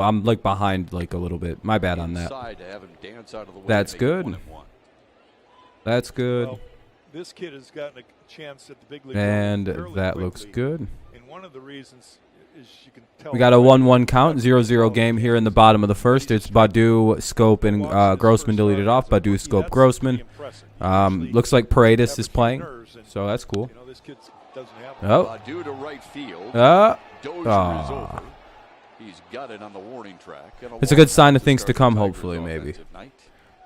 I'm like behind like a little bit. My bad on that. That's good. That's good. Well, this kid has gotten a chance at the big league And fairly that quickly, looks good. and one of the reasons is you can tell. We got a 1-1 count, 0-0 game here in the bottom of the first. It's Badu, Scope, and Grossman deleted off. Badu, Scope, Grossman. Looks like Paredes is playing, so that's cool. Oh. He's got it on the warning track. It's a good sign of things to come, hopefully, maybe.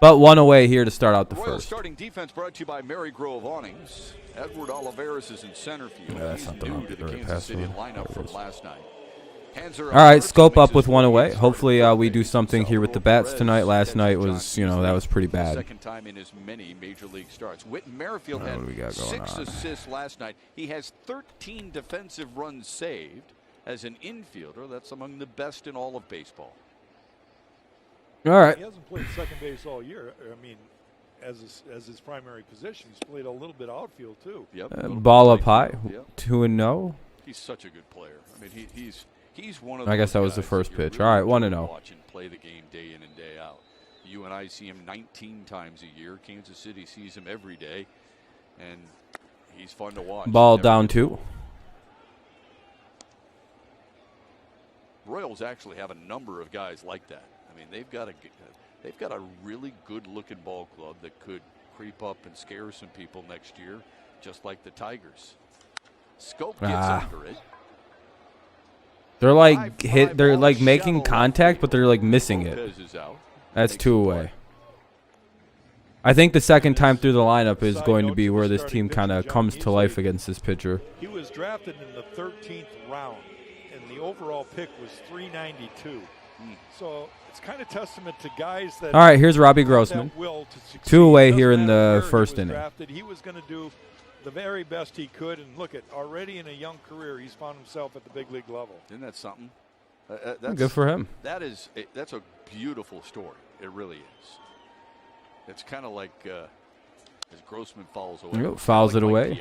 But one away here to start out the first. Starting defense brought to you by Mary Grove Awnings. Edward Oliveris is in center field. That's He's not the new wrong to the right Kansas pass City one. lineup from last night. All right, Scope up with one away. Hopefully we do something here with the bats tonight. Last night was, that was pretty bad. Second time in his many major league starts. Whit Merrifield had 6 assists last night. He has 13 defensive runs saved. As an infielder, that's among the best in all of baseball. All right. He hasn't played second base all year. I mean, as his primary position, he's played a little bit outfield too. Yep. Ball up high, 2-0. He's such a good player. I mean, he's one of. I guess that was the first pitch. All right, 1-0. Watch and play the game day in and day out. You and I see him 19 times a year. Kansas City sees him every day, and he's fun to watch. Ball down 2. Royals actually have a number of guys like that. I mean, they've got a really good-looking ball club that could creep up and scare some people next year, just like the Tigers. Scope gets under it. They're like they're like making contact, but they're like missing it. That's 2 away. I think the second time through the lineup is going to be where this team kind of comes to life against this pitcher. He was drafted in the 13th round. The overall pick was 392. So it's kind of testament to guys that. All right, here's Robbie Grossman. 2 away here in the first inning. He was going to do the very best he could, and look at already in a young career, he's found himself at the big league level. Isn't that something? That's good for him. That's a beautiful story. It really is. It's kind of like as Grossman fouls away. Fouls it away.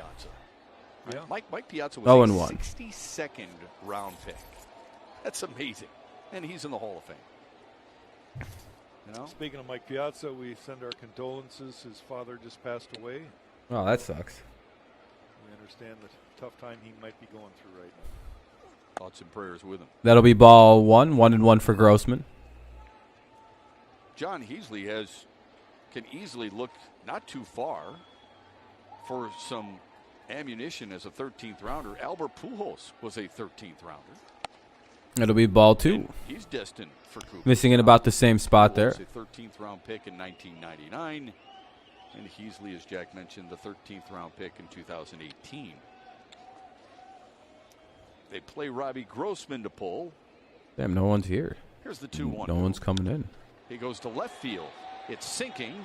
Yeah. Mike Piazza was 0-1. a 62nd round pick. That's amazing. And he's in the Hall of Fame. Speaking of Mike Piazza, we send our condolences. His father just passed away. Oh, that sucks. We understand the tough time he might be going through right now. Thoughts and prayers with him. That'll be ball 1, 1-1 for Grossman. John Heasley can easily look not too far for some ammunition as a 13th rounder. Albert Pujols was a 13th rounder. It'll be ball 2. And he's destined for Cooper. Missing in about the same spot there. A 13th round pick in 1999. And Heasley, as Jack mentioned, the 13th round pick in 2018. They play Robbie Grossman to pull. Damn, no one's here. Here's the 2-1. No one's coming in. He goes to left field. It's sinking.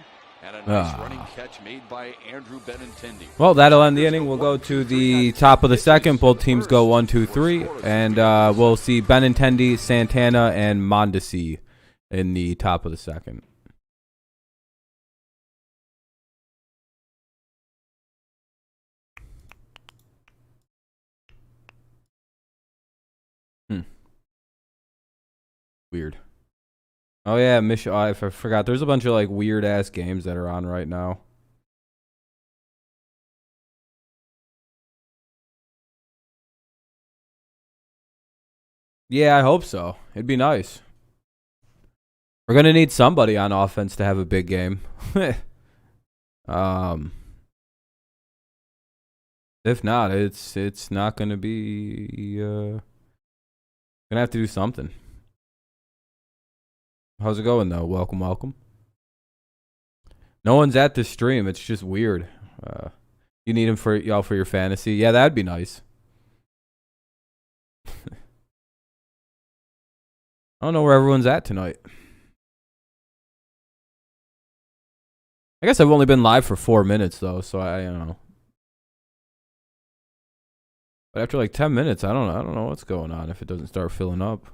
And a nice running catch made by Andrew Benintendi. Well, that'll end the inning. We'll go to the top of the second. Both teams go 1, 2, 3. And we'll see Benintendi, Santana, and Mondesi in the top of the second. Weird. Oh, yeah, I forgot. There's a bunch of, like, weird-ass games that are on right now. Yeah, I hope so. It'd be nice. We're going to need somebody on offense to have a big game. If not, it's not going to be... going to have to do something. How's it going, though? Welcome, welcome. No one's at this stream. It's just weird. You need him for your fantasy? Yeah, that'd be nice. I don't know where everyone's at tonight. I guess I've only been live for 4 minutes, though, so I don't know. But after like 10 minutes, I don't know what's going on if it doesn't start filling up.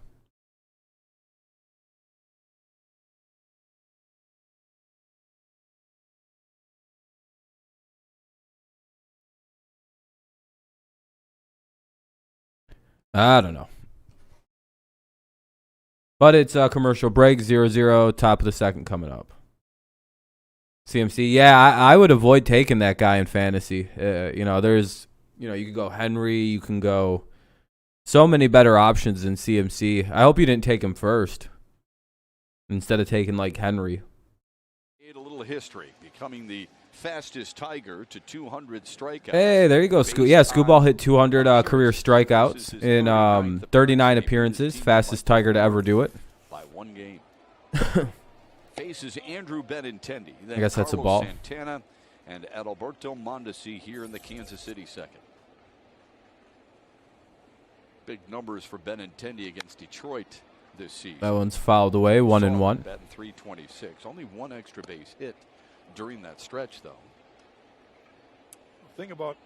I don't know. But it's a commercial break, 0-0, top of the second coming up. CMC, yeah, I would avoid taking that guy in fantasy. You know, you can go Henry, you can go so many better options than CMC. I hope you didn't take him first instead of taking like Henry. A little history, becoming the fastest Tiger to 200 strikeouts. Hey, there you go. Scooball hit 200 career strikeouts in 39 appearances. Fastest Tiger to ever do it. By 1 game. Faces Andrew Benintendi. I guess that's a ball. Santana and Adalberto Mondesi here in the Kansas City second. Big numbers for Benintendi against Detroit this season. That one's fouled away, 1-1. Batting .326. Only 1 extra base hit during that stretch, though. The thing about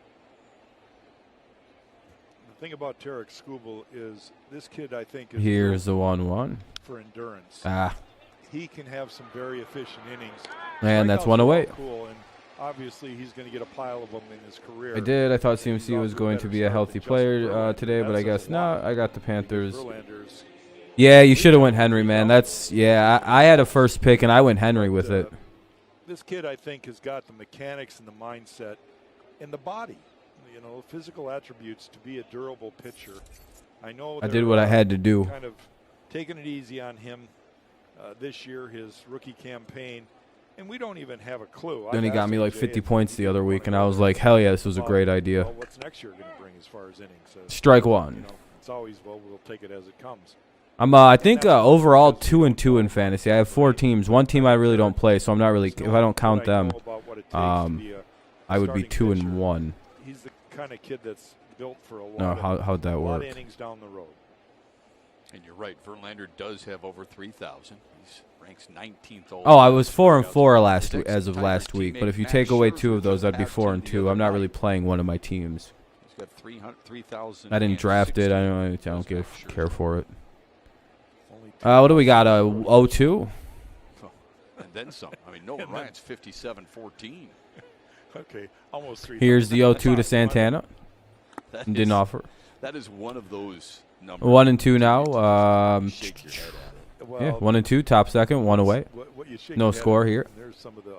Tarek Skubal is this kid, I think, is here's the 1-1 for endurance. He can have some very efficient innings. And that's one away. Cool, and obviously he's going to get a pile of them in his career. I thought CMC was going to be a healthy player today, but I guess not. I got the Panthers. Yeah, you should have went Henry, man. I had a first pick, and I went Henry with it. This kid, I think, has got the mechanics and the mindset and the body, you know, physical attributes to be a durable pitcher. I know I did what I had to do. Kind of taking it easy on him this year, his rookie campaign, and we don't even have a clue. Then he got me like 50 points the other week, and I was like, hell yeah, this was a great idea. Well, what's next year going to bring as far as innings? Strike one. You know, it's always, well, we'll take it as it comes. I'm I think overall 2-2 in fantasy. I have 4 teams. One team I really don't play, so I'm not really. If I don't count them, I would be 2-1. He's the kind of kid that's built for a lot. No, how'd that work? Innings down the road. And you're right. Verlander does have over 3,000. He's ranks 19th. Oh, I was 4-4 as of last week. But if you take away 2 of those, I'd be 4-2. I'm not really playing one of my teams. He's got 3,000. I didn't draft it. I don't care for it. What do we got? 0-2. And then some. I mean, Nolan Ryan's 57-14. Okay, almost 3. Here's the 0-2 to Santana. Didn't offer. That is one of those numbers. 1-2 now. Shake your head at it. Well, yeah, 1-2, top second, 1 away. No score here. There's some of the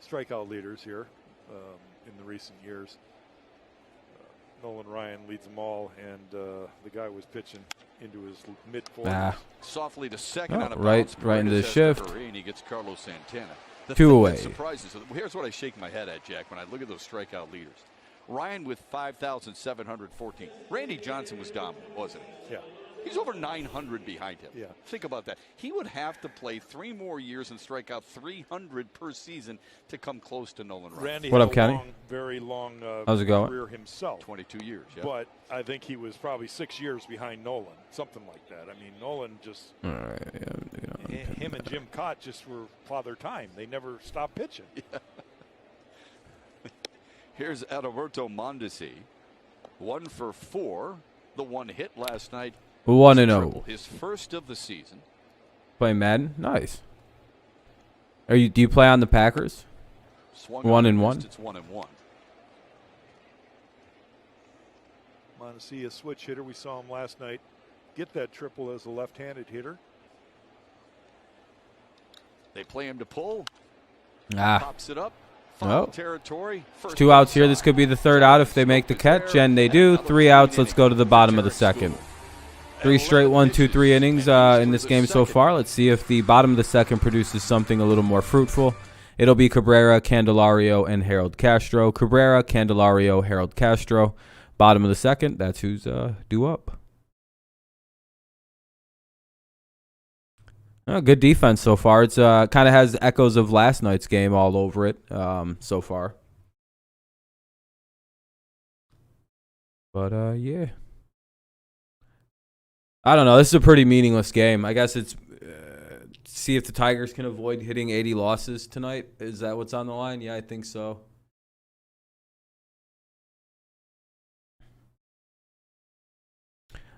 strikeout leaders here in the recent years. Nolan Ryan leads them all, and the guy was pitching into his mid-40s. Softly to second on a right into the shift. And he gets Carlos Santana. The 2 away. Surprises. Here's what I shake my head at, Jack, when I look at those strikeout leaders. Ryan with 5,714. Randy Johnson was dominant, wasn't he? Yeah. He's over 900 behind him. Yeah. Think about that. He would have to play 3 more years and strike out 300 per season to come close to Nolan Ryan. Randy what had up, Kenny? Very long How's it going? career himself. 22 years, yeah. But I think he was probably 6 years behind Nolan, something like that. I mean, Nolan just All right, him and Jim Cott just were father time. They never stopped pitching. Yeah. Here's Adalberto Mondesi, 1 for 4. The one hit last night. 1-0. His first of the season. Play Madden? Nice. Do you play on the Packers? 1-1. It's 1-1. Mondesi, a switch hitter. We saw him last night get that triple as a left-handed hitter. They play him to pull. Ah. Pops it up. Oh. Territory. 2 outs here. This could be the 3rd out if they make the catch, and they do. 3 outs. Let's go to the bottom of the second. 3 straight 1-2-3 innings in this game so far. Let's see if the bottom of the second produces something a little more fruitful. It'll be Cabrera, Candelario, and Harold Castro. Cabrera, Candelario, Harold Castro. Bottom of the second. That's who's due up. Good defense so far. It's kind of has echoes of last night's game all over it so far. But, yeah. I don't know. This is a pretty meaningless game. I guess it's see if the Tigers can avoid hitting 80 losses tonight. Is that what's on the line? Yeah, I think so.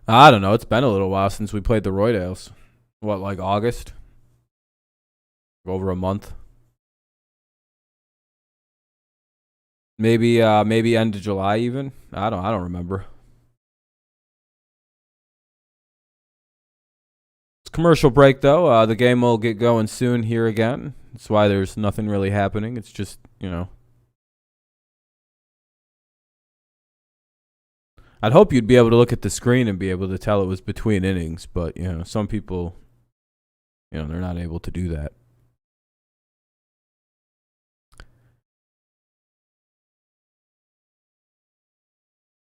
I don't know. It's been a little while since we played the Roydales. What, like August? Over a month. Maybe end of July even. I don't remember. Commercial break, though. The game will get going soon here again. That's why there's nothing really happening. It's just, you know. I'd hope you'd be able to look at the screen and be able to tell it was between innings. But, you know, some people, you know, they're not able to do that.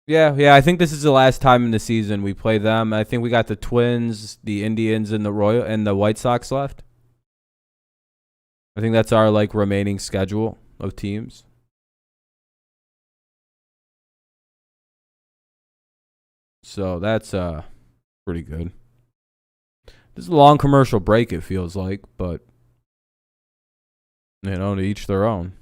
Yeah, I think this is the last time in the season we play them. I think we got the Twins, the Indians, and the White Sox left. I think that's our like remaining schedule of teams. So that's pretty good. This is a long commercial break, it feels like, but you know, to each their own.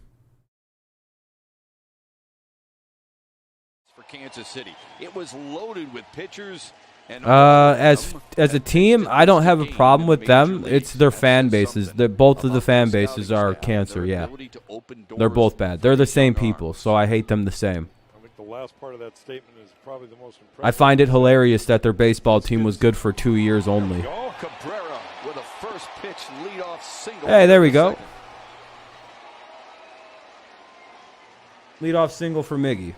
Kansas City. It was loaded with pitchers. And as a team, I don't have a problem with them. It's their fan bases. Both of the fan bases are cancer. Yeah, they're both bad. They're the same people, so I hate them the same. I think the last part of that statement is probably the most impressive. I find it hilarious that their baseball team was good for 2 years only. Cabrera with a first pitch leadoff single. Hey, there we go. Leadoff single for Miggy.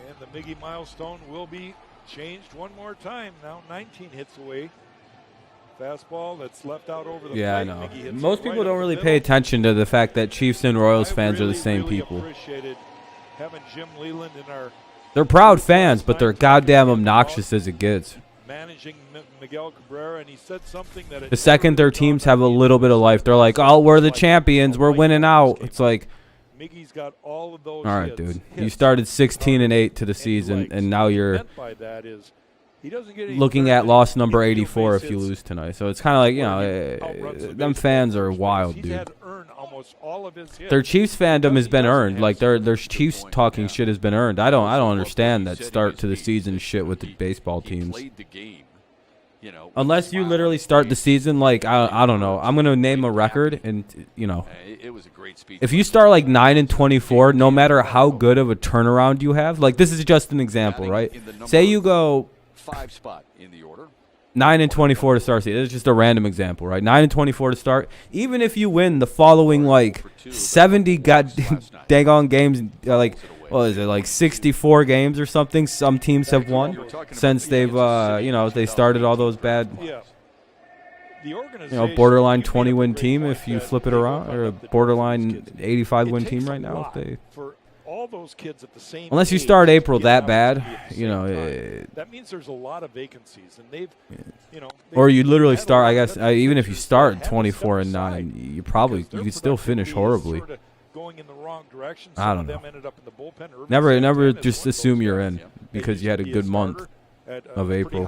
And the Miggy milestone will be changed one more time. Now 19 hits away. Fastball that's left out over the plate. Yeah, I know. Most people don't really pay attention to the fact that Chiefs and Royals fans are the same people. Appreciated having Jim Leland in our. They're proud fans, but they're goddamn obnoxious as it gets. Managing Miguel Cabrera, and he said something that the second their teams have a little bit of life, they're like, "Oh, we're the champions. We're winning out." It's like, Miggy's got all of those. all right, dude. You started 16-8 to the season, and now you're looking at loss number 84 if you lose tonight. So it's kind of like, you know, them fans are wild, dude. Their Chiefs fandom has been earned. Like their Chiefs talking shit has been earned. I don't understand that start to the season shit with the baseball teams. Unless you literally start the season like I don't know. I'm gonna name a record, and you know, if you start like 9-24, no matter how good of a turnaround you have, like this is just an example, right? Say you go 5 spot in the order. 9-24 to start season. It's just a random example, right? 9-24 to start. Even if you win the following like 70 daggone games, like what is it, like 64 games or something? Some teams have won since they've you know, they started all those bad, you know, borderline 20-win team if you flip it around, or a borderline 85-win team right now if they. All those kids at the same unless you start April that bad, you know, that means there's a lot of vacancies, and they've, you know, or you literally start. I guess even if you start 24-9, you could still finish horribly. Going in the wrong direction. I don't know. Never just assume you're in because you had a good month of April.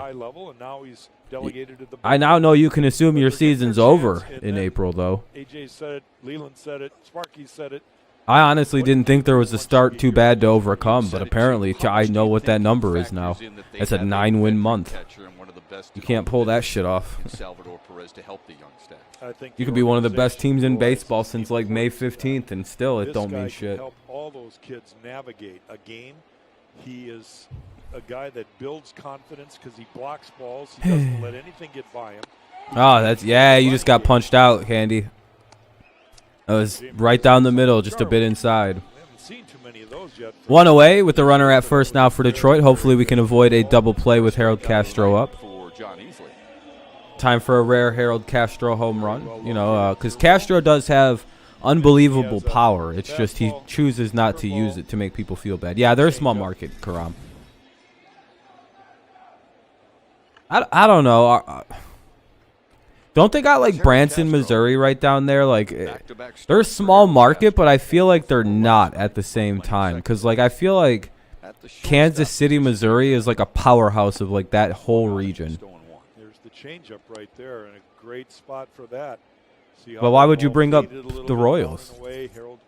I now know you can assume your season's over in April, though. AJ said it, Leland said it, Sparky said it. I honestly didn't think there was a start too bad to overcome, but apparently I know what that number is now. It's a 9-win month. You can't pull that shit off. You could be one of the best teams in baseball since like May 15th, and still it don't mean shit. Help all those kids navigate a game. He is a guy that builds confidence because he blocks balls. He doesn't let anything get by him. Oh, you just got punched out, Candy. That was right down the middle, just a bit inside. One away with the runner at first now for Detroit. Hopefully we can avoid a double play with Harold Castro up. Time for a rare Harold Castro home run, you know, because Castro does have unbelievable power. It's just he chooses not to use it to make people feel bad. Yeah, they're a small market, Karam. I don't know. Don't they got like Branson, Missouri right down there? Like they're a small market, but I feel like they're not at the same time. Because like I feel like Kansas City, Missouri is like a powerhouse of like that whole region. There's the changeup right there, and a great spot for that. But why would you bring up the Royals? Harold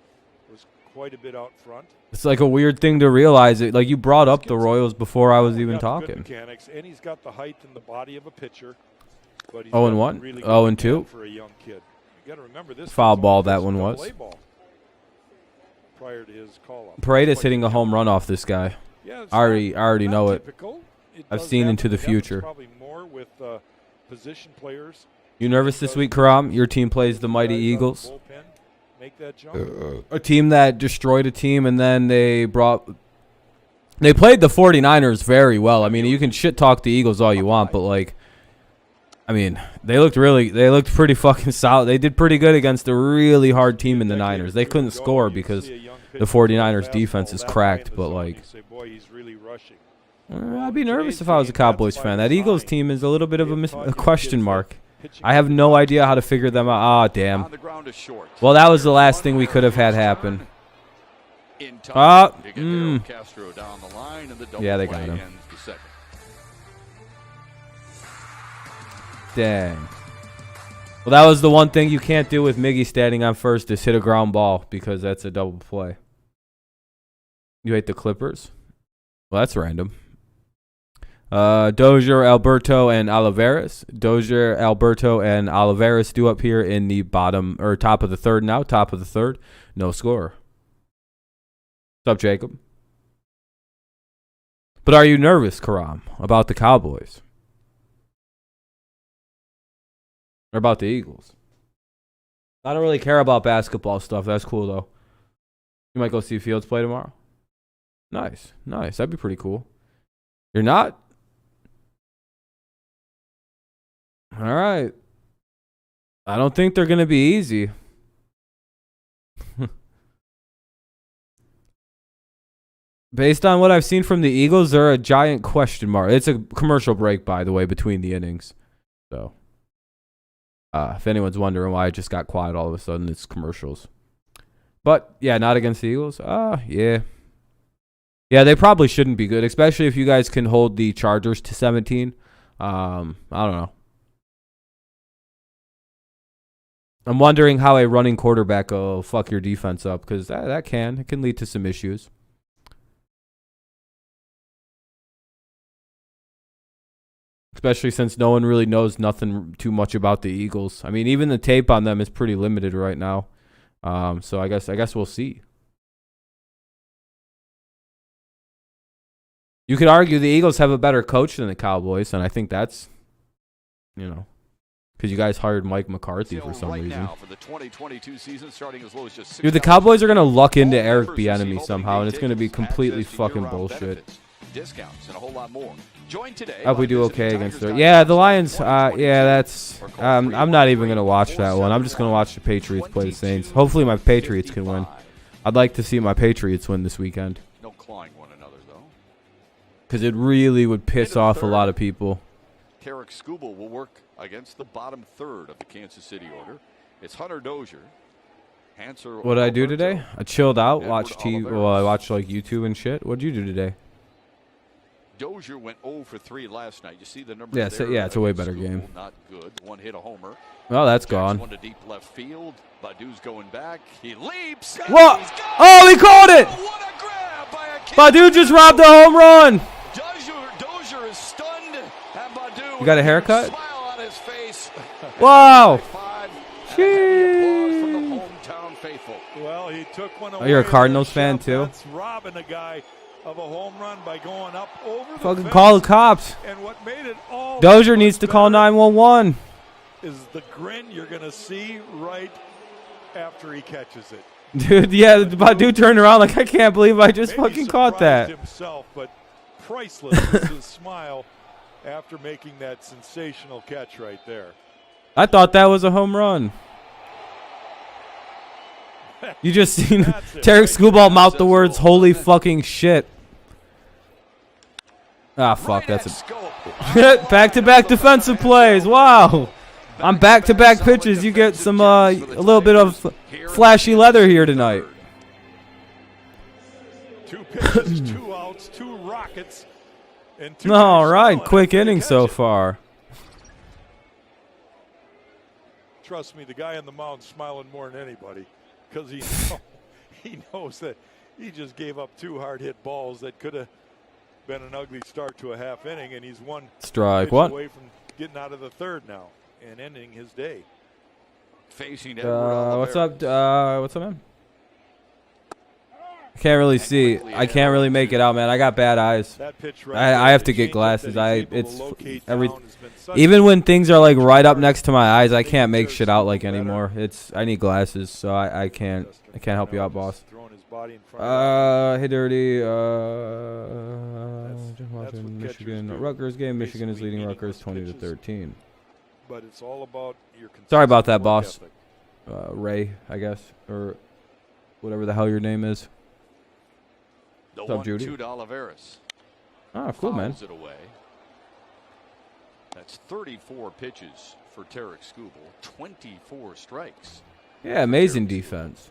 was quite a bit out front. It's like a weird thing to realize. Like you brought up the Royals before I was even talking. Mechanics, and he's got the height and the body of a pitcher. 0-1, really 0-2. For a young kid. You got to remember this foul ball that one was. Prior to his call-up. Paredes hitting a home run off this guy. Yeah, I already know it. Typical. I've seen into the future. Probably more with position players. You nervous this week, Karam? Your team plays the mighty Eagles. Make that jump. A team that destroyed a team, and then they played the 49ers very well. I mean, you can shit talk the Eagles all you want, but like, I mean, they looked pretty fucking solid. They did pretty good against a really hard team in the Niners. They couldn't score because the 49ers defense is cracked, but like, I'd be nervous if I was a Cowboys fan. That Eagles team is a little bit of a question mark. I have no idea how to figure them out. Ah, damn. Well, that was the last thing we could have had happen. Yeah, they got him. Dang. Well, that was the one thing you can't do with Miggy standing on first is hit a ground ball because that's a double play. You hate the Clippers? Well, that's random. Dozier, Alberto, and Oliveras. Dozier, Alberto, and Oliveras due up here in the bottom or top of the third now. Top of the third. No score. What's up, Jacob? But are you nervous, Karam, about the Cowboys? Or about the Eagles? I don't really care about basketball stuff. That's cool, though. You might go see Fields play tomorrow. Nice. Nice. That'd be pretty cool. You're not? All right. I don't think they're going to be easy. Based on what I've seen from the Eagles, they're a giant question mark. It's a commercial break, by the way, between the innings. So, if anyone's wondering why I just got quiet all of a sudden, it's commercials. But, yeah, not against the Eagles. Yeah. Yeah, they probably shouldn't be good, especially if you guys can hold the Chargers to 17. I don't know. I'm wondering how a running quarterback will fuck your defense up, because it can lead to some issues. Especially since no one really knows nothing too much about the Eagles. I mean, even the tape on them is pretty limited right now. So I guess we'll see. You could argue the Eagles have a better coach than the Cowboys, and I think that's, because you guys hired Mike McCarthy for some reason. For the 2022 season, starting as low as just Dude, the Cowboys are going to luck into Eric Bieniemy somehow, and it's going to be completely fucking bullshit. Discounts and a whole lot more. Join today. I hope we do okay against them. Yeah, the Lions. Yeah, that's. I'm not even gonna watch that one. I'm just gonna watch the Patriots play the Saints. Hopefully, my Patriots can win. I'd like to see my Patriots win this weekend. No clawing one another though. Because it really would piss off a lot of people. Tarek Skubal will work against the bottom third of the Kansas City order. It's Hunter Dozier. What did I do today? I chilled out, watched TV. Well, I watched like YouTube and shit. What did you do today? Dozier went 0 for 3 last night. You see the numbers there? Yeah, it's a way better game. Not good. One hit a homer. Well, that's gone. One to deep left field. Badu's going back. He leaps. What? Oh, he caught it! What a grab by a kid. Badu just robbed a home run. Dozier is stunned. And Badu. You got a haircut? Smile on his face. Wow. Applause from the hometown faithful. Well, he took one away. Oh, you're a Cardinals fan too? That's robbing a guy of a home run by going up over the fucking fence. call the cops. And what made it all Dozier needs to call 911. Is the grin you're going to see right after he catches it. Dude, yeah, Badu turned around like, I can't believe I just fucking caught that. Himself, but priceless was his smile after making that sensational catch right there. I thought that was a home run. You just seen Tarek Skubal mouth the words, holy fucking shit. Ah, fuck, that's a back-to-back defensive plays. Wow. On back-to-back pitches, you get some, a little bit of flashy leather here tonight. 2 pitches, 2 outs, 2 rockets. And 2 all right, quick inning so far. Trust me, the guy on the mound smiling more than anybody. Because he knows that he just gave up 2 hard-hit balls that could have been an ugly start to a half inning, and he's one strike away from getting out of the third now and ending his day. Facing what's up? What's up, man? Can't really see. I can't really make it out, man. I got bad eyes. That pitch right I there, have to the get changeup glasses. that he's able to locate Every down has been such even a when things are like right up next to my eyes, I They can't make deserve shit out like better. anymore. I need glasses, so I can't help you out, boss. throwing his body in front Hey, dirty. That's- Just that's watching what catchers Michigan do. Rutgers game. Michigan is Basically leading Rutgers meaningless 20 to pitches. 13. but it's all about your Sorry about consistent that, work boss. ethic. Ray, I guess, or whatever the hell your name is. The What's up, Judy? 1-2 to Olivares. Oh, cool, man. Fouls it away. That's 34 pitches for Tarek Skubal. 24 strikes. Yeah, amazing defense.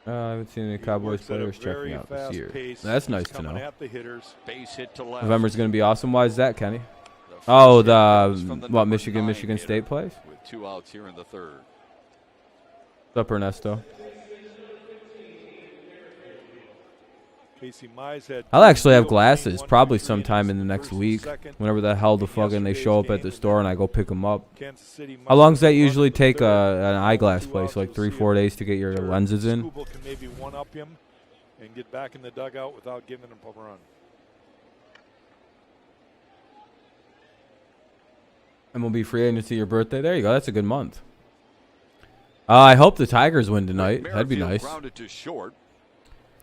I haven't seen any He Cowboys works at a players checking very out this fast year. pace. That's He's nice to coming know. at the hitters. Base hit to left. November's going to be awesome. Why is that, Kenny? The first Oh, hit comes from what, number Michigan 9 Michigan hitter State plays? with 2 outs here in the third. What's up, Ernesto? Casey Mize had I'll actually have two glasses steals, probably 1.3 sometime in the innings, next first and week. second. Whenever the hell the In fucking they yesterday's show up at game, the store and I go pick them up. Kansas City How Mize long does that run usually in the take third. an eyeglass 2 place? outs, Like we'll 3-4 see if days to get your Tarek lenses in? Skubal can maybe one-up him and get back in the dugout without giving him a run. And we'll be free agency your birthday. There you go. That's a good month. I hope the Tigers win tonight. That'd be Merrifield nice. grounded to short.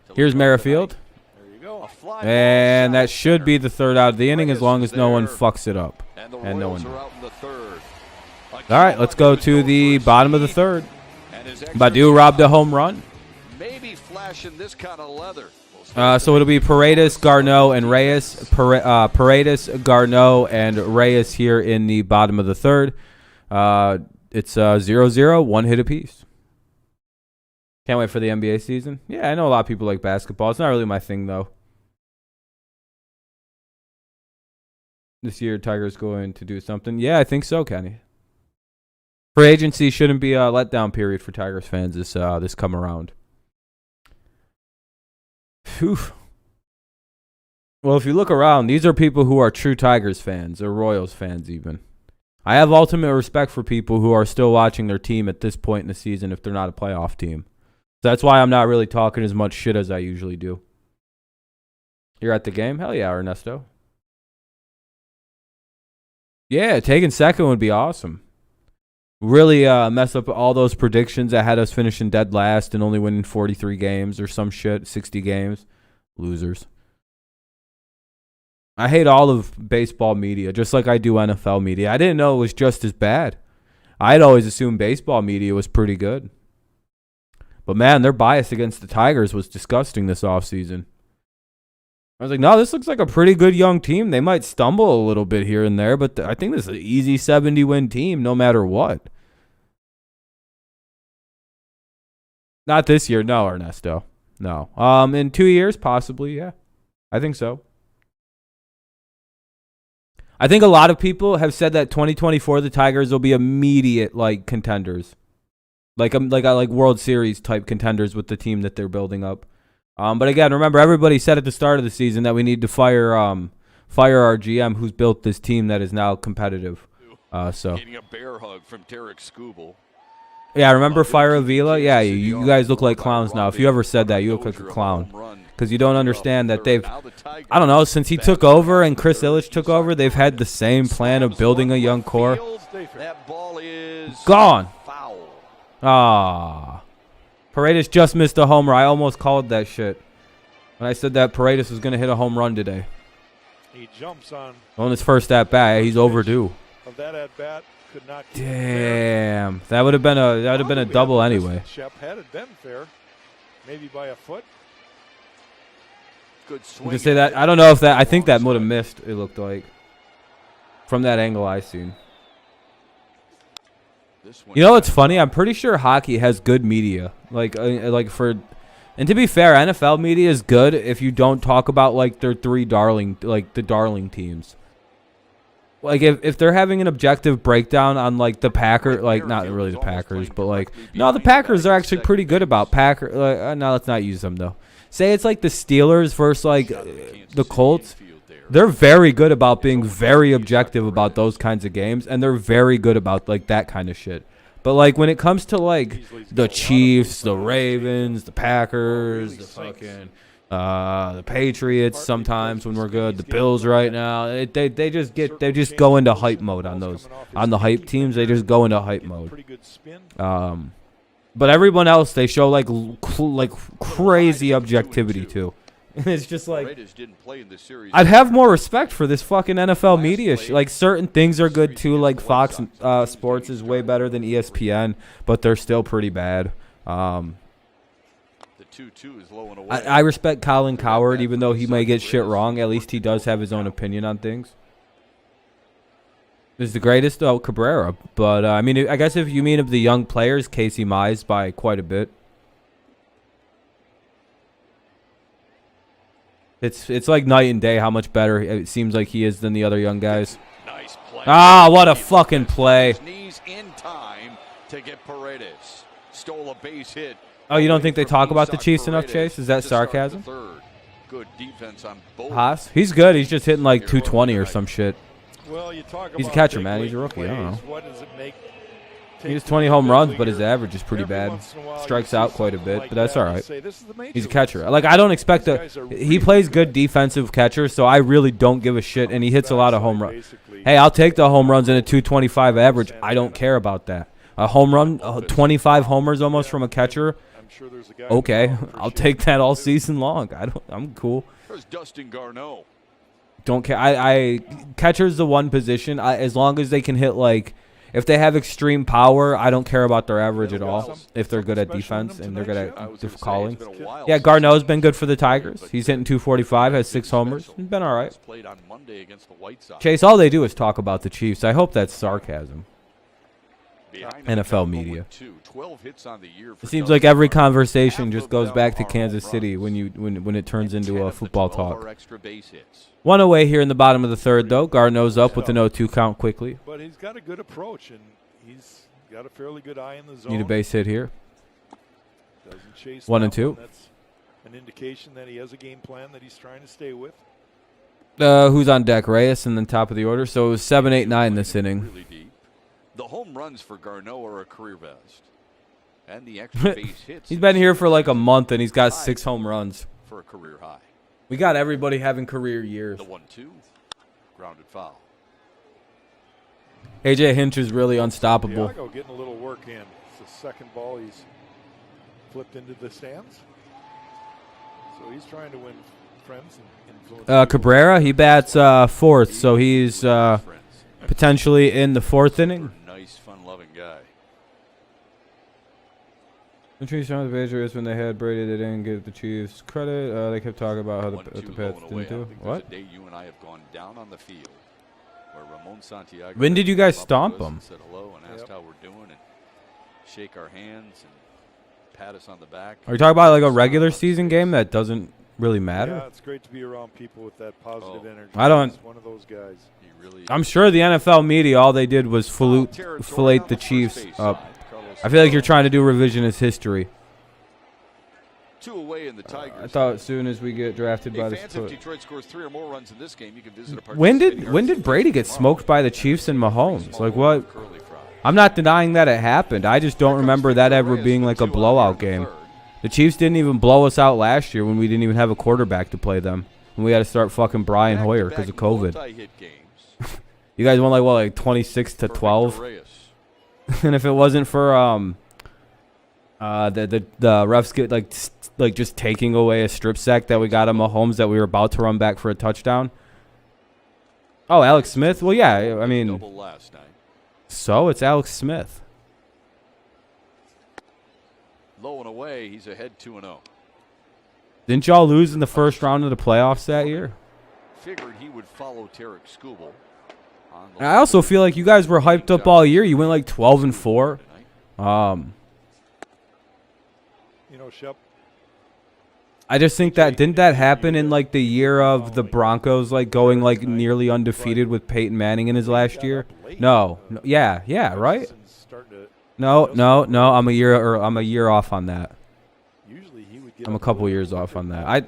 To Here's lead off Merrifield. tonight. There you go. A fly And ball that shot should be center. the third out of the inning as long Reyes as no one there. fucks it up. And the And no Royals one are out in the third. All right, let's go to the bottom of the third. Badu robbed a home run. Maybe flashing this kind of leather. So it'll be Paredes, Garneau, and Reyes. Paredes, Garneau, and Reyes here in the bottom of the third. It's 0-0, one hit apiece. Can't wait for the NBA season. Yeah, I know a lot of people like basketball. It's not really my thing, though. This year, Tigers going to do something. Yeah, I think so, Kenny. Free agency shouldn't be a letdown period for Tigers fans this come around. Whew. Well, if you look around, these are people who are true Tigers fans or Royals fans even. I have ultimate respect for people who are still watching their team at this point in the season if they're not a playoff team. So that's why I'm not really talking as much shit as I usually do. You're at the game? Hell yeah, Ernesto. Yeah, taking second would be awesome. Really mess up all those predictions that had us finishing dead last and only winning 43 games or some shit, 60 games. Losers. I hate all of baseball media, just like I do NFL media. I didn't know it was just as bad. I'd always assumed baseball media was pretty good. But man, their bias against the Tigers was disgusting this offseason. I was like, no, this looks like a pretty good young team. They might stumble a little bit here and there, but I think this is an easy 70-win team no matter what. Not this year, no, Ernesto. No. In 2 years, possibly, yeah. I think so. I think a lot of people have said that 2024 the Tigers will be immediate contenders. Like World Series type contenders with the team that they're building up. But again, remember everybody said at the start of the season that we need to fire our GM who's built this team that is now competitive. Getting a bear hug from Tarek Skubal. Yeah, remember Fire Avila? Yeah, you guys look like clowns now. If you ever said that, you look like a clown. Because you don't understand that they've, I don't know, since he took over and Chris Ilitch took over, they've had the same plan of building a young core. That ball is Gone. foul. Ah. Paredes just missed a homer. I almost called that shit when I said that Paredes was going to hit a home run today. He jumps on his first at bat, he's overdue. of that at bat. Could not keep it Damn, that would have been a double anyway. Shep had it been fair, maybe by a foot. Good You swing. can say that. I don't know if that. I think that would have missed. It looked like from that angle I seen. You know what's funny? I'm pretty sure hockey has good media. And to be fair, NFL media is good if you don't talk about their the darling teams. Like if they're having an objective breakdown on the Packers, not really the Packers, but no, the Packers are actually pretty good about no, let's not use them though. Say it's the Steelers versus the Colts. They're very good about being very objective about those kinds of games, and they're very good about that kind of shit. But when it comes to the Chiefs, the Ravens, the Packers, the fucking The Patriots sometimes when we're good. The Bills right now. They just go into hype mode on those. On the hype teams, they just go into hype mode. But everyone else, they show like crazy objectivity too. It's just like I'd have more respect for this fucking NFL media. Like certain things are good too. Like Fox Sports is way better than ESPN, but they're still pretty bad. I respect Colin Cowherd, even though he may get shit wrong. At least he does have his own opinion on things. Is the greatest Cabrera, but I mean, I guess if you mean of the young players, Casey Mize by quite a bit. It's like night and day how much better it seems like he is than the other young guys. Nice play. Ah, what a fucking play! Knees in time to get Paredes. Stole a base hit. Oh, you don't think they talk about the Chiefs enough, Chase? Is that sarcasm? Good defense on both. Haas, he's good. He's just hitting like 220 or some shit. Well, you talk He's a about catcher, big man. He's a league rookie. I don't know. plays. What does it make He has 20 home runs, but his average is pretty bad. Strikes out quite a bit, but that's all right. He's a catcher. Like, I don't expect he plays good defensive catcher, so I really don't give a shit, and he hits a lot of home runs. Hey, I'll take the home runs in a 225 average. I don't care about that. A home run, 25 homers almost from a catcher. Okay, I'll take that all season long. I'm cool. There's Dustin Garneau. Don't care. Catcher's the one position. As long as they can hit, like, if they have extreme power, I don't care about their average at all. If they're good at defense and they're good at calling. Yeah, Garneau's been good for the Tigers. He's hitting 245, has 6 homers. He's been all right. Chase, all they do is talk about the Chiefs. I hope that's sarcasm. NFL media. It seems like every conversation just goes back to Kansas City when it turns into a football talk. One away here in the bottom of the third, though. Garneau's up with an 0-2 count quickly. But he's got a good approach, and he's got a fairly good eye in the zone. Need a base hit here. Doesn't chase 1 and 2. That's an indication that he has a game plan that he's trying to stay with. Who's on deck? Reyes in the top of the order. So it was 7, 8, 9 this inning. The home runs for Garneau are a career best. And the extra base hits. He's been here for like a month, and he's got 6 home runs. For a career high. We got everybody having career years. The 1-2. Grounded foul. AJ Hinch is really unstoppable. Thiago getting a little work in. It's the second ball he's flipped into the stands. So he's trying to win friends and influence. Cabrera, he bats 4th, so he's potentially in the 4th inning. Nice, fun-loving guy. The Chiefs on the Patriots when they had Brady, they didn't give the Chiefs credit. They kept talking about how the Pats didn't do. What? Day you and I have gone down on the field where Ramon Santiago. When did you guys stomp them? Said hello and asked how we're doing and shake our hands and pat us on the back. Are you talking about like a regular season game that doesn't really matter? Yeah, it's great to be around people with that positive energy. I don't. He's one of those guys. I'm sure the NFL media, all they did was fillet the Chiefs up. I feel like you're trying to do revisionist history. 2 away in the Tigers. I thought as soon as we get drafted by the if Detroit scores 3 or more runs in this game, you can visit a when did Brady get smoked by the Chiefs and Mahomes? Like what? I'm not denying that it happened. I just don't remember that ever being like a blowout game. The Chiefs didn't even blow us out last year when we didn't even have a quarterback to play them. When we had to start fucking Brian Hoyer because of COVID. You guys won like 26-12. And if it wasn't for the refs get like just taking away a strip sack that we got on Mahomes that we were about to run back for a touchdown. Oh, Alex Smith. Well, yeah. I mean, so it's Alex Smith. Low and away, he's ahead 2-0. Didn't y'all lose in the first round of the playoffs that year? Figured he would follow Tarek Skubal. I also feel like you guys were hyped up all year. You went like 12-4. Shep. I just think that didn't that happen in like the year of the Broncos like going like nearly undefeated with Peyton Manning in his last year? No. Yeah, right? No. I'm a year off on that. I'm a couple years off on that.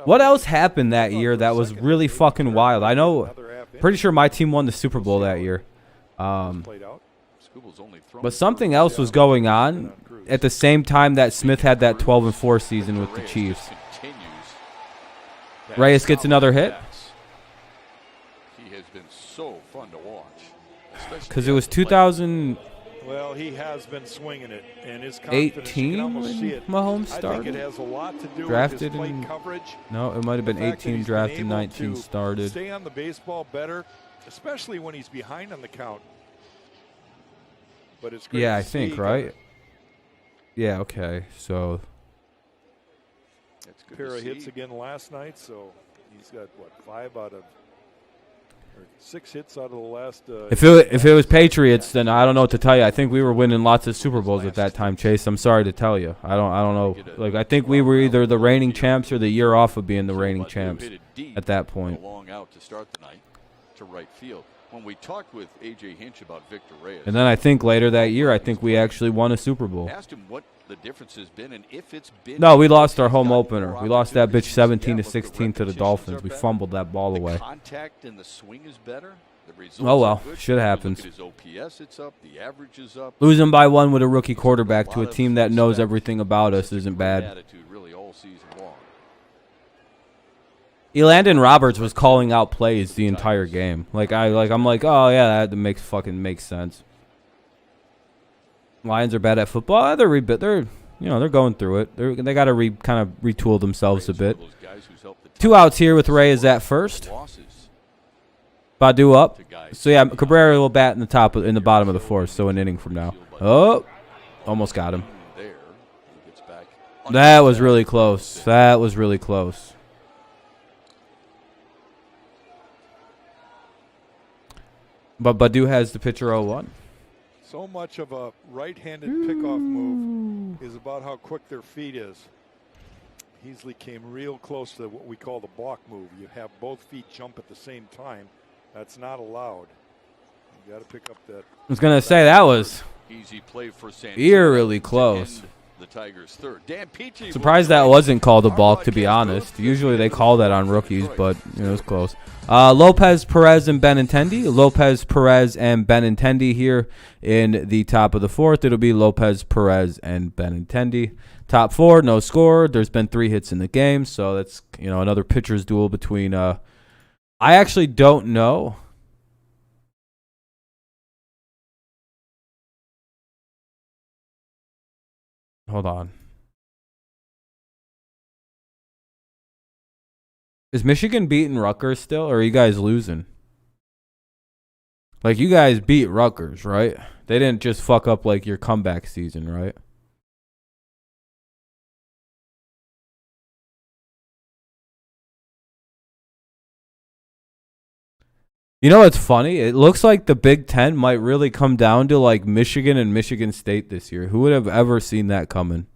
What else happened that year that was really fucking wild? I know. Pretty sure my team won the Super Bowl that year. Skubal's only thrown But something else was going on at the same time that Smith had that 12-4 season with the Chiefs. Reyes gets another hit. He has been so fun to watch. Because it was 2018 Well, he has been swinging it, and his confidence, you can almost see when it. Mahomes I started. think it has a lot to do Drafted with his plate in- coverage. No, it might have been The fact that 18 he's been drafted, able 19 to started. Stay on the baseball better, especially when he's behind on the count. But it's great Yeah, to I see think, right? Yeah, okay. So It's good pair to of see. hits again last night, so he's got what 6 hits out of the last. if it was Patriots, then I don't know what to tell you. I think we were winning lots of Super Bowls at that time, Chase. I'm sorry to tell you. I don't know. Like, I think we were either the reigning champs or the year off of being the reigning champs at that point. Long out to start the night to right field. When we talked with A.J. Hinch about Victor Reyes, And then I think later that year, I think we actually won a Super Bowl. asked him what the difference has been and if it's been. No, we lost our home He's got opener. more We lost that bitch opportunities. 17-16 to the repetitions Dolphins. are We better. fumbled that ball The away. contact and the swing is better. The results Oh, well. are good. Shit You happens. Look at his OPS, it's up. The average is up. Losing by 1 with a rookie quarterback to a team that knows everything about us isn't bad. Attitude really all season long. Elandon Roberts was calling out plays the entire game. I'm like, oh yeah, that makes sense. Lions are bad at football. They're going through it. They got to kind of retool themselves a bit. Those guys who's helped the 2 outs here with Reyes at first. losses Badu up. to guys. So yeah, Cabrera will bat in the bottom of the 4th. So an inning from now. Oh, almost got him. There, he gets back. That was really close. That was really close. But Badu has the pitcher 0-1. So much of a right-handed pickoff move is about how quick their feet is. Beasley came real close to what we call the balk move. You have both feet jump at the same time. That's not allowed. You got to pick up that. I was gonna say that was Easy play for San eerily to close. end the Tigers' third. Dan Peachy Surprised that wasn't called a balk, to be honest. Usually they call that on rookies, but it was close. Lopez, Perez, and Benintendi. Lopez, Perez, and Benintendi here in the top of the 4th. It'll be Lopez, Perez, and Benintendi. Top 4, no score. There's been 3 hits in the game, so that's another pitcher's duel between. I actually don't know. Hold on. Is Michigan beating Rutgers still, or are you guys losing? Like, you guys beat Rutgers, right? They didn't just fuck up, like, your comeback season, right? You know what's funny? It looks like the Big Ten might really come down to, like, Michigan and Michigan State this year. Who would have ever seen that coming?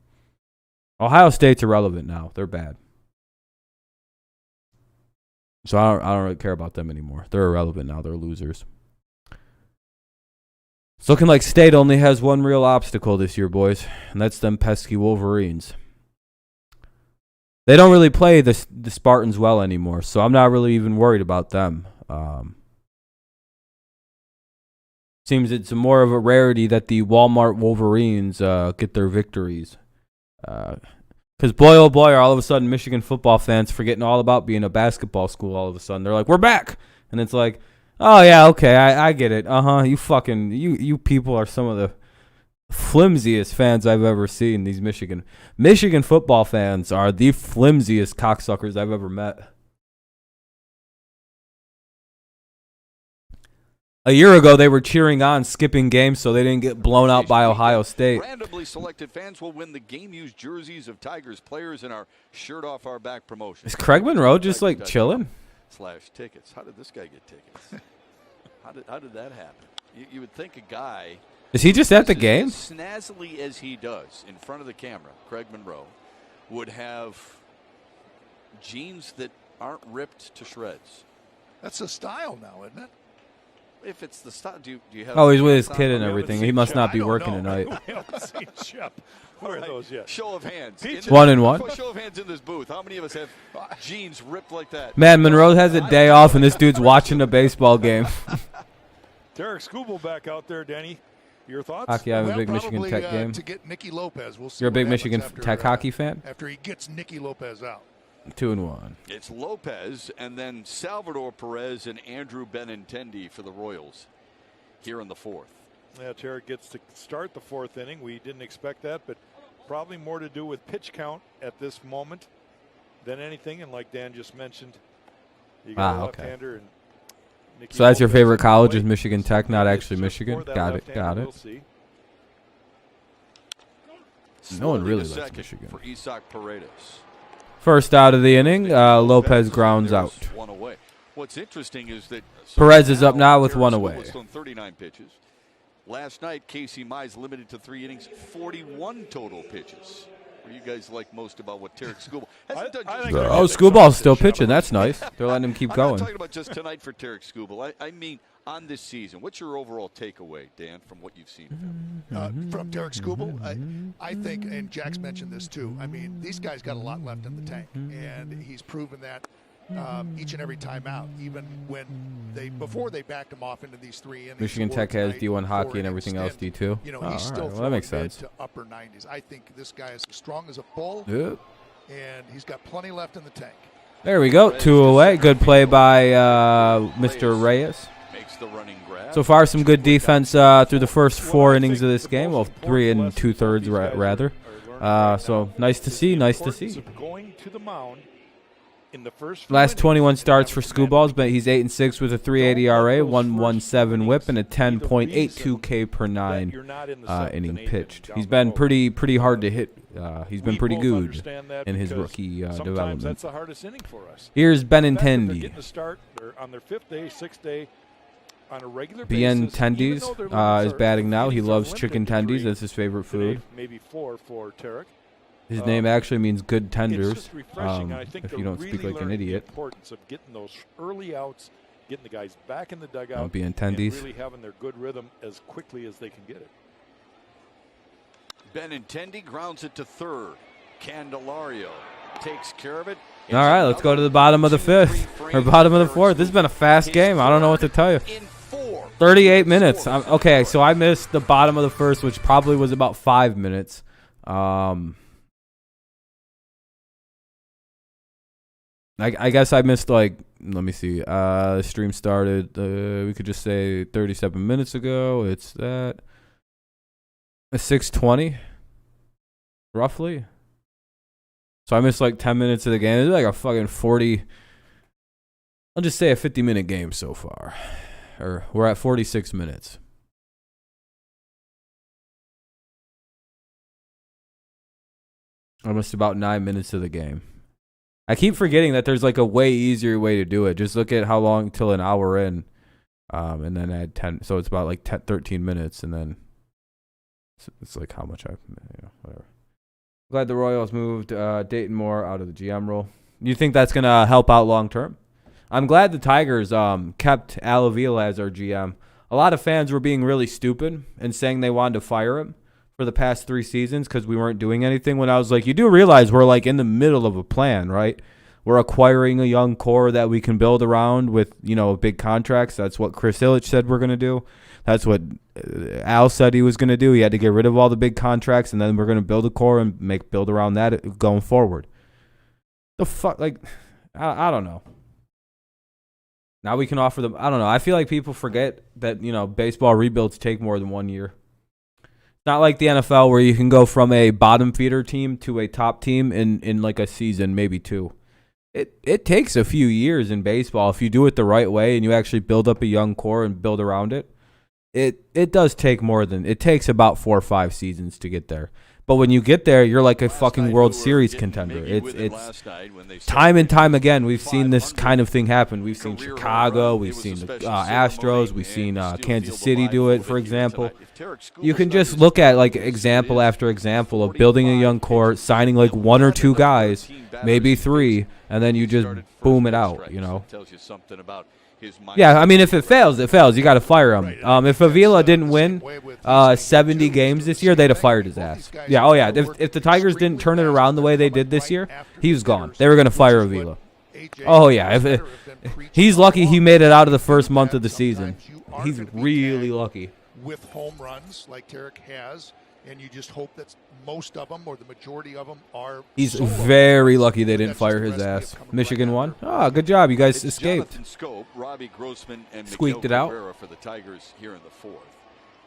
Ohio State's irrelevant now. They're bad. So I don't really care about them anymore. They're irrelevant now. They're losers. It's looking like State only has one real obstacle this year, boys, and that's them pesky Wolverines. They don't really play the Spartans well anymore, so I'm not really even worried about them. Seems it's more of a rarity that the Walmart Wolverines get their victories. Because boy, oh boy, are all of a sudden Michigan football fans forgetting all about being a basketball school all of a sudden. They're like, we're back. And it's like, oh, yeah, okay, I get it. You people are some of the flimsiest fans I've ever seen, these Michigan football fans are the flimsiest cocksuckers I've ever met. A year ago, they were cheering on, skipping games so they didn't get blown out by Ohio State. Randomly selected fans will win the game-used jerseys of Tigers players in our Shirt Off Our Back promotion. Is Craig Monroe just like chilling? /tickets. How did this guy get tickets? How did that happen? You would think a guy. Is he just at the game? As snazzily as he does in front of the camera, Craig Monroe would have jeans that aren't ripped to shreds. That's a style now, isn't it? If it's the style, do you have? Oh, he's with his kid and everything. He must not be working tonight. We haven't seen Shep. Where are those yet? Show of hands. 1 and 1. Show of hands in this booth. How many of us have jeans ripped like that? Man, Monroe has a day off, and this dude's watching a baseball game. Derek Skubal back out there, Denny. Your thoughts? Hockey, I have a Well, big Michigan probably, Tech game. to get Nicky Lopez. We'll see You're a what big happens Michigan after, Tech hockey fan? after he gets Nicky Lopez out. 2-1. It's Lopez and then Salvador Perez and Andrew Benintendi for the Royals here in the fourth. Yeah, Tarek gets to start the fourth inning. We didn't expect that, but probably more to do with pitch count at this moment than anything. And like Dan just mentioned, you got a left-hander. And Nicky So that's your Lopez favorite at the college plate. is Michigan Tech, not Maybe actually it's just Michigan. for that Got it. left-hander. Got it. We'll see. No one Slowly really to likes second Michigan. for Isak Paredes. First out of the inning, Lopez grounds There's out. one away. What's interesting is that Perez is up now with one Tarek away. Skubal thrown 39 pitches. Last night, Casey Mize limited to 3 innings, 41 total pitches. What do you guys like most about what Tarek Skubal hasn't done? I Just think tonight. Oh, Skuball's still pitching. That's nice. They're letting him keep I'm going. not talking about just tonight for Tarek Skubal. I mean on this season. What's your overall takeaway, Dan, from what you've seen of him? From Tarek Skubal, I think, and Jack's mentioned this too. I mean, these guys got a lot left in the tank, and he's proven that each and every time out. Even when before they backed him off into these 3 innings. Michigan or Tech has tonight, D1 hockey 4 and everything else innings D2. You know, Oh, he's all still right. Well, that makes throwing mid sense. to upper 90s. I think this guy is as strong as a bull, Yep. and he's got plenty left in the tank. There we go. 2 away. Good play by Mr. Reyes. Makes the running grab. So far, some good defense through the first 4 innings of this game. Well, 3 2/3 rather. So nice to see. Nice to see. Going to the mound in the first Last 21 starts for Skubals, but he's 8-6 with a 3.80 ERA, 1.17 WHIP, and a 10.82 K per 9 inning pitched. He's been pretty hard to hit. He's been pretty good in his rookie development. That's the hardest inning for us. Here's The fact that they're Benintendi. getting a start on their 5th day, 6th day on a regular basis. even Benintendi's though their limits is are- batting now. He innings are loves limited chicken to tendies. 3 That's his favorite today, food. maybe 4 for Tarek. His name actually means good It's tenders. just refreshing, and I think If they're you don't really speak like an learning idiot. the importance of getting those early outs, getting the guys back in the dugout, and Benintendi's. really having their good rhythm as quickly as they can get it. Benintendi grounds it to third. Candelario takes care of it. All right, let's go to the bottom of the 5th or bottom of the 4th. This has been a fast game. I don't know what to tell you. In 4. 38 minutes. Okay, so I missed the bottom of the 1st, which probably was about 5 minutes. I guess I missed, like, let me see. The stream started, we could just say 37 minutes ago. It's that. 6:20, roughly. So I missed like 10 minutes of the game. It's like a fucking 40. I'll just say a 50-minute game so far. Or we're at 46 minutes. I missed about 9 minutes of the game. I keep forgetting that there's like a way easier way to do it. Just look at how long till an hour in, and then add 10. So it's about like 10, 13 minutes, and then it's like how much whatever. Glad the Royals moved Dayton Moore out of the GM role. You think that's gonna help out long term? I'm glad the Tigers kept Al Avila as our GM. A lot of fans were being really stupid and saying they wanted to fire him for the past 3 seasons because we weren't doing anything. When I was like, you do realize we're like in the middle of a plan, right? We're acquiring a young core that we can build around with, big contracts. That's what Chris Ilitch said we're going to do. That's what Al said he was going to do. He had to get rid of all the big contracts, and then we're going to build a core and build around that going forward. The fuck? Like, I don't know. Now we can offer them. I don't know. I feel like people forget that, baseball rebuilds take more than 1 year. Not like the NFL where you can go from a bottom feeder team to a top team in like a season, maybe 2. It takes a few years in baseball if you do it the right way and you actually build up a young core and build around it. It does take more than it takes about 4 or 5 seasons to get there. But when you get there, you're like a fucking World Series contender. It's time and time again we've seen this kind of thing happen. We've seen Chicago, we've seen the Astros, we've seen Kansas City do it, for example. You can just look at like example after example of building a young core, signing like 1 or 2 guys, maybe 3, and then you just boom it out, Tells you something about his mind. Yeah, I mean, if it fails, it fails. You got to fire him. If Avila didn't win 70 games this year, they'd have fired his ass. Yeah, oh yeah. If the Tigers didn't turn it around the way they did this year, he was gone. They were going to fire Avila. Oh yeah. He's lucky he made it out of the first month of the season. He's really lucky. with home runs like Tarek has, and you just hope that most of them or the majority of them are. He's solo. very lucky they didn't That's fire just his the recipe ass. of coming Michigan right won. after. Ah, good job. You guys It's escaped. Jonathan Scope, Robbie Grossman, and Squeaked Miguel it out. Cabrera for the Tigers here in the fourth.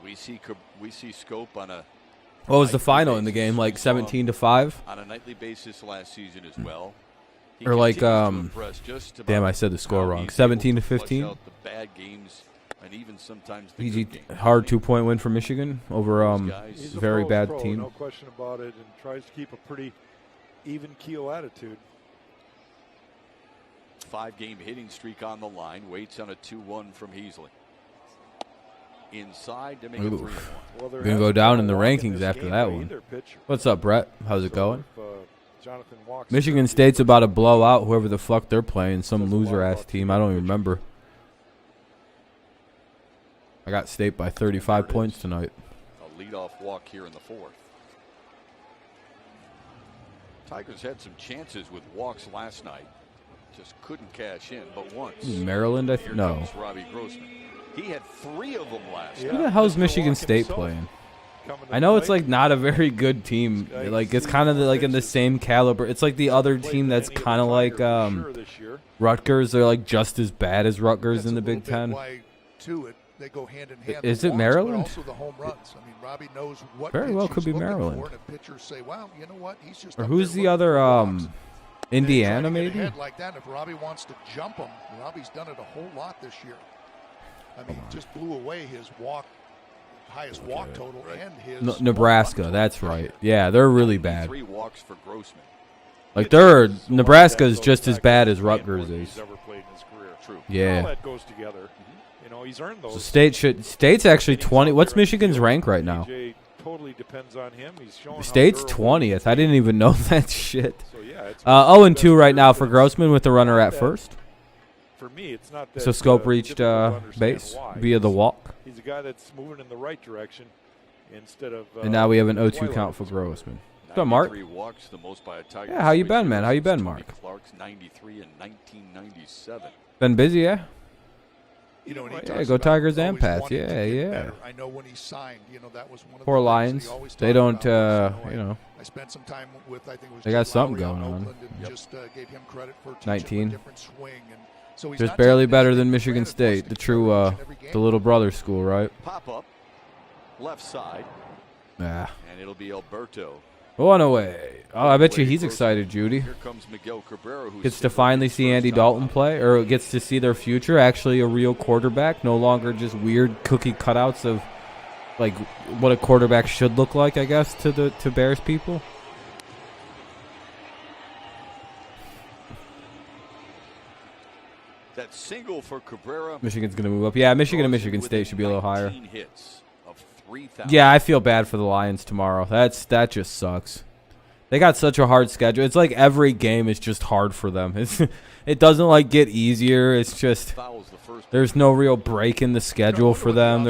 We see Scope on a What was the nightly final in the basis. game? Like We saw him 17-5? on a nightly basis last season as well. He Or like, continues to impress just about damn, I said the score how wrong. he's able to 17 to flush 15? out the bad games and even sometimes the Easy, good games. hard 2-point win for Michigan over Those guys- He's a very pro's bad pro, team. no question about it, and tries to keep a pretty even keel attitude. 5-game hitting streak on the line. Waits on a 2-1 from Heasley. Inside to make it 3-1. Well, there We're gonna hasn't go down been in the a walk rankings this after game that by one. either pitcher. What's up, Brett? How's it So going? if, Jonathan walks Michigan through, State's about to blow out whoever the fuck they're playing. Some loser-ass team. I don't even remember. I got State by 35 points tonight. A leadoff walk here in the fourth. Tigers had some chances with walks last night. Just couldn't cash in, but once. Maryland, Here no. comes Robbie Grossman. He had 3 of them last Yeah. Who night. the hell's Mr. Michigan Walk State himself playing? coming to I know it's plate. like not a very good team. Like it's kind of like in the same caliber. It's like the other Played team than that's any of the kind of like Tigers for sure this year. Rutgers. They're like just as bad as Rutgers That's in the a little Big bit Ten. why, too, they go hand in hand. Is The it walks, Maryland? But also the home runs. I mean, Robbie knows what Very pitch well he's could be looking Maryland. For, and pitchers say, "Wow, you know what? He's just." Or up who's there the looking other? for walks." And they try Indiana to get maybe. ahead like that. If Robbie wants to jump him, Robbie's done it a whole lot this year. I mean, just blew away his highest walk total and his Nebraska. walk That's total. right. Yeah, they're really bad. 3 walks for Grossman. Like Nebraska is just as bad as Rutgers He's is. ever played in his career. True. All Yeah. that goes together. You know, he's earned those. So State's actually 20. What's Michigan's rank right now? DJ totally depends on him. He's shown how State's durable 20th. I didn't even know that shit. So yeah, it's 0-2 right now for Grossman with the runner at first. For me, it's not that. So Scope reached difficult to understand base why. via the walk. He's a guy that's moving in the right direction instead of. And now we have an 0-2 Twilight count for is where- Grossman. What's up, Mark? 93 walks, the most by a Tiger. Yeah, how you switch been, hitter man? How you since been, Tony Mark? Clark's 93 in 1997. Been busy, yeah? You know, and he Yeah, talks go about Tigers and always Pats. wanting to Yeah, get yeah. better. I know when he signed, that was one of Poor the things that Lions. he always They talked don't, about was, I spent some time with, I think it was They got Jay something Lowry out going in on. Oakland and just gave him credit for teaching 19. a different swing. And so he's Just not barely taking better anything than for Michigan granted, wants State, to the carry true, each and every game. the little brother school, right? Pop up, left side, Yeah. and it'll be Alberto. One away. Oh, I bet you he's excited, Judy. Here comes Miguel Cabrera, who Gets to finally see Andy Dalton play, or gets to see their future, actually a real quarterback, no longer just weird cookie cutouts of like what a quarterback should look like, I guess, to Bears people. That single for Cabrera. Michigan's gonna move up. Yeah, Michigan and Michigan State should be a little higher. 19 hits of 3,000. Yeah, I feel bad for the Lions tomorrow. That just sucks. They got such a hard schedule. It's like every game is just hard for them. It doesn't like get easier. It's just Fouls the first. there's no real break in the schedule for them.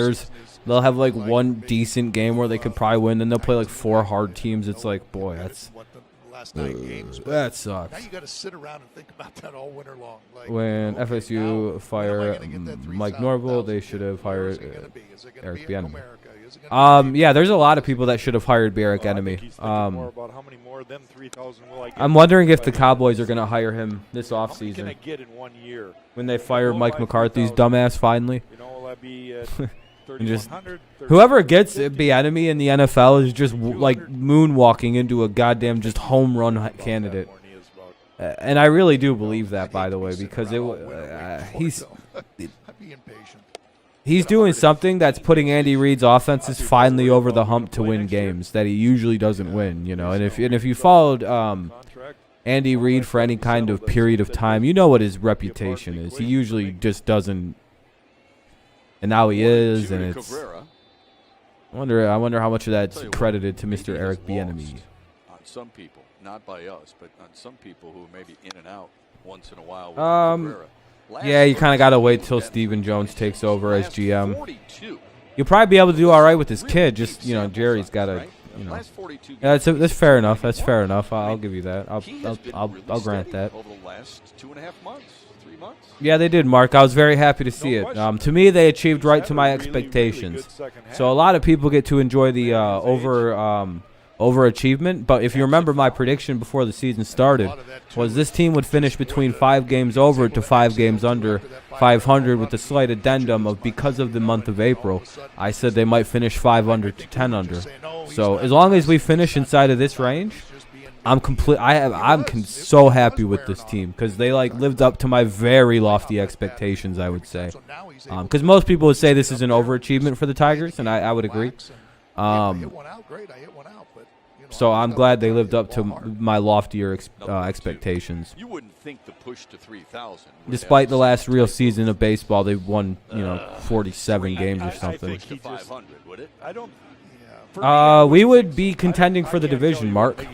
They'll have like one decent game where they could probably win, then they'll play like 4 hard teams. It's like, boy, that Now sucks. you got to sit around and think about that all winter long. Like, When okay, FSU now, when am I fire gonna get that Mike Norville, they 3,000 should have Where hired is it gonna be? Is it gonna Eric be at Bieniemy. Comerica? Is it gonna be Yeah, there's a lot of people that should have hired Eric Well, I think Bieniemy. he's thinking more about how many more than 3,000 will I get I'm wondering if by the end. Cowboys are going to hire him this How many can I offseason get in 1 year? when they fire Go Mike by McCarthy's 3,000. dumbass finally. You know, will I be at And just 3,100? whoever gets 3,150? Bieniemy in the NFL is just like moonwalking into a goddamn just home run candidate. And I really do believe that, by the way, because he's doing something that's putting Andy Reid's offenses finally over the hump to win games that he usually doesn't win, And if you followed Andy Reid for any kind of period of time, you know what his reputation is. He usually just doesn't. And now he is, and it's. I wonder how much of that's credited to Mr. Eric Bieniemy. On some people, not by us, but on some people who may be in and out once in a while. With Cabrera. Yeah, you kind of got to wait till Stephen Jones takes over as GM. 42. You'll probably be able to do all right with his kid. Just Jerry's got to. Last 42 Yeah, that's fair enough. That's fair enough. I'll give you that. He has been I'll really grant steady that. over the last 2.5 months, 3 months. Yeah, they did, Mark. I was very happy to see it. To me, they achieved right to my expectations. So a lot of people get to enjoy the overachievement. But if you remember, my prediction before the season started was this team would finish between 5 games over to 5 games under 500, with a slight addendum of because of the month of April. I said they might finish 5 under to 10 under. So as long as we finish inside of this range, I'm so happy with this team, because they like lived up to my very lofty expectations, I would say. Because most people would say this is an overachievement for the Tigers, and I would agree. So I'm glad they lived up to my loftier expectations. You wouldn't think the push to 3,000. Despite the last real season of baseball, they won 47 games or something. 500, would it? I don't. We would be contending for the division, Mark.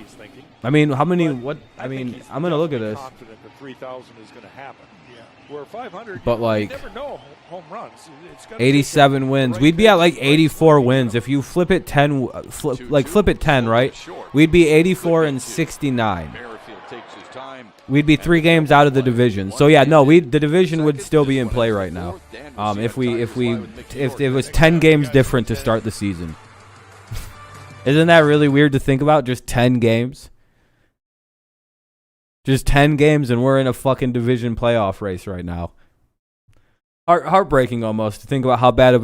I mean, how many? What? I mean, I'm gonna look at this. Confident that 3,000 is going to happen. Where 500, but like, you never know home runs. 87 wins. We'd be at like 84 wins if you flip it 10. Flip it 10, right? We'd be 84 and 69. We'd be 3 games out of the division. So yeah, no, the division would still be in play right now. If it was 10 games different to start the season. Isn't that really weird to think about? Just 10 games. Just 10 games, and we're in a fucking division playoff race right now. Heartbreaking almost to think about how bad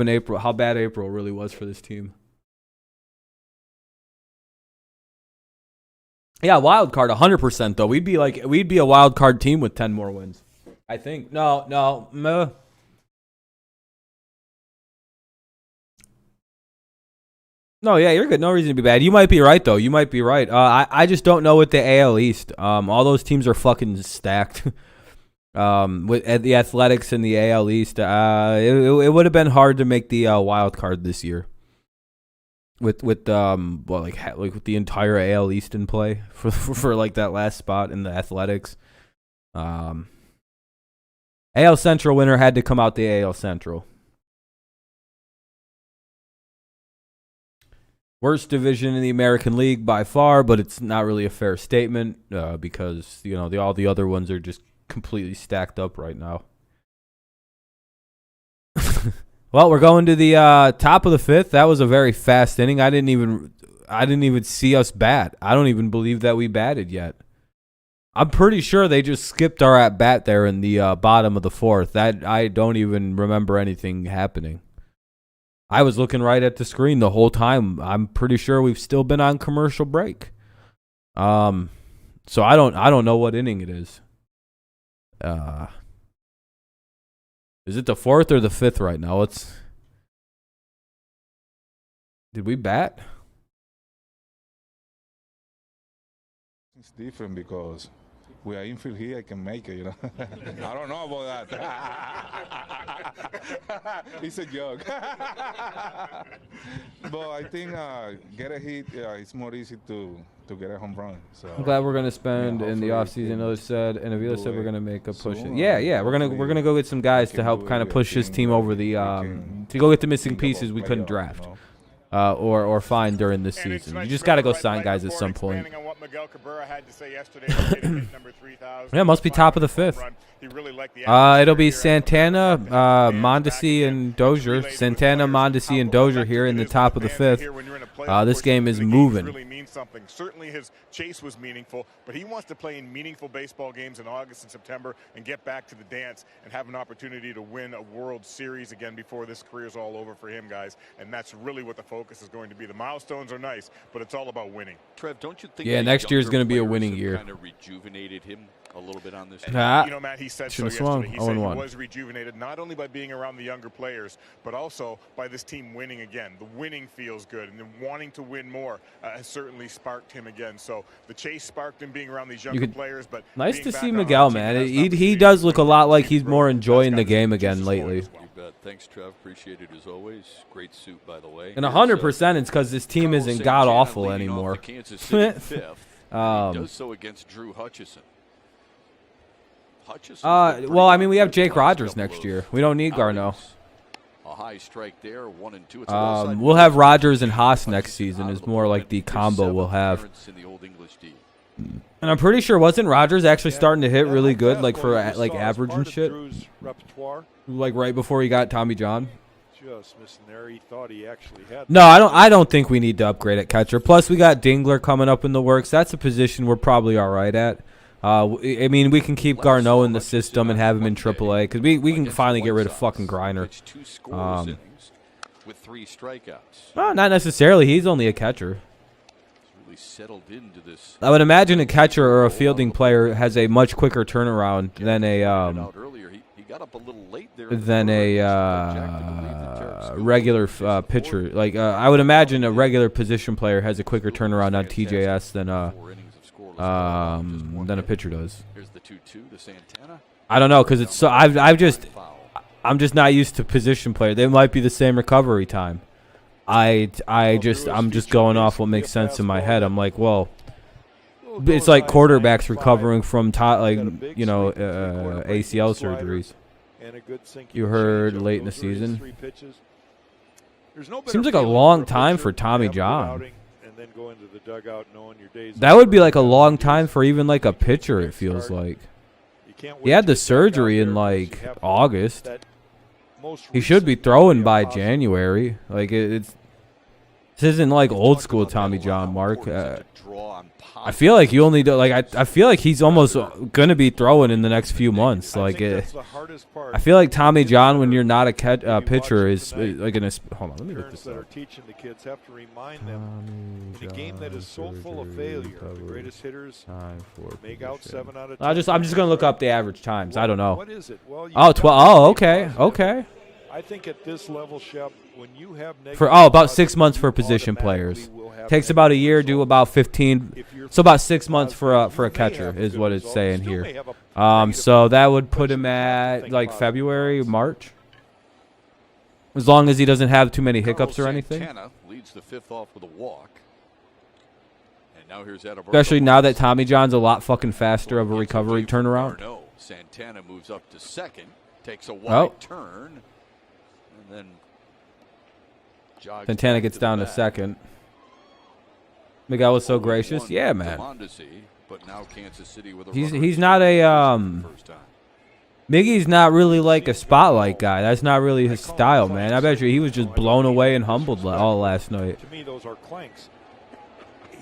April really was for this team. Yeah, wild card 100% though. We'd be a wild card team with 10 more wins. I think. No. No, yeah, you're good. No reason to be bad. You might be right, though. You might be right. I just don't know with the AL East. All those teams are fucking stacked. With the Athletics and the AL East, it would have been hard to make the wild card this year. With the entire AL East in play for like that last spot in the Athletics. AL Central winner had to come out the AL Central. Worst division in the American League by far, but it's not really a fair statement because all the other ones are just completely stacked up right now. Well, we're going to the top of the 5th. That was a very fast inning. I didn't even see us bat. I don't even believe that we batted yet. I'm pretty sure they just skipped our at bat there in the bottom of the 4th. That I don't even remember anything happening. I was looking right at the screen the whole time. I'm pretty sure we've still been on commercial break. So I don't know what inning it is. Is it the 4th or the 5th right now? Did we bat? It's different because we are infield here. I can make it, I don't know about that. It's a joke. But I think get a hit. It's more easy to get a home run. So I'm glad we're gonna spend in the offseason. Others said, and Avila said we're gonna make a push. Yeah. We're gonna go get some guys to help kind of push this team over the to go get the missing pieces we couldn't draft. Or find during this season. You just got to go sign guys at some point. Yeah, must be top of the 5th. It'll be Santana, Mondesi, and Dozier. Santana, Mondesi, and Dozier here in the top of the 5th. This game is moving. Something. Certainly his chase was meaningful, but he wants to play in meaningful baseball games in August and September and get back to the dance and have an opportunity to win a World Series again before this career is all over for him, guys. And that's really what the focus is going to be. The milestones are nice, but it's all about winning. Trev, don't you think? Yeah, next year is going to be a winning year. Kind of rejuvenated him a little bit on this. Matt, he said so yesterday. He said he 0-1. was rejuvenated not only by being around the younger players, but also by this team winning again. The winning feels good, and then wanting to win more has certainly sparked him again. So the chase sparked him being around these younger players. But nice to see Miguel, man. He does look a lot like he's more enjoying the game again lately. You bet. Thanks, Trev. Appreciate it as always. Great suit, by the way. And 100% it's because this team isn't god awful anymore. Kansas City 5th. He does so against Drew Hutchison. Well, I mean, we have Jake Rogers next year. We don't need Garneau. A high strike there, 1-2. We'll have Rogers and Haas next season. Is more like the combo we'll have. In the Old English D. And I'm pretty sure wasn't Rogers actually starting to hit And really like good, that, like for what you like saw is average part and of shit, Drew's repertoire. like right before he got Tommy John. Just missing there. He thought he actually had. No, I don't think we need to upgrade at catcher. Plus, we got Dingler coming up in the works. That's a position we're probably all right at. I mean, we can keep Garneau in the system and have him in AAA because we can finally get rid of fucking Griner. With 3 strikeouts. Well, not necessarily. He's only a catcher. Really settled into this. I would imagine a catcher or a fielding player has a much quicker turnaround than a He got up a little late there regular pitcher. Like I would imagine a regular position player has a quicker turnaround on TJS than a pitcher does. Here's the 2-2 to Santana. I don't know because it's so I'm just not used to position player. They might be the same recovery time. I'm just going off what makes sense in my head. I'm like, well, it's like quarterbacks recovering from ACL surgeries. You heard late in the season. Seems like a long time for Tommy John. That would be like a long time for even like a pitcher, it feels like. He had the surgery in like August. He should be throwing by January. Like this isn't like old school Tommy John, Mark. I feel like you only do I feel like he's almost gonna be throwing in the next few months. Like I feel like Tommy John, when you're not a pitcher, is like an. Hold on, let me look this up. Teaching the kids have to remind them in a game that is so full of failure. The greatest hitters make out 7 out of 10. I'm just gonna look up the average times. I don't know. What is it? Well, Oh, 12. Oh, okay. I think at this level, Shep, when you have about 6 months for position players. Takes about a year, do about 15. So about 6 months for a catcher is what it's saying here. So that would put him at like February, March. As long as he doesn't have too many hiccups or anything. Santana leads the 5th off with a walk. And now here's Especially now that Tommy John's a lot fucking faster of a recovery turnaround. Santana moves up to second, takes a wide turn, and then jogs Santana gets down to second. Miguel was so gracious. Yeah, man. But now Kansas City with a He's not a Miggy's not really like a spotlight guy. That's not really his style, man. I bet you he was just blown away and humbled all last night. To me, those are clanks.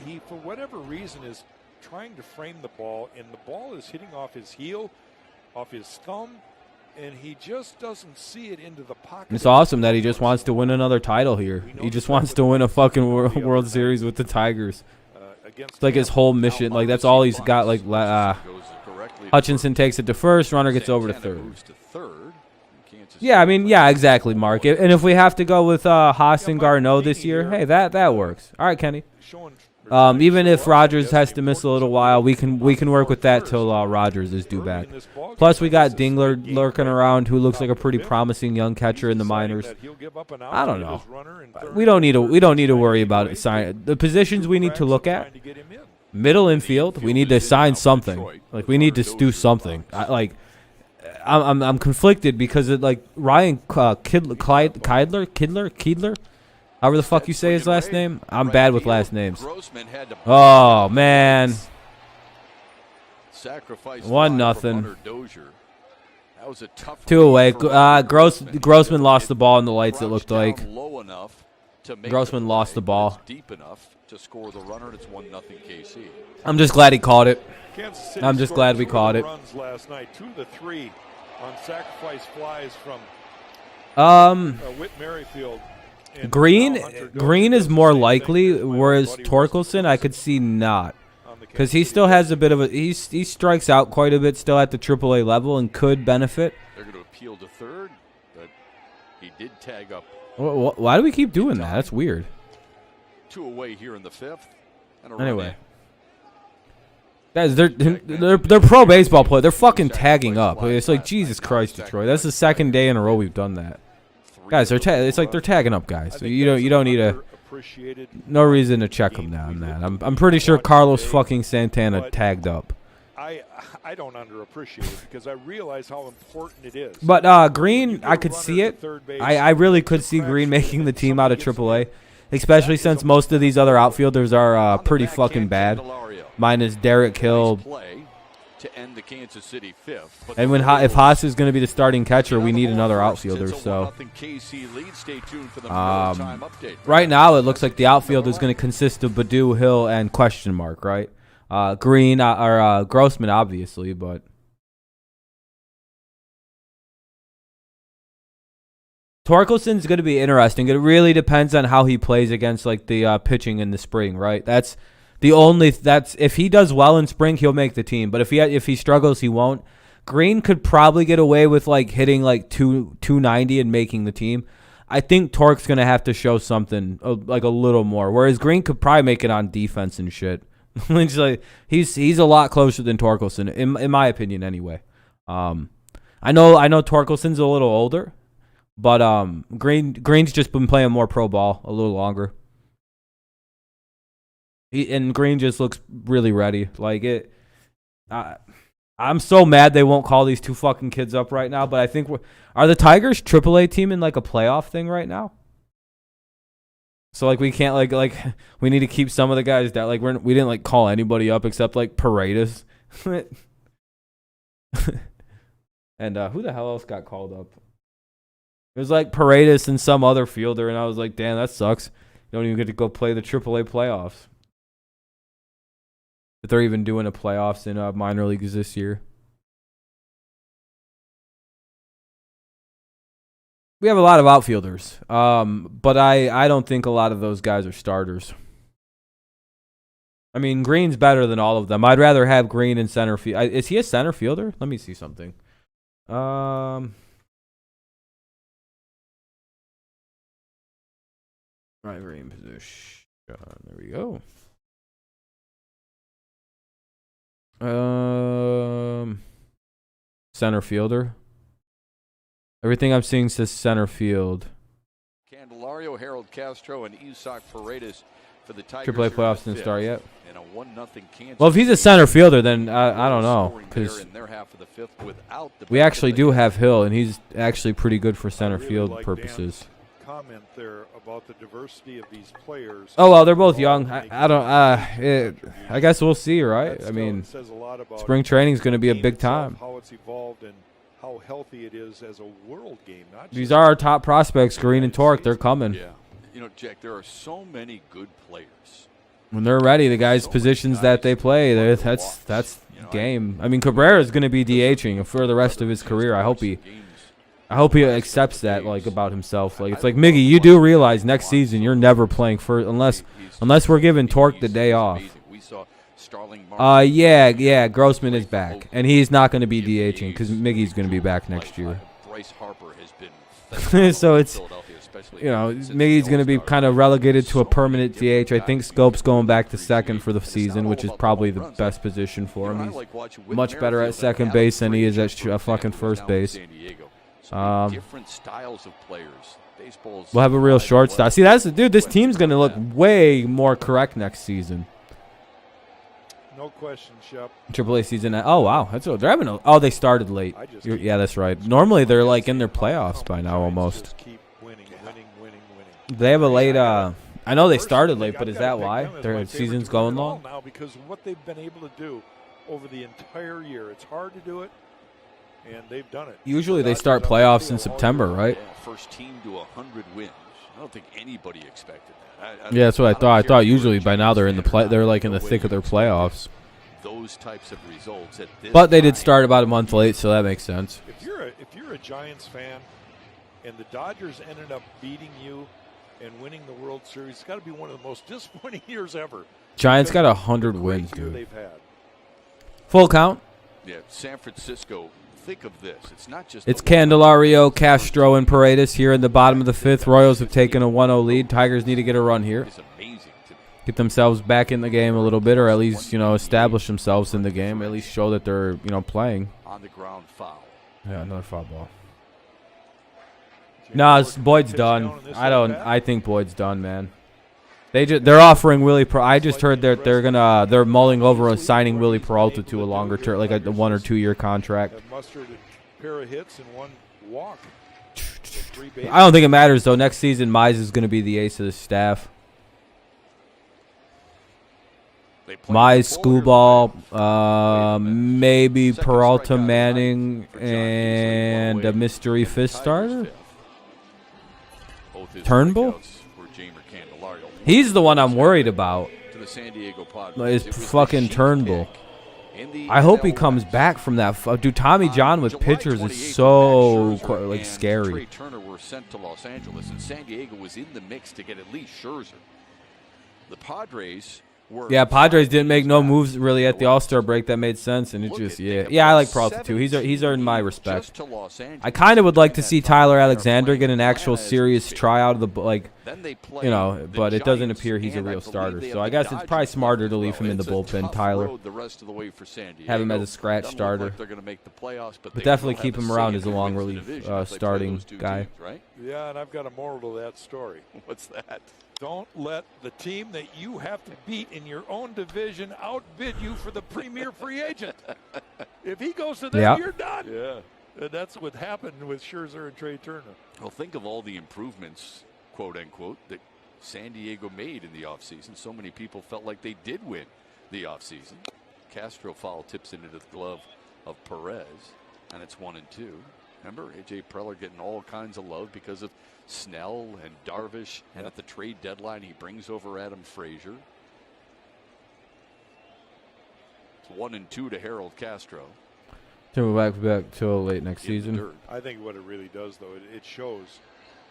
He, for whatever reason, is trying to frame the ball, and the ball is hitting off his heel, off his thumb, and he just doesn't see it into the pocket. It's awesome that he just wants to win another title here. He just wants to win a fucking World Series with the Tigers. It's like his whole mission. Like, that's all he's got. Like, Hutchinson takes it to first. Runner gets over to third. Yeah, I mean, yeah, exactly, Mark. And if we have to go with Haas and Garneau this year, hey, that works. All right, Kenny. Even if Rogers has to miss a little while, we can work with that till Rogers is due back. Plus, we got Dingler lurking around, who looks like a pretty promising young catcher in the minors. I don't know. We don't need to worry about it. The positions we need to look at: middle infield. We need to sign something. Like, we need to do something. I'm conflicted because it, like, Ryan Kidler. However the fuck you say his last name. I'm bad with last names. Oh, man. 1-0. 2 away. Grossman lost the ball in the lights, it looked like. Grossman lost the ball. I'm just glad he caught it. I'm just glad we caught it. Last night, 2-3 on sacrifice flies from Whit Merrifield. Green is more likely, whereas Torkelson I could see not, because he still has a bit of a he strikes out quite a bit still at the AAA level and could benefit. They're going to appeal to third, but he did tag up. Why do we keep doing that? That's weird. 2 away here in the 5th. Anyway, guys, they're pro baseball players. They're fucking tagging up. It's like, Jesus Christ, Detroit. That's the second day in a row we've done that. Guys, it's like they're tagging up guys. So you don't need no reason to check them now on that. I'm pretty sure Carlos fucking Santana tagged up. I don't underappreciate it because I realize how important it is. But Green, I could see it. I really could see Green making the team out of AAA. especially since most of these other outfielders are pretty fucking bad. Minus Derek Hill. To end the Kansas City fifth. But And if Haas is going to be the starting catcher, we need another outfielder. So right now it looks like the outfield is going to consist of Baду, Hill, and question mark, right? Green or Grossman, obviously, but Torkelson's going to be interesting. It really depends on how he plays against like the pitching in the spring, right? That's if he does well in spring, he'll make the team. But if he struggles, he won't. Green could probably get away with like hitting like 290 and making the team. I think Tork's gonna have to show something like a little more. Whereas Green could probably make it on defense and shit. He's a lot closer than Torkelson in my opinion anyway. I know Torkelson's a little older, but Green's just been playing more pro ball a little longer. And Green just looks really ready. Like it, I'm so mad they won't call these two fucking kids up right now. But I think are the Tigers AAA team in like a playoff thing right now? So like we can't like we need to keep some of the guys that like we didn't like call anybody up except like Paredes. And who the hell else got called up? It was like Paredes and some other fielder, and I was like, damn, that sucks. You don't even get to go play the AAA playoffs. If they're even doing a playoffs in minor leagues this year. We have a lot of outfielders, but I don't think a lot of those guys are starters. I mean, Green's better than all of them. I'd rather have Green in center field. Is he a center fielder? Let me see something. Right, Green position. There we go. Center fielder. Everything I'm seeing says center field. Candelario, Harold Castro, and Isaac Paredes for the Tigers. AAA playoffs didn't start yet. And a 1-0 Kansas. Well, if he's a center fielder, then I don't know, because we actually do have Hill, and he's actually pretty good for center field purposes. Comment there about the diversity of these players. Oh well, they're both young. I don't. I guess we'll see, right? I mean, spring training is going to be a big time. How it's evolved and how healthy it is as a world game. These are our top prospects, Green and Torque. They're coming. Yeah, you know, Jack. There are so many good players. When they're ready, the guys' positions that they play, that's game. I mean, Cabrera is going to be DHing for the rest of his career. I hope he accepts that, like, about himself. Like, it's like, Miggy, you do realize next season you're never playing first unless we're giving Torque the day off. Yeah, Grossman is back, and he's not going to be DHing because Miggy's going to be back next year. So it's, you know, Miggy's going to be kind of relegated to a permanent DH. I think Scope's going back to second for the season, which is probably the best position for him. He's much better at second base than he is at fucking first base. Different styles of players. We'll have a real shortstop. See, dude. This team's gonna look way more correct next season. No question, Shep. AAA season. Oh wow, they're having. They started late. Yeah, that's right. Normally they're like in their playoffs by now almost. Just keep winning. They have a late. I know they started late, but is that why their season's going long? Now because of what they've been able to do over the entire year. It's hard to do it. And they've done it. Usually they start playoffs in September, right? First team to 100 wins. I don't think anybody expected that. Yeah, that's what I thought. I thought usually by now they're in the they're like in the thick of their playoffs. Those types of results. But they did start about a month late, so that makes sense. If you're a Giants fan, and the Dodgers ended up beating you and winning the World Series, it's got to be one of the most disappointing years ever. Giants got 100 wins, dude. They've had. Full count. Yeah, San Francisco. Think of this. It's not just. It's Candelario, Castro, and Paredes here in the bottom of the fifth. Royals have taken a 1-0 lead. Tigers need to get a run here. It's amazing to me. Get themselves back in the game a little bit, or at least, you know, establish themselves in the game. At least show that they're, you know, playing. On the ground foul. Yeah, another foul ball. No, Boyd's done. I think Boyd's done, man. They're offering Willie. I just heard that they're mulling over signing Willie Peralta to a longer term, like a 1 or 2 year contract. Mustered a pair of hits and one walk. I don't think it matters though. Next season, Mize is going to be the ace of the staff. My school ball, maybe Peralta Manning and a mystery fifth starter. Turnbull? He's the one I'm worried about. Is fucking Turnbull. I hope he comes back from that. Dude, Tommy John with pitchers is so like scary. Turner were sent to Los Angeles, and San Diego was in the mix to get at least Scherzer. The Padres were. Yeah, Padres didn't make no moves really at the All-Star break. That made sense, and it just I like Peralta too. He's earned my respect. I kind of would like to see Tyler Alexander get an actual serious tryout of the but it doesn't appear he's a real starter. So I guess it's probably smarter to leave him in the bullpen, Tyler. Have him as a scratch starter, but definitely keep him around as a long relief starting guy. Yeah, and I've got a moral to that story. What's that? Don't let the team that you have to beat in your own division outbid you for the premier free agent. If he goes to them, you're done. Yeah. And that's what happened with Scherzer and Trey Turner. Well, think of all the improvements, quote unquote, that San Diego made in the offseason. So many people felt like they did win the offseason. Castro foul tips into the glove of Perez, and it's 1-2. Remember, A.J. Preller getting all kinds of love because of Snell and Darvish, and at the trade deadline, he brings over Adam Frazier. It's 1-2 to Harold Castro. So we're back till late next season. I think what it really does, though, it shows.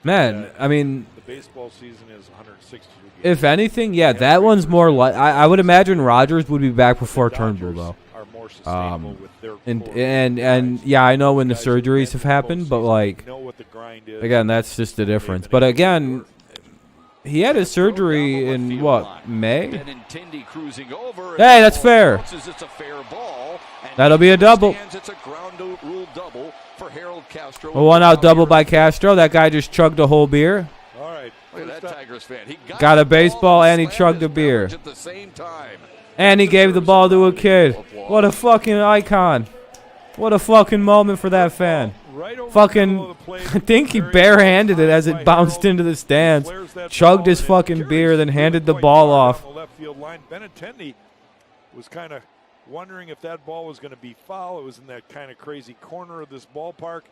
Man, I mean, the baseball season is 162 games. If anything, that one's more like I would imagine Rodgers would be back before Turnbull, though. And I know when the surgeries have happened, but like again, that's just the difference. But again, he had his surgery in what, May? Hey, that's fair. That'll be a double. A one-out double by Castro. That guy just chugged a whole beer. All right. Look at that Tigers fan. He got a baseball and he chugged a beer. At the same time. And he gave the ball to a kid. What a fucking icon. What a fucking moment for that fan. Fucking, I think he barehanded it as it bounced into the stands. Chugged his fucking beer, then handed the ball off. Benintendi was kind of wondering if that ball was going to be foul. It was in that kind of crazy corner of this ballpark.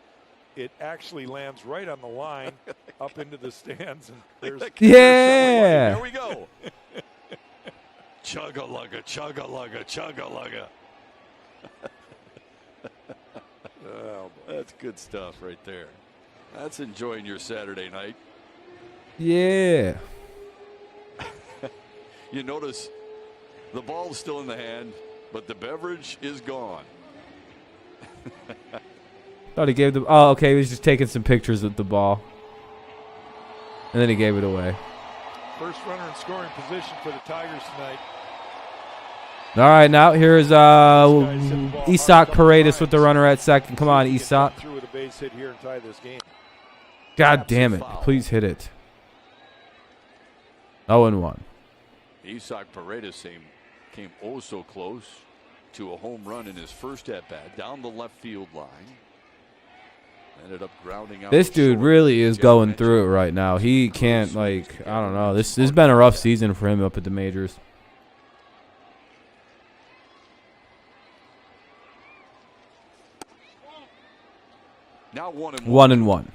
It actually lands right on the line up into the stands. And there's There we go. Chug-a-lugga, chug-a-lugga, chug-a-lugga. Oh, that's good stuff right there. That's enjoying your Saturday night. Yeah. You notice the ball's still in the hand, but the beverage is gone. Thought he gave the. Oh, okay. He was just taking some pictures of the ball, and then he gave it away. First runner in scoring position for the Tigers tonight. All right, now here's Isak Paredes with the runner at second. Come on, Isak. God damn it. Please hit it. 0-1. Isak Paredes came oh so close to a home run in his first at-bat down the left field line. Ended up grounding out. This dude really is going through it right now. He can't, like, I don't know. This has been a rough season for him up at the majors. Now 1-1.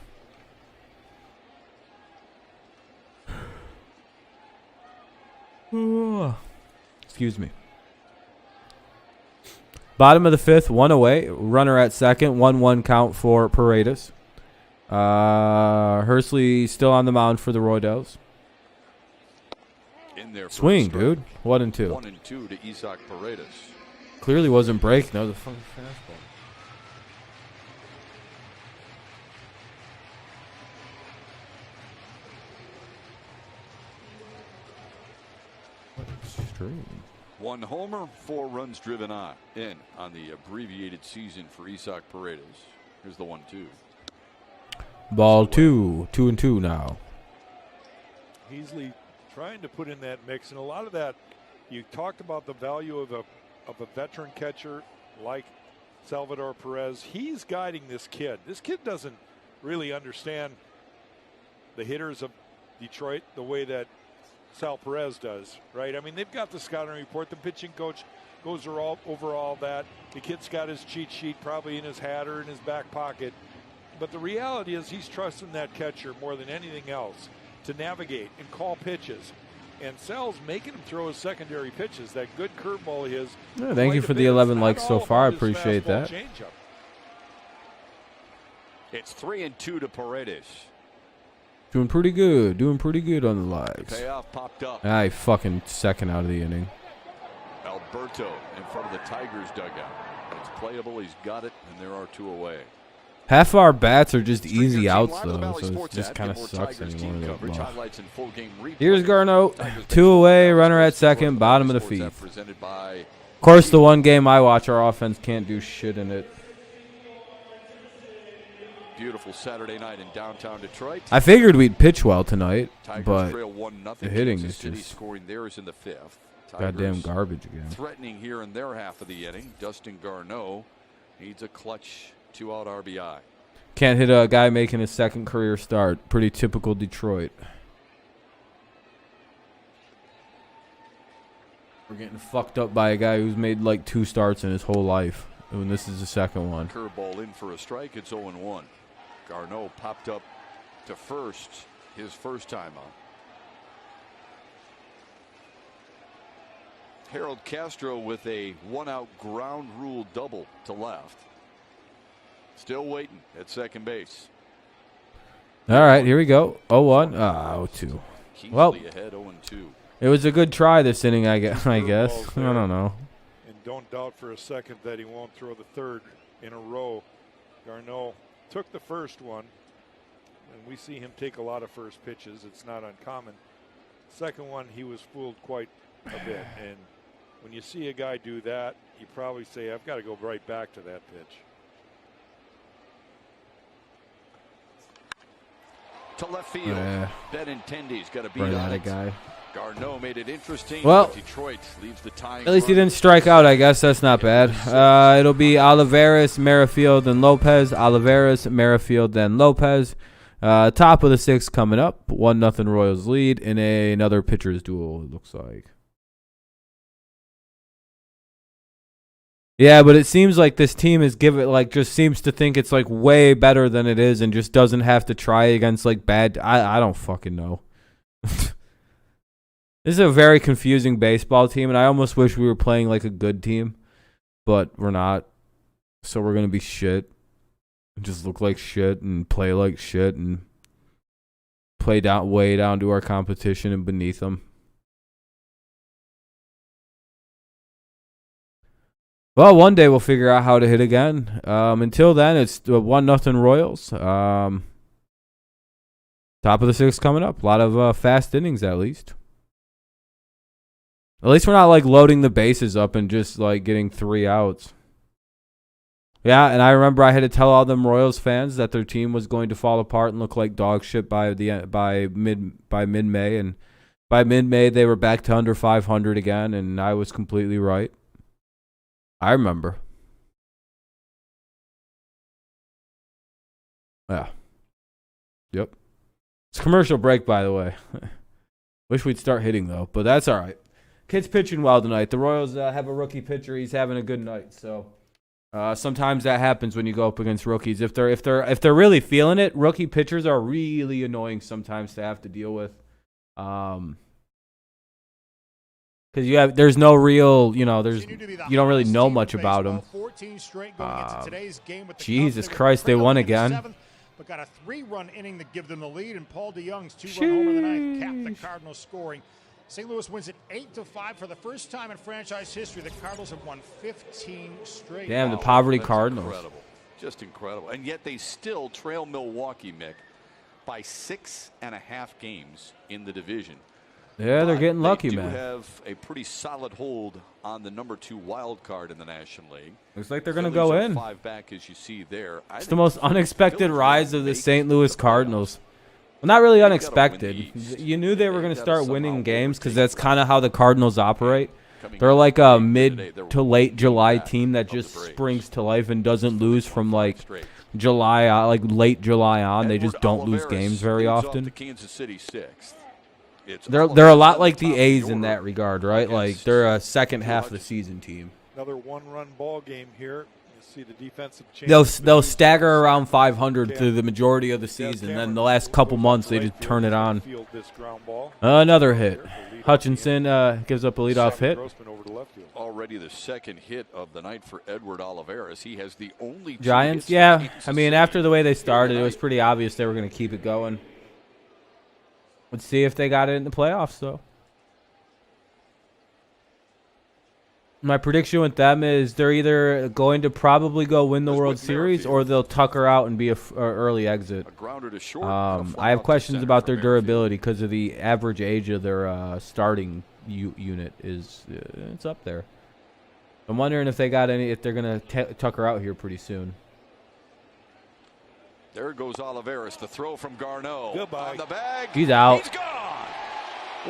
1-1. Excuse me. Bottom of the fifth, one away. Runner at second. 1-1 count for Paredes. Hursley still on the mound for the Roydels. Swing, dude. 1-2. 1-2 to Isak Paredes. Clearly wasn't breaking. That was a fucking fastball. One homer, 4 runs driven in on the abbreviated season for Isak Paredes. Here's the 1-2. Ball 2. 2-2 now. Heasley trying to put in that mix, and a lot of that, you talked about the value of a veteran catcher like Salvador Perez. He's guiding this kid. This kid doesn't really understand the hitters of Detroit the way that Sal Perez does, right? I mean, they've got the scouting report. The pitching coach goes over all that. The kid's got his cheat sheet probably in his hat or in his back pocket. But the reality is he's trusting that catcher more than anything else to navigate and call pitches. And Sal's making him throw his secondary pitches. That good curveball of his. Yeah, thank you for the 11 likes so far. I appreciate that. Changeup. It's 3-2 to Paredes. Doing pretty good. Doing pretty good on the The likes. payoff popped up. I fucking second out of the inning. Alberto in front of the Tigers dugout. It's playable. He's got it, and there are 2 away. Half our bats are just easy Stringer outs, Team Live, the though, Valley so it Sports just app. kind of Get more sucks Tigers anymore. team coverage, Well. highlights, and full game replay. Here's Garneau. Tigers 2 away, runner at second, bottom of the Sports app feet. presented by Of course, the one game I watch, our offense can't do shit in it. beautiful Saturday night in downtown Detroit. I figured we'd pitch well tonight, Tigers but trail 1-0. the hitting Kansas is City just scoring theirs in the 5th. goddamn Tigers garbage again. threatening here in their half of the inning. Dustin Garneau needs a clutch 2-out RBI. Can't hit a guy making his second career start. Pretty typical Detroit. We're getting fucked up by a guy who's made like 2 starts in his whole life. And this is the second one. Curveball in for a strike. It's 0-1. Garneau popped up to first his first time out. Harold Castro with a 1-out ground rule double to left. Still waiting at second base. All right, here we go. 0-1. 0-2. Well, ahead 0-2. It was a good try this inning, I guess. I don't know. And don't doubt for a second that he won't throw the third in a row. Garneau took the first one, and we see him take a lot of first pitches. It's not uncommon. Second one, he was fooled quite a bit. And when you see a guy do that, you probably say, I've got to go right back to that pitch. To left field. Yeah. Benintendi's got a beat Right on at a it. guy. Garneau made it interesting. Well, Detroit leaves the tying. At least he run. didn't strike out, I guess. That's not bad. It'll be Olivares, Merrifield, and Lopez. Olivares, Merrifield, then Lopez. Top of the 6th coming up. 1-0 Royals lead in another pitcher's duel, it looks like. Yeah, but it seems like this team just seems to think it's like way better than it is and just doesn't have to try against like bad. I don't fucking know. This is a very confusing baseball team, and I almost wish we were playing like a good team, but we're not. So we're going to be shit. Just look like shit and play like shit and play way down to our competition and beneath them. Well, one day we'll figure out how to hit again. Until then, it's 1-0 Royals. Top of the 6th coming up. A lot of fast innings, at least. At least we're not like loading the bases up and just like getting 3 outs. Yeah, and I remember I had to tell all them Royals fans that their team was going to fall apart and look like dog shit by mid-May, and by mid-May they were back to under 500 again, and I was completely right. I remember. Yeah. Yep. It's a commercial break, by the way. Wish we'd start hitting though, but that's all right. Kid's pitching well tonight. The Royals have a rookie pitcher. He's having a good night. So sometimes that happens when you go up against rookies. If they're really feeling it, rookie pitchers are really annoying sometimes to have to deal with. Because there's no real, you don't really know much about them. Jesus Christ, they won again. But got a 3-run inning to give them the lead, and Paul DeYoung's 2-run homer in the ninth capped the Cardinals scoring. St. Louis wins it 8-5 for the first time in franchise history. The Cardinals have won 15 straight. Damn, the poverty That's Cardinals. Incredible. Just incredible. And yet they still trail Milwaukee, Mick, by 6.5 games in the division. Yeah, they're getting lucky, they man. They have a pretty solid hold on the number 2 wild card in the National League. Looks like they're going to go in. 5 back, as you see there. It's the most unexpected rise of the St. Louis Cardinals. Well, not really unexpected. You knew they were going to start winning games because that's kind of how the Cardinals operate. They're like a mid to late July team that just springs to life and doesn't lose from like July, like late July on. They just don't lose games very often. Kansas City 6th. They're a lot like the A's in that regard, right? Like they're a second half of the season team. Another one-run ball game here. You see the defensive change. They'll stagger around 500 through the majority of the season. Then the last couple months they just turn it on. Another hit. Hutchinson gives up a leadoff hit. Already the second hit of the night for Edward Olivares. He has the only Giants. Yeah, I mean after the way they started, it was pretty obvious they were going to keep it going. Let's see if they got it in the playoffs, though. My prediction with them is they're either going to probably go win the World Series or they'll tucker out and be a early exit. I have questions about their durability because of the average age of their starting unit is it's up there. I'm wondering if they got any, if they're gonna tucker out here pretty soon. There goes Olivares, the throw from Garneau. Goodbye. On the bag. He's out. He's gone.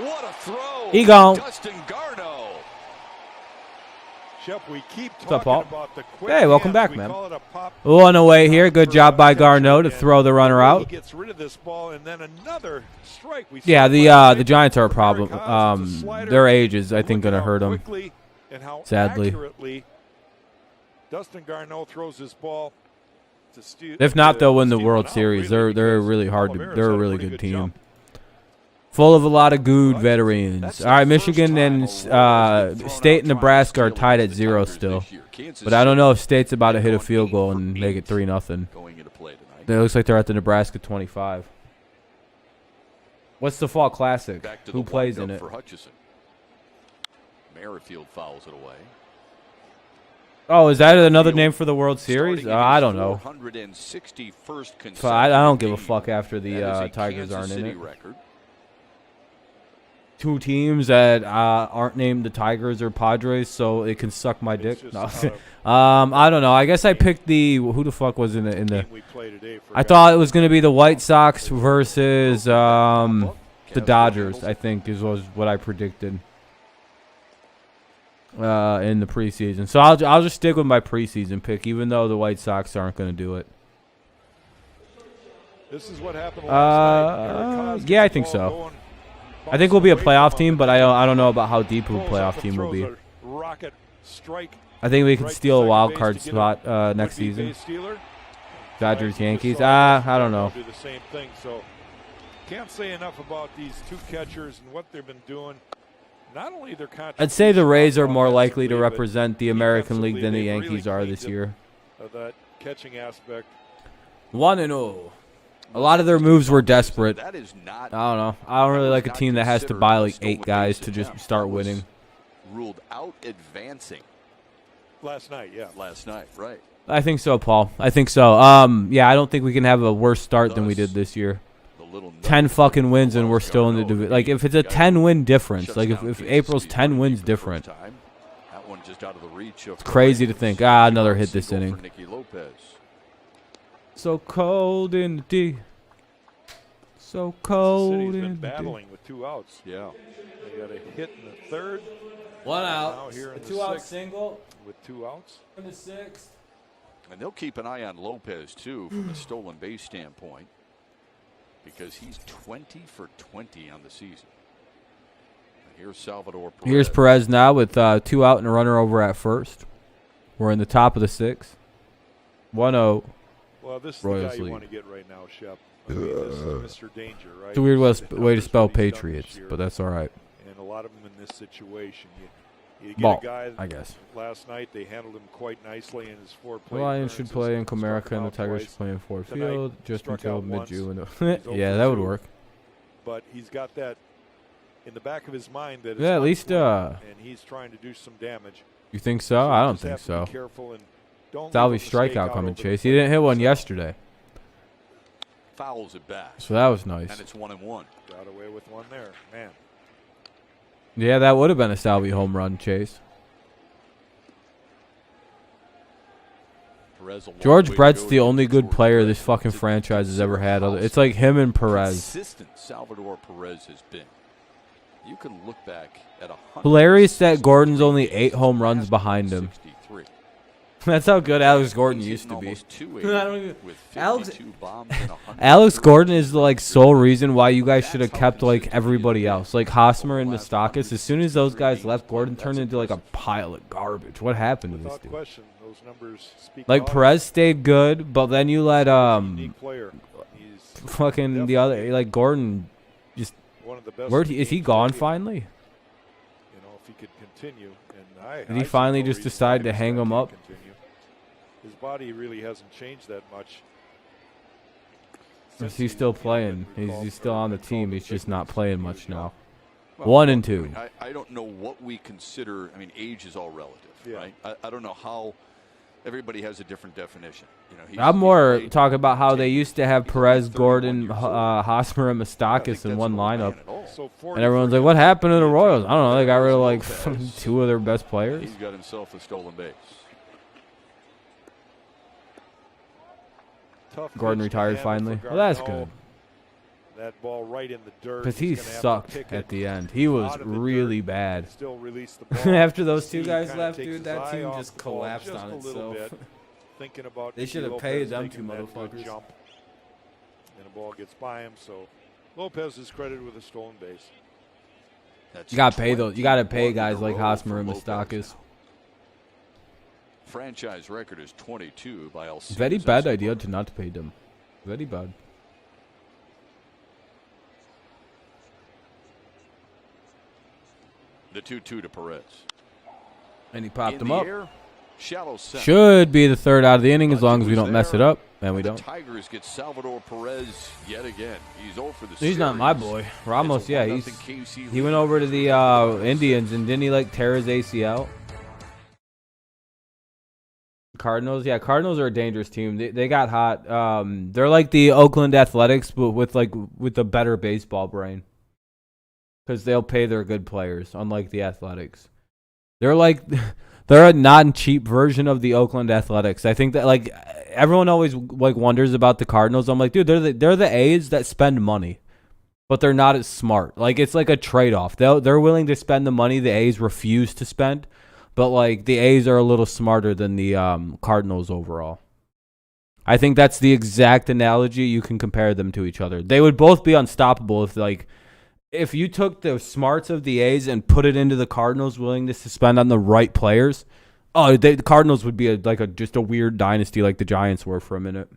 What a throw. He gone. Dustin Garneau. Shep, we keep What's up, talking Paul? about the quick Hey, welcome hands. back, We man. call it a pop. One away here. Good job by Garneau to throw the runner He out. gets rid of this ball and then another strike. We Yeah, saw the Giants are a problem. Their age is, I think, going to hurt them. Sadly. Accurately Dustin Garneau throws his ball to If not, they'll win the World Steven out, Series. really, They're because really hard to. Olivares They're had a a really pretty good good team. jump. Full of a lot of good veterans. All right, Michigan and State and Nebraska are tied at 0 still. But I don't know if State's about to hit a field goal and make it 3-0. Going into play tonight. It looks like they're at the Nebraska 25. What's the Fall Classic? Back to Who the plays in windup it? for Hutchison. Merrifield fouls it away. Oh, is that another name for the World Series? I don't know. 461st I don't give a consecutive fuck after the That is a Tigers Kansas aren't in City it. record. Two teams that aren't named the Tigers or Padres, so it can suck my dick. just No. out of- I don't know. I guess I picked the who the fuck was in the game we play today for I thought it was going to be the White Sox versus the Dodgers. I think was what I predicted in the preseason. So I'll just stick with my preseason pick, even though the White Sox aren't going to do it. This is what happened last night. Yeah, I think so. I think we'll be a playoff team, but I don't know about how deep of a playoff team we'll be. Rocket strike. I think we can Right to steal a second wild base card to get spot a next would-be season. base stealer. Dodgers, Yankees. Just saw I don't know. do the same thing. So can't say enough about these two catchers and what they've been doing. Not only their I'd say the Rays are more offensively, likely to but represent the American League than the defensively, Yankees they've are really this cleaned year. up, that catching aspect. 1-0. A lot of their moves were desperate. That is not. I don't know. I don't really like a team that has to buy like 8 guys to just start winning. Ruled out advancing Last night, yeah. last night, right? I think so, Paul. I think so. Yeah, I don't think we can have a worse start than we did this year. The little 10 fucking wins and we're still in the division. Like if it's a 10-win difference, like if April's 10 wins different, That one just out of the reach of it's crazy to think. Another hit this inning. for Nicky Lopez. So cold in the D. So The cold city's been in the D. battling with 2 outs. Yeah. They got a hit in the third 1 Now out. here A in the 2-out sixth. single with 2 outs. in the 6th. And they'll keep an eye on Lopez, too, from a stolen base standpoint, because he's 20 for 20 on the season. Here's Salvador Perez. Here's Perez now with 2 out and a runner over at first. We're in the top of the 6th. 1-0. Well, this is Royals the guy you lead. want to get right now, Shep. I mean, this is Mr. Danger, right? It's a weird way to Numbers spell what he's done this Patriots, year. but that's all right. And a lot of them in this situation. You get Ball, a guy I guess. last night, they handled him quite nicely in his 4 plate. The Lions should play in Comerica and the Tigers should play in Ford Field just until mid-June. Yeah, that would work. But he's got that in the back of his mind that it's Yeah, at not least, swinging, and he's trying to do some damage. You think so? I you don't just think have to so. be careful and don't Salvi leave a mistake strikeout out coming, over the Chase. He plate. didn't hit one So, yesterday, Fouls it back. so that was And nice. it's 1-1. Got away with one there, man. Yeah, that would have been a Salvi home run, Chase. Perez a long George way to Brett's go the to only get good George player Brett this fucking to franchise has ever had. consider It's like him and how Perez. consistent Salvador Perez has been. You can look back at 100. Hilarious that Gordon's only 8 home runs behind him. That's how good Alex Gordon He's used to hitting be. almost 280 with Alex- 52 bombs and 100 Alex Gordon is the like sole reason why you guys should have kept like everybody else, like Hosmer and Moustakas. As soon as those guys left, Gordon turned into like a pile of garbage. What happened to this Without dude? question, those numbers speak Like volumes. Perez stayed good, but then you let Unique player. He's fucking the other like Gordon just one of the best. where in the is he game gone today. finally? You know, if he could continue, and I. Did he I see finally no just reason decide why to this hang guy him can't up? continue. His body really hasn't changed that much. Is since he still playing? been He's called- still on the been called team. the He's just big not leagues. playing He much was now. Well, 1 and I 2. mean, I don't know what we consider. I mean, age is all relative, Yeah. right? I don't know how everybody has a different definition. You know, I'm more played talking about how they 10 used to have he's Perez, 31 Gordon, years old. Hosmer, and I don't think Moustakas in that's one an old man lineup. at all. So And everyone's like, what happened to the Royals? I don't know. They got rid of like 2 of their best players. He's got himself a stolen base. Tough Gordon pitch to retired handle finally. for Well, that's Garneau. good. That ball right in the dirt. Because He's he gonna have to sucked pick at it the end. He was out of the really dirt bad. and Still release the ball. After those two He guys kinda left, takes dude, his that eye team off just the ball collapsed just on a little itself. bit, thinking about They Nicky should have Lopez paid them two making that good motherfuckers. jump. And the ball gets by him, so Lopez is credited with a stolen base. That's You gotta pay those. You gotta 21 pay in guys a like row Hosmer for and Lopez Moustakas. now. Franchise record is 22 by Alcides. Very bad Escobar. idea to not pay them. Very bad. The 2-2 to Perez. And he popped In them the up. air, shallow center. Should be the third out of the inning as long as we Bunch don't was mess it there. up. And we The don't. Tigers get Salvador Perez yet again. He's 0 for the He's not my series. boy. Ramos, It's a yeah, 1-0 he's KC he went lead. over to the Indians and didn't he like tear his ACL? Cardinals, yeah, Cardinals are a dangerous team. They got hot. They're like the Oakland Athletics, but with a better baseball brain. Because they'll pay their good players, unlike the Athletics. They're like they're a non-cheap version of the Oakland Athletics. I think that like everyone always like wonders about the Cardinals. I'm like, dude, they're the A's that spend money, but they're not as smart. Like it's like a trade-off. They're willing to spend the money the A's refuse to spend, but like the A's are a little smarter than the Cardinals overall. I think that's the exact analogy. You can compare them to each other. They would both be unstoppable if you took the smarts of the A's and put it into the Cardinals' willingness to spend on the right players. Oh, the Cardinals would be just a weird dynasty like the Giants were for a minute.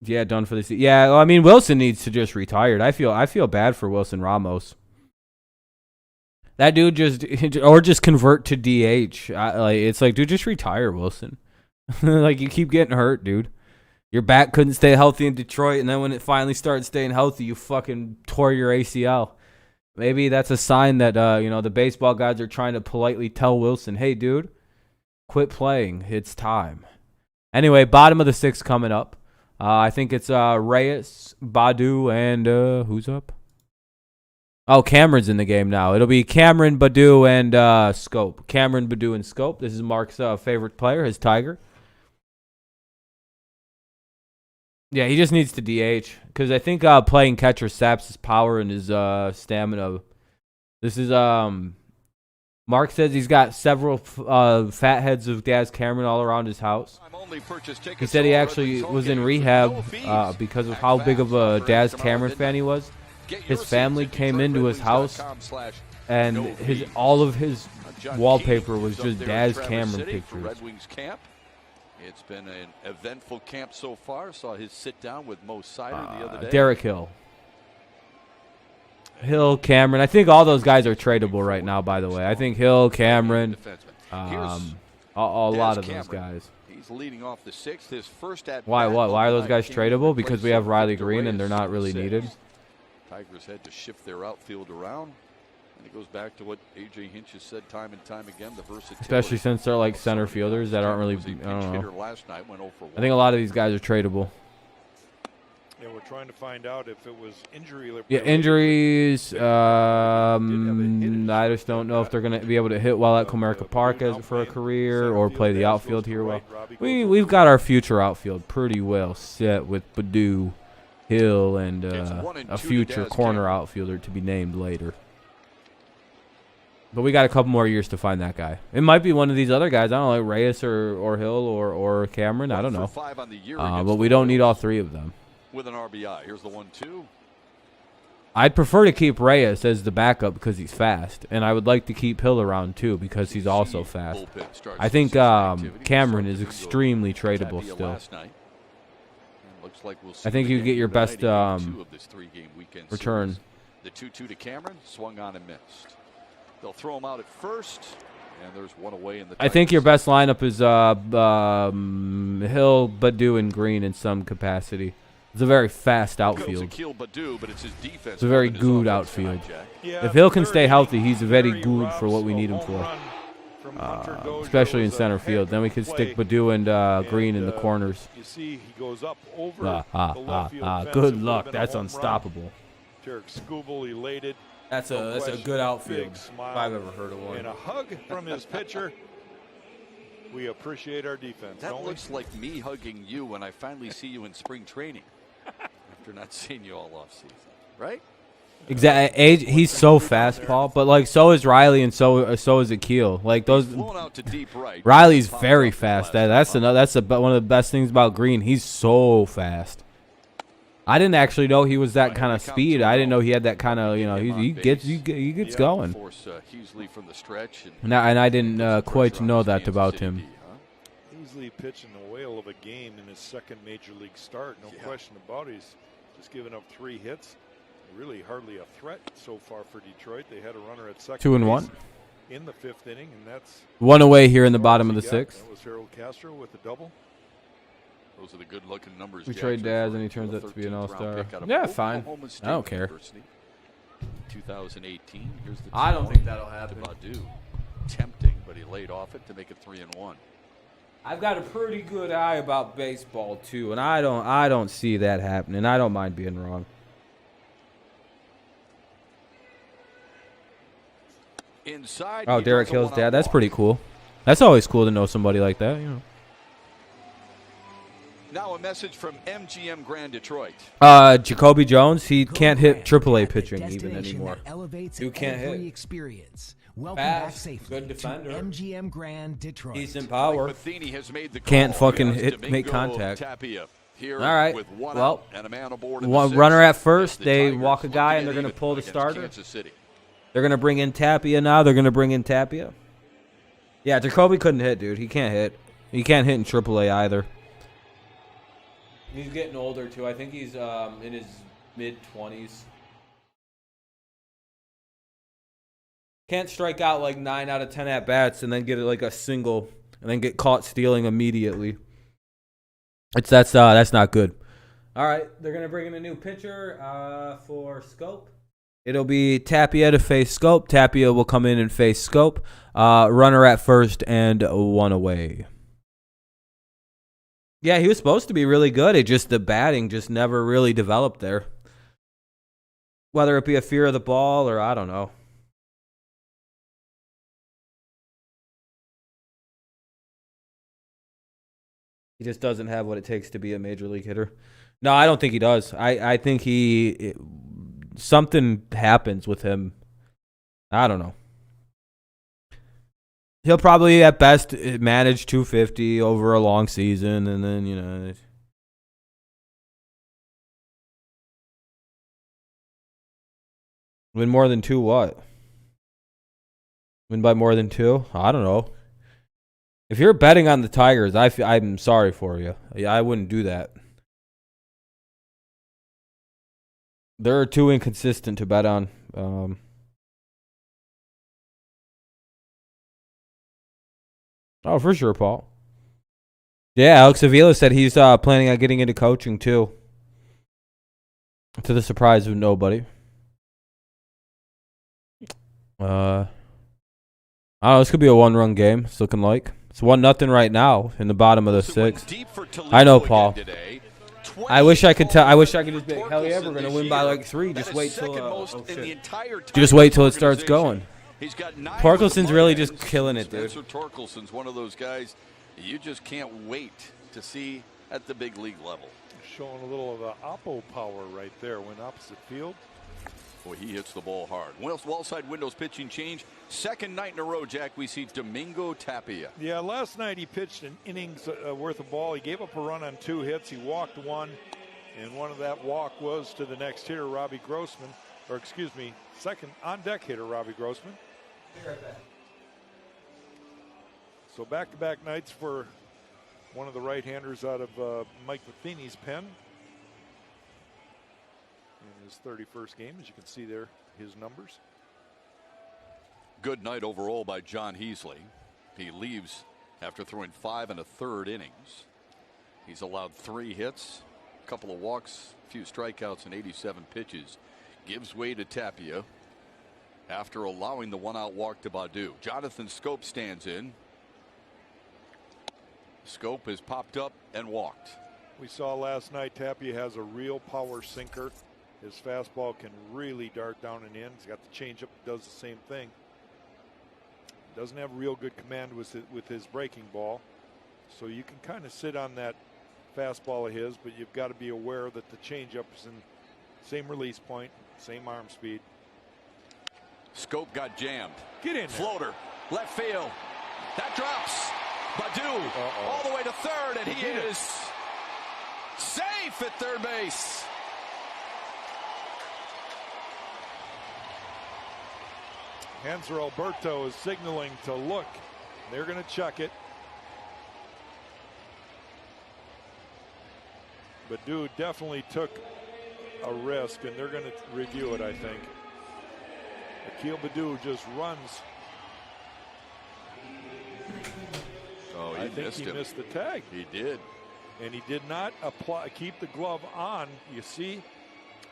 Yeah, done for the season. Yeah, well, I mean Wilson needs to just retire. I feel bad for Wilson Ramos. That dude just convert to DH. It's like, dude, just retire, Wilson. Like you keep getting hurt, dude. Your back couldn't stay healthy in Detroit, and then when it finally started staying healthy, you fucking tore your ACL. Maybe that's a sign that the baseball guys are trying to politely tell Wilson, hey, dude, quit playing. It's time. Anyway, bottom of the sixth coming up. I think it's Reyes, Badu, and who's up? Oh, Cameron's in the game now. It'll be Cameron, Badu, and Scope. Cameron, Badu, and Scope. This is Mark's favorite player, his Tiger. Yeah, he just needs to DH because I think playing catcher saps his power and his stamina. This is Mark says he's got several fat heads of Daz Cameron all around his house. He said he actually was in rehab because of how big of a Daz Cameron fan he was. His family came into his house and all of his wallpaper was just Daz Cameron pictures. Red Wings camp. It's been an eventful camp so far. Saw his sit down with Mo Sider the other day. Derek Hill, Cameron. I think all those guys are tradable right now. By the way, I think Hill, Cameron, a lot of those guys. He's leading off the sixth. His first at Why are those guys tradable? Because we have Riley Green and they're not really needed. Tigers had to shift their outfield around. And it goes back to what A.J. Hinch has said time and time again, the versatility. Especially since they're like center fielders that aren't really, I don't know. Last night went 0 for 1. I think a lot of these guys are tradable. Yeah, we're trying to find out if it was injury. Yeah, injuries. I just don't know if they're going to be able to hit well at Comerica Park for a career or play the outfield here well. We've got our future outfield pretty well set with Badu, Hill, and a future corner outfielder to be named later. But we got a couple more years to find that guy. It might be one of these other guys. I don't know, like Reyes or Hill or Cameron. I don't know. But we don't need all three of them. With an RBI. Here's the 1-2. I'd prefer to keep Reyes as the backup because he's fast, and I would like to keep Hill around too because he's also fast. I think Cameron is extremely tradable still. I think you get your best return. The 2-2 to Cameron, swung on and missed. They'll throw him out at first, and there's one away in the. I think your best lineup is Hill, Badu, and Green in some capacity. It's a very fast outfield. It's a very good outfield. If Hill can stay healthy, he's very good for what we need him for. Especially in center field. Then we could stick Badu and Green in the corners. You see, he goes up over the left field good luck. That's unstoppable. Derek Skubal elated. That's a good outfield if I've ever heard of one. And a hug from his pitcher. We appreciate our defense. That looks like me hugging you when I finally see you in spring training after not seeing you all off season, right? Exactly. He's so fast, Paul. But like, so is Riley, and so is Akil. Like those. Riley's very fast. That's one of the best things about Green. He's so fast. I didn't actually know he was that kind of speed. I didn't know he had that kind of, he gets going. And I didn't quite know that about him. Easily pitching a whale of a game in his second major league start. No question about it. He's just given up 3 hits. Really hardly a threat so far for Detroit. They had a runner at second 2-1 in the 5th inning, and that's 1 away here in the bottom of the 6th. That was Harold Castro with a double. Those are the good-looking numbers. We trade Daz, and he turns out to be an all-star. Yeah, fine. I don't care. 2018. Here's the I don't think that'll happen. Badu. Tempting, but he laid off it to make it 3-1. I've got a pretty good eye about baseball too, and I don't see that happening. I don't mind being wrong. Inside. Oh, Derek Hill's dad. That's pretty cool. That's always cool to know somebody like that, Now a message from MGM Grand Detroit. Jacoby Jones, he can't hit AAA pitching even anymore. You can't hit. Experience. Welcome Fast, back safely good defender. to MGM Grand Detroit. Decent power. Has made the Can't fucking make contact. All right. Well, one runner at first. They walk a guy, and they're going to pull the starter. They're going to bring in Tapia now. They're going to bring in Tapia. Yeah, Jacoby couldn't hit, dude. He can't hit. He can't hit in AAA either. He's getting older, too. I think he's in his mid-20s. Can't strike out like 9 out of 10 at-bats and then get like a single and then get caught stealing immediately. That's not good. All right, they're going to bring in a new pitcher for Scope. It'll be Tapia to face Scope. Tapia will come in and face Scope. Runner at first and 1 away. Yeah, he was supposed to be really good. It just the batting just never really developed there. Whether it be a fear of the ball or I don't know. He just doesn't have what it takes to be a major league hitter. No, I don't think he does. I think something happens with him. I don't know. He'll probably at best manage 250 over a long season, and then win more than 2 what? Win by more than 2? I don't know. If you're betting on the Tigers, I'm sorry for you. I wouldn't do that. They're too inconsistent to bet on. Oh, for sure, Paul. Yeah, Alex Avila said he's planning on getting into coaching, too. To the surprise of nobody. I don't know, this could be a 1-run game, it's looking like. It's 1-0 right now in the bottom of the 6th. I know, Paul. I wish I could tell. I wish I could just be like, hell yeah, we're gonna win by like 3. Just wait till. Just wait till it starts going. Torkelson's really just killing it, dude. Torkelson's one of those guys you just can't wait to see at the big league level. Showing a little of the oppo power right there. Went opposite field. Boy, he hits the ball hard. Wellside Windows pitching change. Second night in a row, Jack, we see Domingo Tapia. Yeah, last night he pitched an innings worth of ball. He gave up a run on 2 hits. He walked 1, and one of that walk was to the next hitter, Robbie Grossman. Or excuse me, second on-deck hitter, Robbie Grossman. Be right back. So back-to-back nights for one of the right-handers out of Mike Matheny's pen. In his 31st game, as you can see there, his numbers. Good night overall by John Heasley. He leaves after throwing 5 1/3 innings. He's allowed 3 hits, a couple of walks, a few strikeouts, and 87 pitches. Gives way to Tapia after allowing the 1-out walk to Baddoo. Jonathan Scope stands in. Scope has popped up and walked. We saw last night Tapia has a real power sinker. His fastball can really dart down and in. He's got the changeup, does the same thing. Doesn't have real good command with his breaking ball. So you can kind of sit on that fastball of his, but you've got to be aware that the changeup is in same release point, same arm speed. Scope got jammed. Get in there. Floater, left field. That drops. Baddoo all the way to third, and he is safe at third base. Hanser Alberto is signaling to look. They're going to check it. Baddoo definitely took a risk, and they're going to review it, I think. Akil Baddoo just runs. Oh, I think he missed the tag. He did. And he did not keep the glove on. You see,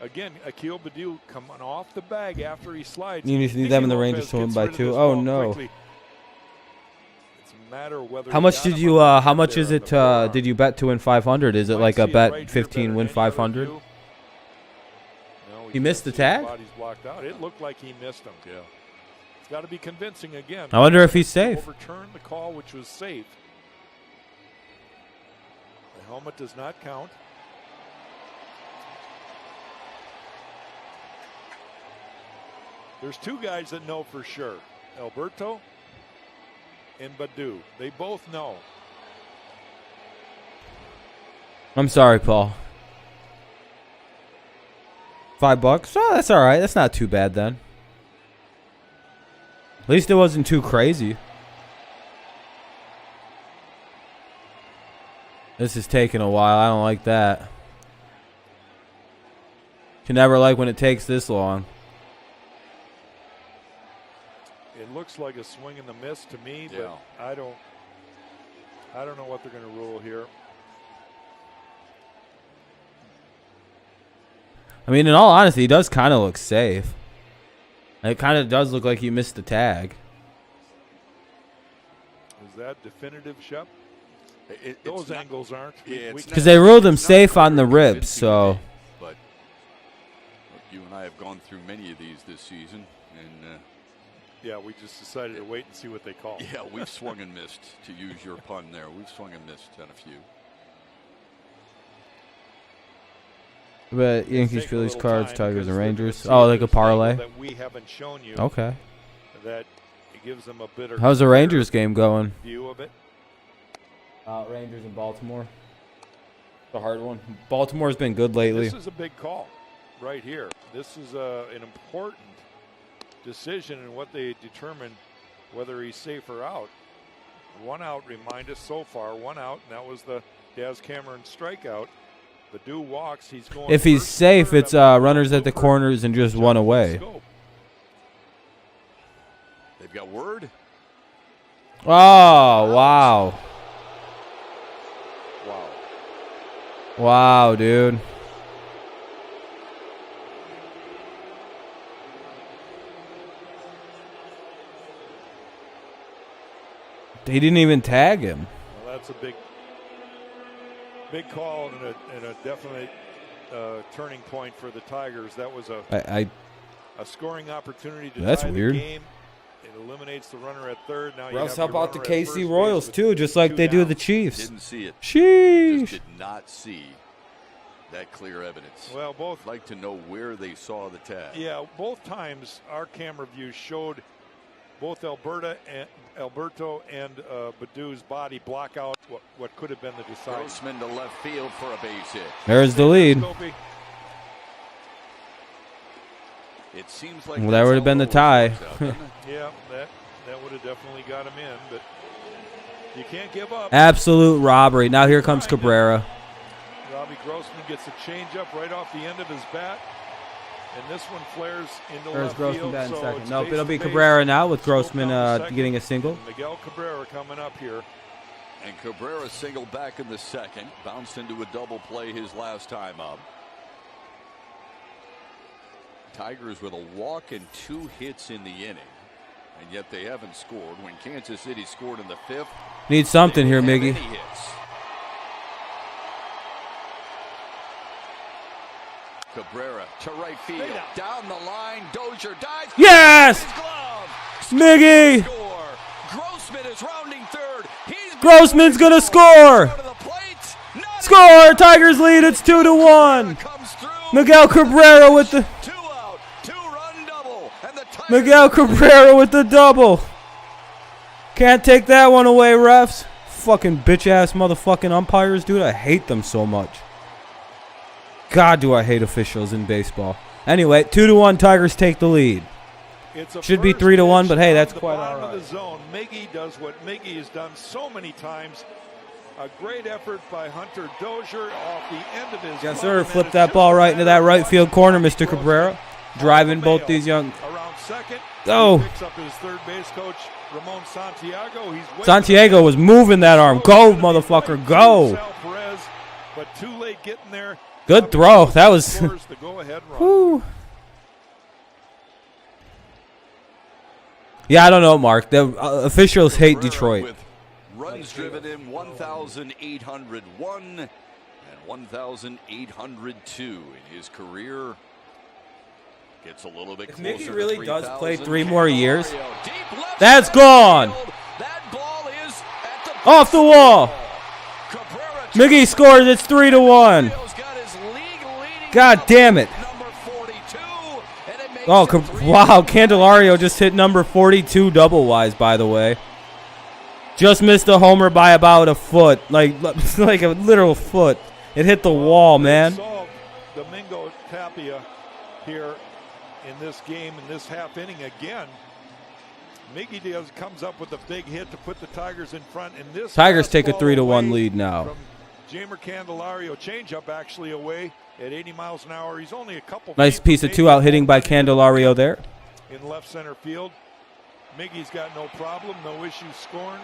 again, Akil Baddoo coming off the bag after he slides. You need them in the Rangers to win by 2. Oh no. Quickly. It's a matter of whether how much did you how much is it did you bet to win 500? Is it like a bet 15 win 500? No, he missed the tag? Body's blocked out. It looked like he missed him. Yeah. It's got to be convincing again. I wonder if he's safe. Overturn the call, which was safe. The helmet does not count. There's 2 guys that know for sure. Alberto and Baddoo. They both know. I'm sorry, Paul. $5? Oh, that's all right. That's not too bad then. At least it wasn't too crazy. This is taking a while. I don't like that. You never like when it takes this long. It looks like a swing and a miss to me, Yeah. but I don't know what they're going to rule here. I mean, in all honesty, he does kind of look safe. It kind of does look like he missed the tag. Is that definitive, Shep? Those angles aren't. Because they ruled him safe on the ribs, so. But look, you and I have gone through many of these this season, and yeah, we just decided to wait and see what they call. yeah, we've swung and missed, to use your pun there. We've swung and missed on a few. But Yankees, Phillies, Cards, Tigers, and Rangers. Oh, like a parlay. That we haven't shown you. Okay. That it gives them a better. How's the Rangers game going? View of it. Rangers in Baltimore. The hard one. Baltimore's been good lately. This is a big call, right here. This is an important decision in what they determine whether he's safe or out. 1 out, remind us so far. 1 out, and that was the Daz Cameron strikeout. Baddoo walks. He's going. If he's safe, it's runners at the corners and just 1 away. They've got word. Oh, wow. Wow. Wow, dude. He didn't even tag him. Well, that's a big call and a definite turning point for the Tigers. That was a scoring opportunity to That's tie weird. the game. It eliminates the runner at third. Now Russ, you how have about the runner at KC first Royals base too, just like they do the downs. Chiefs? Didn't see it. Sheesh. Just did not see that clear evidence. Well, both. I'd like to know where they saw the tag. Yeah, both times our camera view showed both Alberto and Badou's body block out what could have been the decider. Grossman to left field for a base hit. There's the lead. It seems like Well, that would have been the tie. Yeah, that would have definitely got him in, but you can't give up. Absolute robbery. Now here comes Cabrera. Robbie Grossman gets a changeup right off the end of his bat, and this one flares into There's left Grossman field. batting So second. it's Nope, base it'll to be base. Cabrera now with Slow Grossman count to second. getting a single. Miguel Cabrera coming up here. And Cabrera singled back in the second. Bounced into a double play his last time up. Tigers with a walk and 2 hits in the inning. And yet they haven't scored. When Kansas City scored in the 5th. Need something here, Miggy. Cabrera to right field. Down the line. Dozier dives. Yes! Miggy! Grossman is rounding third. Grossman's gonna score! Score! Tigers lead. It's 2-1. Miguel Cabrera with the Miguel Cabrera with the double. Can't take that one away, refs. Fucking bitch ass motherfucking umpires, dude. I hate them so much. God, do I hate officials in baseball. Anyway, 2-1. Tigers take the lead. Should be 3-1, but hey, that's quite all right. Of the zone. Miggy does what Miggy has done so many times. A great effort by Hunter Dozier off the end of his. Yes, sir. Flip that ball right into that right field corner, Mr. Cabrera. Driving both these young. Around second. Go. He picks up his third base coach, Ramon Santiago. Santiago was moving that arm. Go, motherfucker, go. Perez, but too late getting there. Good throw. That was. Whew. Yeah, I don't know, Mark. The officials hate Detroit. Runs driven in 1,801 and 1,802 in his career. Gets a little bit closer. If Miggy to really 3,000. does play 3 more years, that's gone. That ball is at the off the wall. Miggy scores. It's 3-1. God damn it. Oh, wow. Candelario just hit number 42 double-wise, by the way. Just missed a homer by about a foot. Like a literal foot. It hit the wall, man. Domingo Tapia here in this game, in this half inning again. Miggy comes up with a big hit to put the Tigers in front. And this Tigers take a 3-1 lead now. Jamer Candelario, changeup actually away at 80 miles an hour. He's only a couple. Nice piece of 2-out hitting by Candelario there. In left center field. Miggy's got no problem, no issue scoring.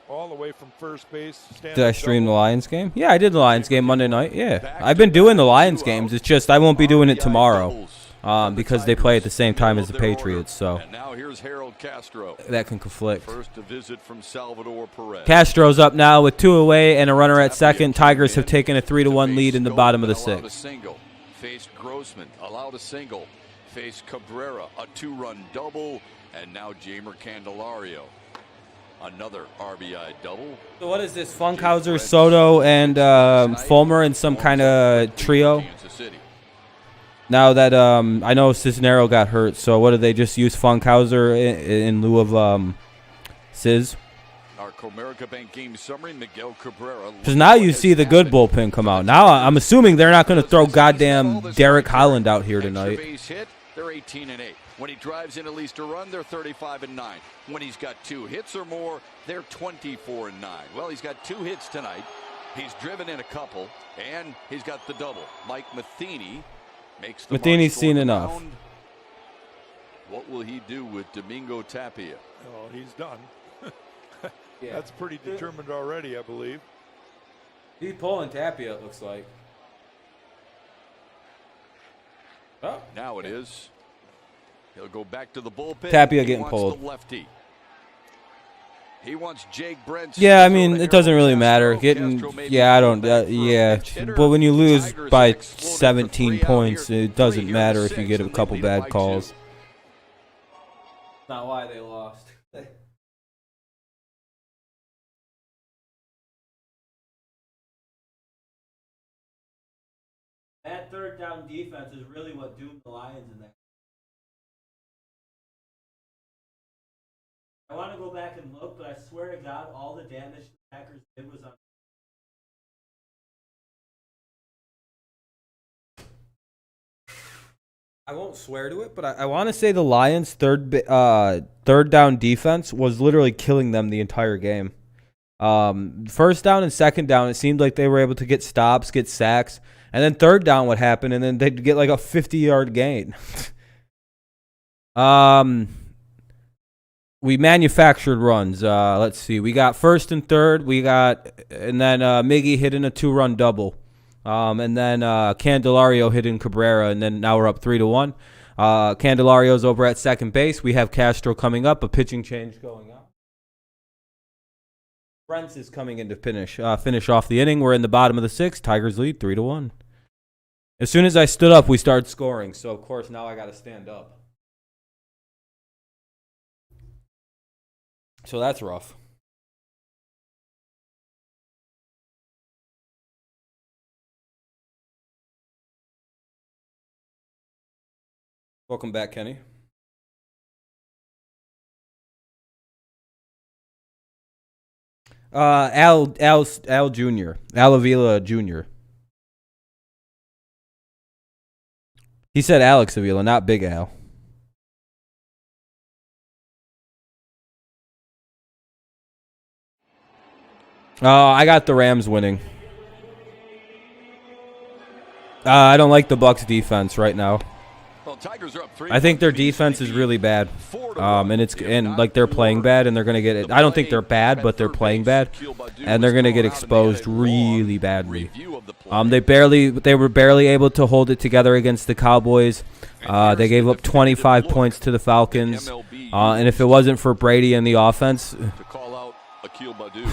All the way from first base. Did I stream the Lions game? Yeah, I did the Lions game Monday night. Yeah, I've been doing the Lions games. It's just I won't be doing it tomorrow because they play at the same time as the Patriots. So and now here's Harold Castro. That can conflict. First a visit from Salvador Perez. Castro's up now with 2 away and a runner at second. Tigers have taken a 3-1 lead in the bottom of the 6th. Single. Faced Grossman. Allowed a single. Faced Cabrera. A 2-run double. And now Jamer Candelario. Another RBI double. So what is this? Funkhauser, Soto, and Fulmer in some kind of trio? Now that I know Cisnero got hurt, so what did they just use Funkhauser in lieu of Cis? Our Comerica Bank game summary, Miguel Cabrera. Because now you see the good bullpen come out. Now I'm assuming they're not going to throw goddamn Derek Holland out here tonight. Base hit, they're 18-8. When he drives in at least a run, they're 35-9. When he's got 2 hits or more, they're 24-9. Well, he's got 2 hits tonight. He's driven in a couple, and he's got the double. Mike Matheny makes the Matheny's seen enough. Mound. What will he do with Domingo Tapia? Oh, he's done. That's pretty determined already, I believe. He's pulling Tapia, it looks like. Oh. Now it is. He'll go back to the bullpen. Tapia getting pulled. The lefty. He wants Jake Brent. Yeah, I mean, it doesn't really matter. Yeah, I don't. Yeah, but when you lose by 17 points, it doesn't matter if you get a couple bad calls. Not why they lost. That third down defense is really what doomed the Lions in that. I want to go back and look, but I swear to God, all the damage the Packers did was on. I won't swear to it, but I want to say the Lions' third down defense was literally killing them the entire game. First down and second down, it seemed like they were able to get stops, get sacks, and then third down would happen, and then they'd get like a 50-yard gain. We manufactured runs. Let's see. We got first and third. And then Miggy hit in a 2-run double. And then Candelario hit in Cabrera, and then now we're up 3-1. Candelario's over at second base. We have Castro coming up, a pitching change going on. Brents is coming in to finish off the inning. We're in the bottom of the sixth. Tigers lead 3-1. As soon as I stood up, we started scoring. So, of course, now I got to stand up. So that's rough. Welcome back, Kenny. Al Jr. Al Avila Jr. He said Alex Avila, not Big Al. I got the Rams winning. I don't like the Bucs defense right now. Well, Tigers are up 3. I think their defense is really bad. And like they're playing bad, and they're gonna get it. I don't think they're bad, but they're playing bad, and they're gonna get exposed really badly. They were barely able to hold it together against the Cowboys. They gave up 25 points to the Falcons, and if it wasn't for Brady and the offense,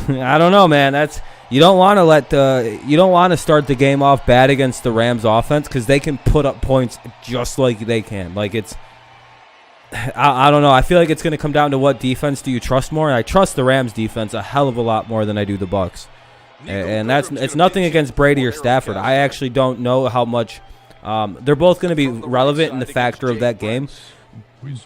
I don't know, man. You don't want to start the game off bad against the Rams offense because they can put up points just like they can. Like I don't know. I feel like it's going to come down to what defense do you trust more. And I trust the Rams defense a hell of a lot more than I do the Bucs. And it's nothing against Brady or Stafford. I actually don't know how much they're both going to be relevant in the factor of that game.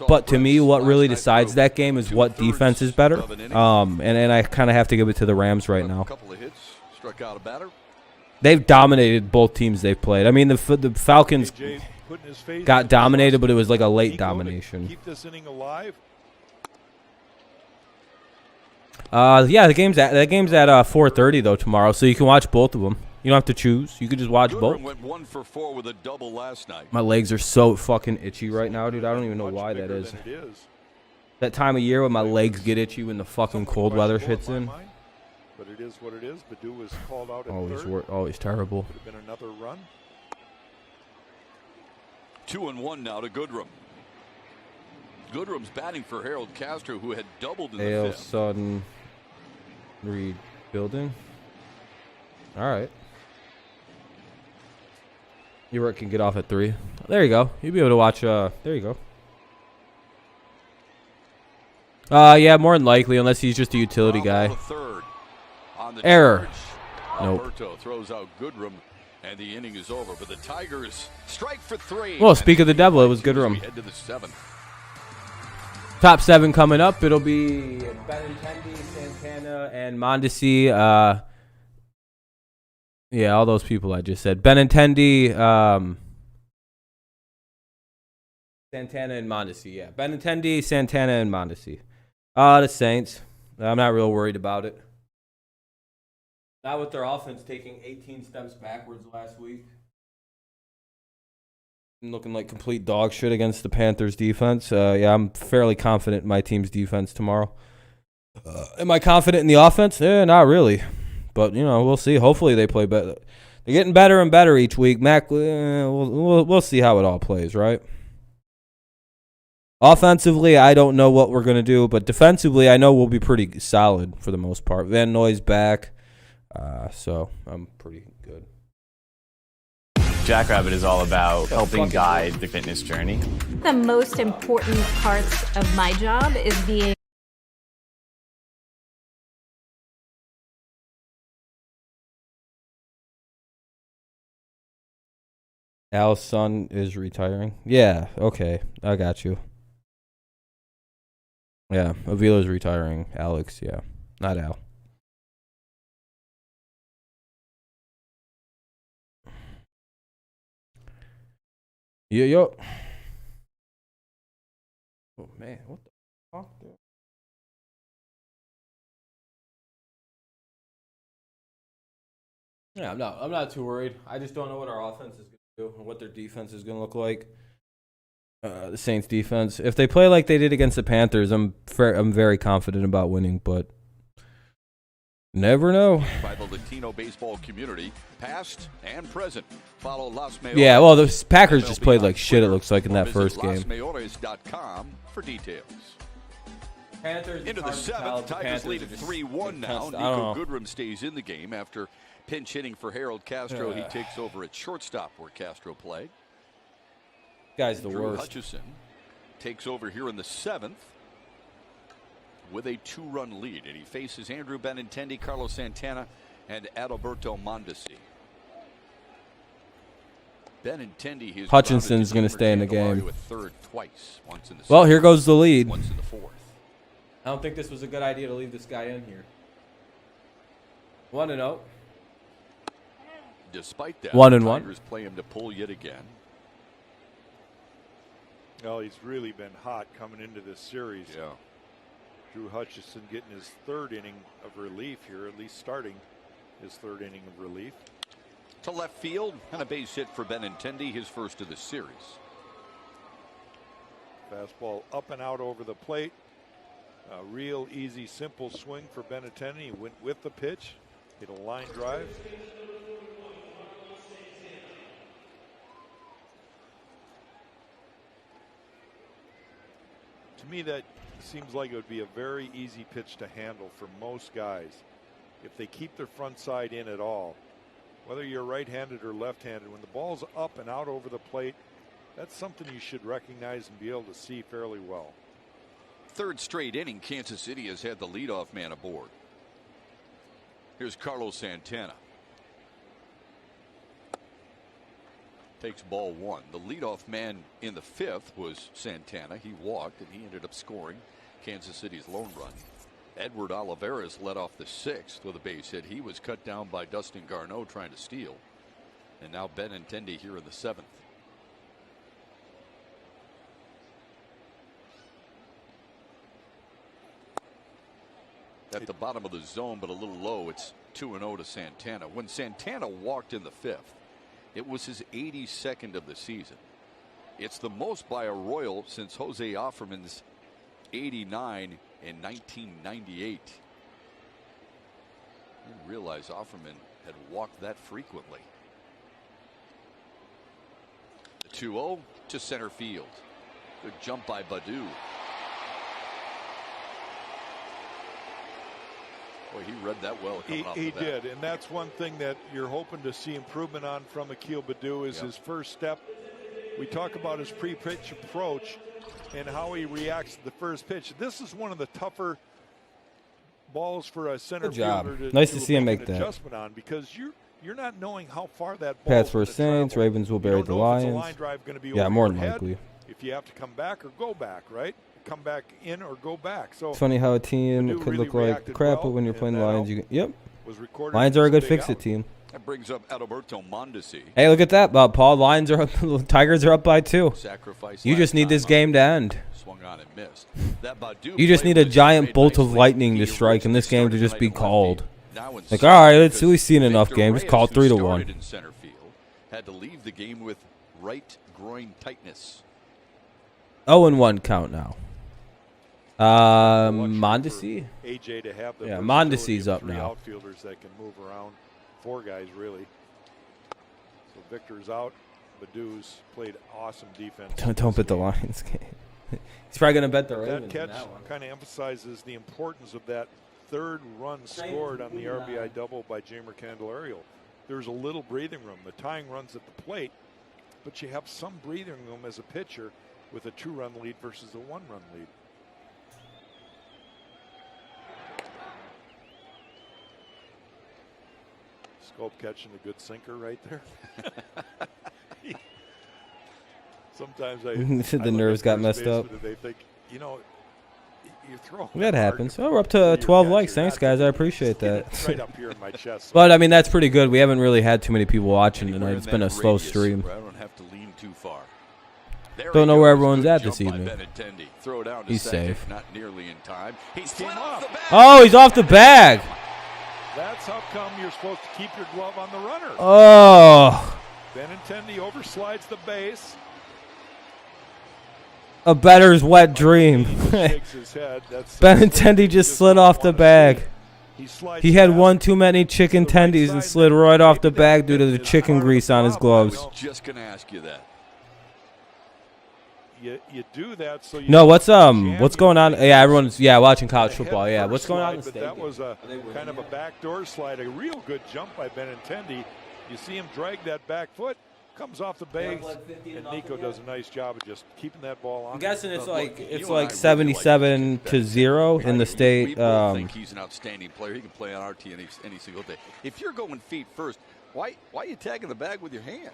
But to me, what really decides that game is what defense is better. And I kind of have to give it to the Rams right now. They've dominated both teams they've played. I mean, the Falcons got dominated, but it was like a late domination. Keep this inning alive. Yeah, the game's at 4:30 though tomorrow, so you can watch both of them. You don't have to choose. You can just watch both. Went 1 for 4 with a double last night. My legs are so fucking itchy right now, dude. I don't even know why that is. That time of year when my legs get itchy when the fucking cold weather hits in. But it is what it is. Badu was called out at third. Always terrible. Could have been another run. 2-1 now to Goodrum. Goodrum's batting for Harold Castro, who had doubled in the AL fifth. Sudden rebuilding. All right. Your work can get off at 3. There you go. You'll be able to watch. There you go. Yeah, more than likely, unless he's just a utility guy. Error. Nope. Alberto throws out Goodrum, and the inning is over. But the Tigers strike for 3. Well, speak of the devil, it was Goodrum. Head to the 7th. Top 7 coming up. It'll be Benintendi, Santana, and Mondesi. Yeah, all those people I just said. Benintendi, Santana, and Mondesi. Yeah, Benintendi, Santana, and Mondesi. The Saints. I'm not real worried about it. Not with their offense taking 18 steps backwards last week. Looking like complete dog shit against the Panthers defense. Yeah, I'm fairly confident in my team's defense tomorrow. Am I confident in the offense? Not really. But, we'll see. Hopefully they play better. They're getting better and better each week. Mac, we'll see how it all plays, right? Offensively, I don't know what we're going to do. But defensively, I know we'll be pretty solid for the most part. Van Noy's back. So I'm pretty good. Jackrabbit is all about helping guide the fitness journey. The most important parts of my job is being Al's son is retiring. Yeah, okay. I got you. Yeah, Avila's retiring. Alex, yeah. Not Al. Yo. Oh, man. What the fuck, dude? Yeah, I'm not too worried. I just don't know what our offense is going to do and what their defense is going to look like. The Saints defense. If they play like they did against the Panthers, I'm very confident about winning, but never know. By the Latino baseball community, past and present. Follow Las Mayores. Yeah, well, the Packers just played like shit, it looks like, in that first game. LasMayores.com for details. Panthers into the seventh. Tigers lead at 3-1 now. Nico Goodrum stays in the game after pinch hitting for Harold Castro. He takes over at shortstop where Castro played. Guy's the Drew worst. Hutchison takes over here in the seventh with a 2-run lead, and he faces Andrew Benintendi, Carlos Santana, and Adalberto Mondesi. Benintendi, his Hutchinson's going to stay in the game. Third twice, once in the well, here goes the lead. Once in the fourth. I don't think this was a good idea to leave this guy in here. 1-0. Despite that, 1-1. Tigers play him to pull yet again. Well, he's really been hot coming into this series. Yeah. Drew Hutchison getting his third inning of relief here, at least starting his third inning of relief. To left field, and a base hit for Benintendi, his first of the series. Fastball up and out over the plate. A real easy, simple swing for Benintendi. He went with the pitch, hit a line drive. To me, that seems like it would be a very easy pitch to handle for most guys if they keep their front side in at all. Whether you're right-handed or left-handed, when the ball's up and out over the plate, that's something you should recognize and be able to see fairly well. Third straight inning, Kansas City has had the leadoff man aboard. Here's Carlos Santana. Takes ball one. The leadoff man in the fifth was Santana. He walked and he ended up scoring Kansas City's lone run. Edward Olivares led off the sixth with a base hit. He was cut down by Dustin Garneau trying to steal. And now Benintendi here in the seventh. At the bottom of the zone, but a little low. It's 2-0 to Santana. When Santana walked in the fifth, it was his 82nd of the season. It's the most by a Royal since Jose Offerman's 89 in 1998. I didn't realize Offerman had walked that frequently. The 2-0 to center field. Good jump by Baddoo. Boy, he read that well coming off the bat. He did, and that's one thing that you're hoping to see improvement on from Akil Baddoo is his first step. We talk about his pre-pitch approach and how he reacts to the first pitch. This is one of the tougher balls for a center fielder to nice to see him make that adjustment on, because you're not knowing how far that ball Pats for Saints, Ravens will bury the Lions. Yeah, more than likely. If you have to come back or go back, right? Come back in or go back. So it's funny how a team could really look like crap, but when you're playing the Lions, you can, yep. Was Lions are a good fix-it team. That brings up Adalberto Mondesi. Hey, look at that, Paul. Lions are up, Tigers are up by 2. You just need this game to end. Swung on and missed. That Baddoo You just need a giant bolt of lightning to strike, and this game to just be called. Like, all right, we've seen enough game. Just call it 3-1. In center field, had to leave the game with right groin tightness. 0-1 count now. Mondesi? AJ to have the Mondesi's up now. Outfielders that can move around. 4 guys really. So Victor's out. Baddoo's played awesome defense. Don't bet the Lions game. He's probably gonna bet the Ravens. That catch kind of emphasizes the importance of that third run scored on the RBI double by Jamer Candelario. There's a little breathing room. The tying runs at the plate, but you have some breathing room as a pitcher with a 2-run lead versus a 1-run lead. Scope catching a good sinker right there. Sometimes I The look nerves at got first messed up. baseman and they think, you know, you throw That hard, happens. Oh, we're up to 12 likes. Thanks, guys. I appreciate that. it's right up here in my chest. But, I mean, that's pretty good. We haven't really had too many people watching tonight. It's been a slow Radius stream. where I don't have to lean too far. There Don't he know where goes. everyone's Good at this jump by evening. Benintendi. Throw down to He's second, safe. Not nearly in time. He's slid off the bag. Oh, he's off the bag. That's how come you're supposed to keep your glove on the runner. Oh. Benintendi overslides the base. A better's wet dream. Shakes his head. That's Benintendi just slid off the bag. He had one too many chicken tendies and slid right off the bag due to the chicken grease on his gloves. I was just going to ask you that. You do that so you No, what's going on? Yeah, everyone's watching college football. Yeah, what's going on in the But state? that was a kind of a backdoor slide, a real good jump by Benintendi. You see him drag that back foot, comes off the base, and Nico does a nice job of just keeping that ball on. I'm guessing it's like You and I 77 to 0 in the state. We both think he's an outstanding player. He can play on our team any single day. If you're going feet first, why are you tagging the bag with your hand?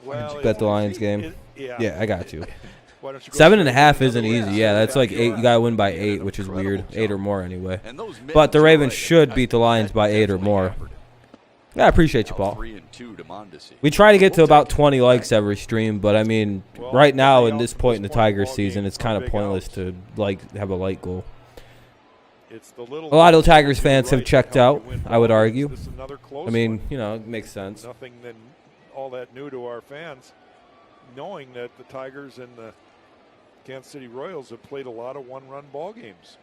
Well, Bet the Lions game. Yeah, I got you. Why don't you go 7.5 isn't easy. Yeah, that's like 8. You gotta win by 8, which is weird. 8 or more anyway. But the Ravens should beat the Lions by 8 or more. Yeah, I appreciate you, Paul. 3-2 to Mondesi. We try to get to about 20 likes every stream, but I mean, right now in this point in the Tigers season, it's kind of pointless to have a like goal. A lot of Tigers fans have checked out, I would argue. I mean, you know, it makes sense. Nothing than all that new to our fans, knowing that the Tigers and the Kansas City Royals have played a lot of one-run ball games.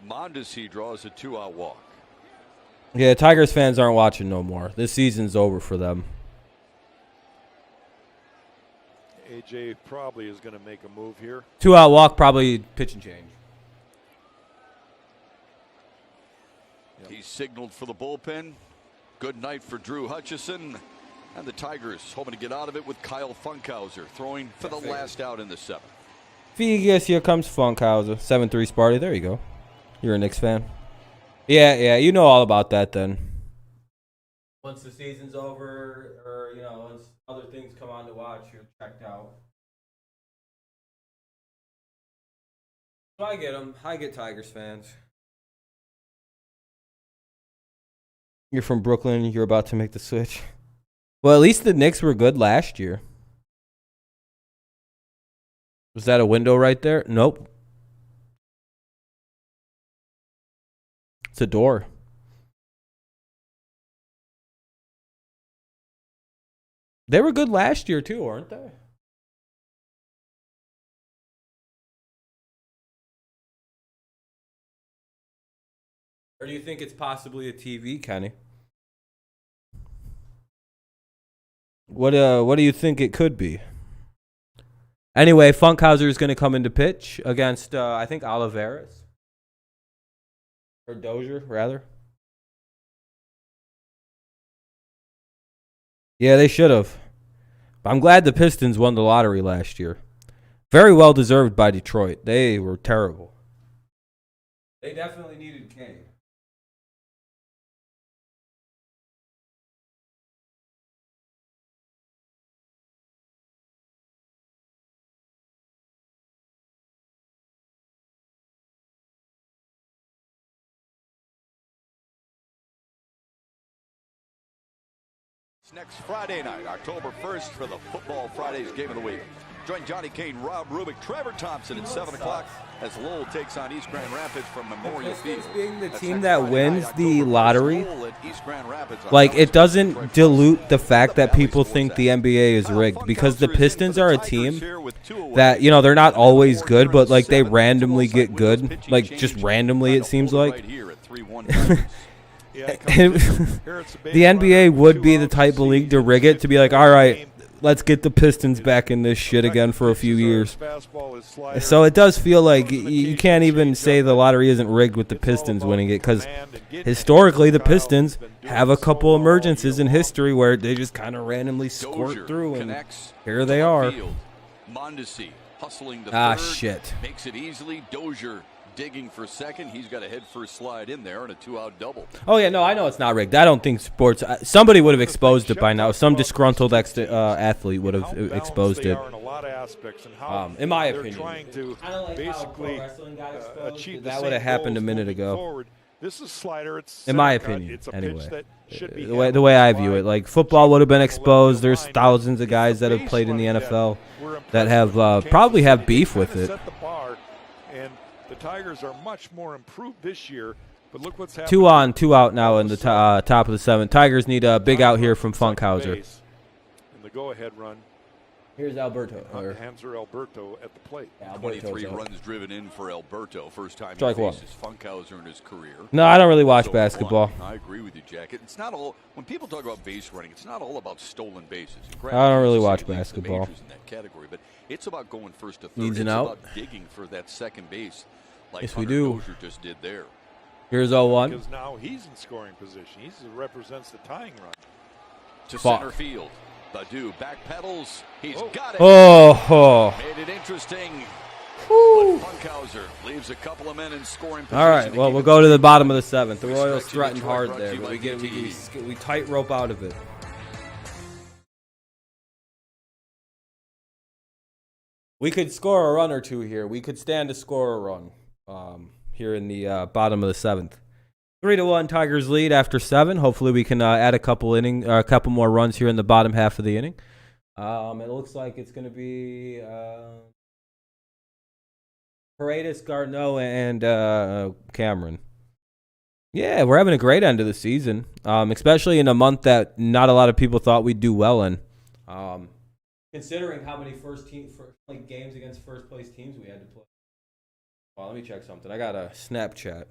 Mondesi draws a 2-out walk. Yeah, Tigers fans aren't watching no more. This season's over for them. AJ probably is going to make a move here. 2-out walk, probably pitch and change. Yep. He signaled for the bullpen. Good night for Drew Hutchison. And the Tigers hoping to get out of it with Kyle Funkhauser throwing for the last out in the 7th. Vegas, here comes Funkhauser. 7-3 Sparty. There you go. You're a Knicks fan. Yeah, you know all about that then. Once the season's over, or, you know, once other things come on to watch, you're checked out. So I get them. I get Tigers fans. You're from Brooklyn. You're about to make the switch. Well, at least the Knicks were good last year. Was that a window right there? Nope. It's a door. They were good last year too, aren't they? Or do you think it's possibly a TV, Kenny? What do you think it could be? Anyway, Funkhauser is going to come into pitch against I think Olivares. Or Dozier, rather. Yeah, they should have. But I'm glad the Pistons won the lottery last year. Very well deserved by Detroit. They were terrible. They definitely needed Kane. Next Friday night, October 1st, for the Football Fridays Game of the Week. Join Johnny Kane, Rob Rubik, Trevor Thompson at 7 o'clock as Lowell takes on East Grand Rapids from Memorial Field. Being the That's team next that Friday wins night, the October 1st, lottery, Lowell at East Grand Rapids on like, it South doesn't Street. dilute the fact that people think the NBA is rigged, because the Pistons are a team that, you know, they're not always good, but like they randomly get good, like just randomly it seems like. The NBA would be the type of league to rig it, to be like, all right, let's get the Pistons back in this shit again for a few years. So it does feel like you can't even say the lottery isn't rigged with the Pistons winning it, because historically the Pistons have a couple emergencies in history where they just kind of randomly squirt through, and here they are. Mondesi hustling the Ah, third, shit. makes it easily. Dozier digging for second. He's got a head first slide in there and a 2-out double. Oh yeah, no, I know it's not rigged. I don't think sports. Somebody would have exposed it by now. Some disgruntled athlete would have exposed it. In a lot of aspects, and how in my they're opinion, trying to basically achieve that would have happened a minute ago. Forward. This is slider. It's in my cut. opinion, it's a anyway. pitch that should be the way I view it, like football would have been exposed. There's thousands of guys that have played in the NFL that have probably have beef with it. Set the bar, and the Tigers are much more improved this year. But look what's happening. 2 on, 2 out now in the top of the 7th. Tigers need a big out here from Funkhauser. In the go-ahead run. Here's Alberto. Hanser Alberto at the plate. 23 runs driven in for Alberto. First time Strike he one. faces Funkhauser in his career. No, I don't really watch So basketball. I agree with you, Jack. It's not all when people talk about base running. It's not all about stolen bases. I don't really watch Granted, there's the basketball. majors in that category, but it's about going first to third. Needs an it's out. about digging for that second base, like Yes, we Hunter do. Dozier just did there. Here's 0-1. Because now he's in scoring position. He represents the tying run. To Fuck. center field. Badu back pedals. He's got it. Oh. Made it interesting. Whew. But Funkhauser leaves a couple of men in scoring position. All right, to well, keep we'll it go to the 2-2. bottom of the 7th. The We Royals stretch threatened Detroit, hard brought there, to you but by we we tight rope out of it. We could score a run or two here. We could stand to score a run here in the bottom of the 7th. 3-1 Tigers lead after 7. Hopefully we can add a couple more runs here in the bottom half of the inning. It looks like it's going to be Paredes, Garneau, and Cameron. Yeah, we're having a great end of the season, especially in a month that not a lot of people thought we'd do well in. Considering how many games against first place teams we had to play. Well, let me check something. I got a Snapchat.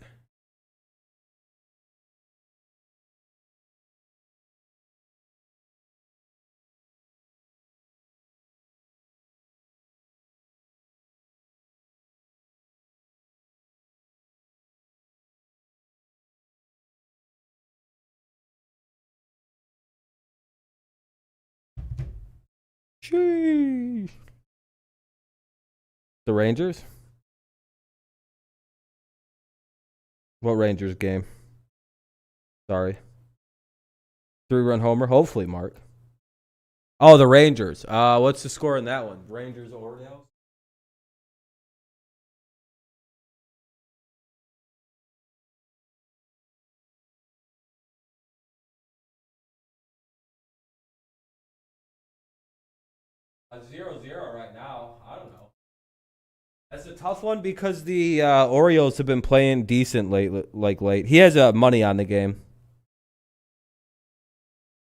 Sheesh. The Rangers? What Rangers game? Sorry. 3-run homer? Hopefully, Mark. Oh, the Rangers. What's the score in that one? Rangers Orioles? A 0-0 right now. I don't know. That's a tough one because the Orioles have been playing decent late. He has money on the game.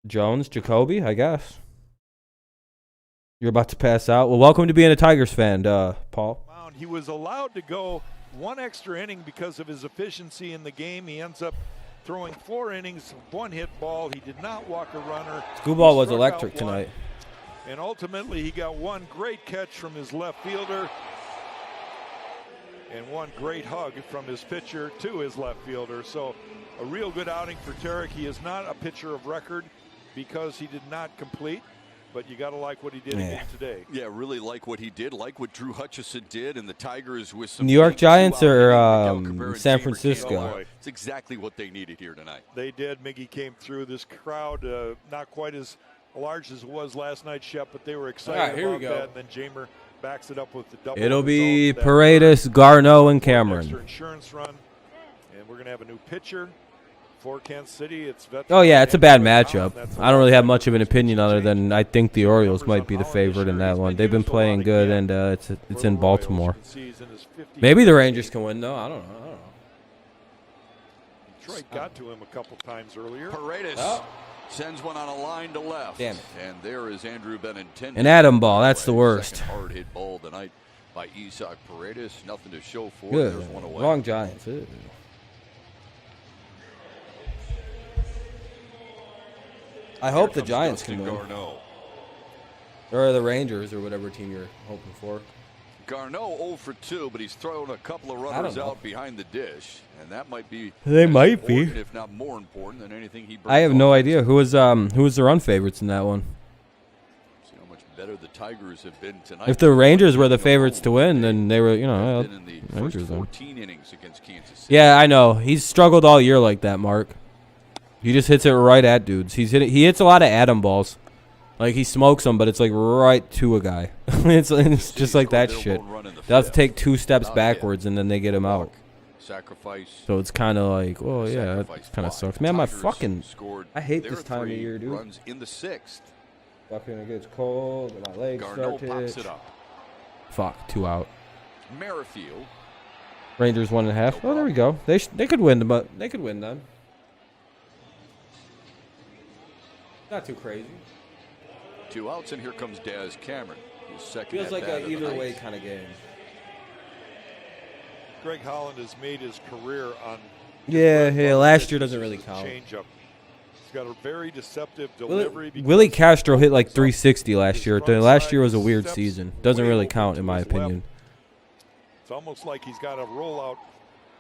Jones, Jacoby, I guess. You're about to pass out. Well, welcome to being a Tigers fan, Paul. He was allowed to go one extra inning because of his efficiency in the game. He ends up throwing 4 innings, 1 hit ball. He did not walk a runner. Schoolball was electric tonight. And ultimately, he got 1 great catch from his left fielder and 1 great hug from his pitcher to his left fielder. So a real good outing for Tarek. He is not a pitcher of record because he did not complete, but you got to like what he did again today. Yeah, really like what he did, like what Drew Hutchison did, and the Tigers with some New York Giants or San Jamer Francisco? Campbell. It's exactly what they needed here tonight. They did. Miggy came through. This crowd, not quite as large as it was last night, Shep, but they were excited All right, here about we go. that. And then Jamer backs it up with the double. It'll of his be own. That Paredes, Garneau, and extra Cameron. insurance run, and we're going to have a new pitcher for Kansas City. It's Oh, yeah, it's a bad matchup. That's I don't really have much of an opinion other than I think the Orioles might be the favorite in that one. They've been playing good, and it's in Baltimore. Maybe the Rangers can win, though. I don't know. Detroit got to him a couple times earlier. Paredes sends one on a line to left. Damn it. And there is Andrew Benintendi. An Adam ball, that's the worst. Second hard hit ball tonight by Isaac Paredes. Nothing to show for it. Good. There's one away. Wrong Giants. Ew. I hope the Giants can win. Garneau. Or the Rangers or whatever team you're hoping for. Garneau 0 for 2, but he's thrown a couple of runners out behind the dish, and that might be They as might be. important, if not more important than anything he brings. I have no idea who was the run favorites in that one. See how much better the Tigers have been tonight. If the Rangers were the favorites to win, then they were, you know, been in the Rangers. first Then. 14 innings against Kansas City. Yeah, I know. He's struggled all year like that, Mark. He just hits it right at dudes. He hits a lot of atom balls. Like, he smokes them, but it's like right to a guy. it's just like that shit. They have to take 2 steps backwards, and then they get him out. Sacrifice. So it's kind of like, oh yeah, that kind of sucks. Man, my fucking, I hate this time of year, dude. Runs in the 6th. Fucking it gets cold, my legs start to pops itch. it up. Fuck, 2 out. Merrifield. Rangers 1.5. Oh, there we go. They could win, but they could win then. Not too crazy. 2 outs, and here comes Daz Cameron. His second Feels like at-bat a of the either night. way kind of game. Greg Holland has made his career on. Yeah, last year doesn't really count. Changeup. He's got a very deceptive delivery. Willie Castro hit like 360 last year. Last year was a weird season. Doesn't really count in my opinion. It's almost like he's got a rollout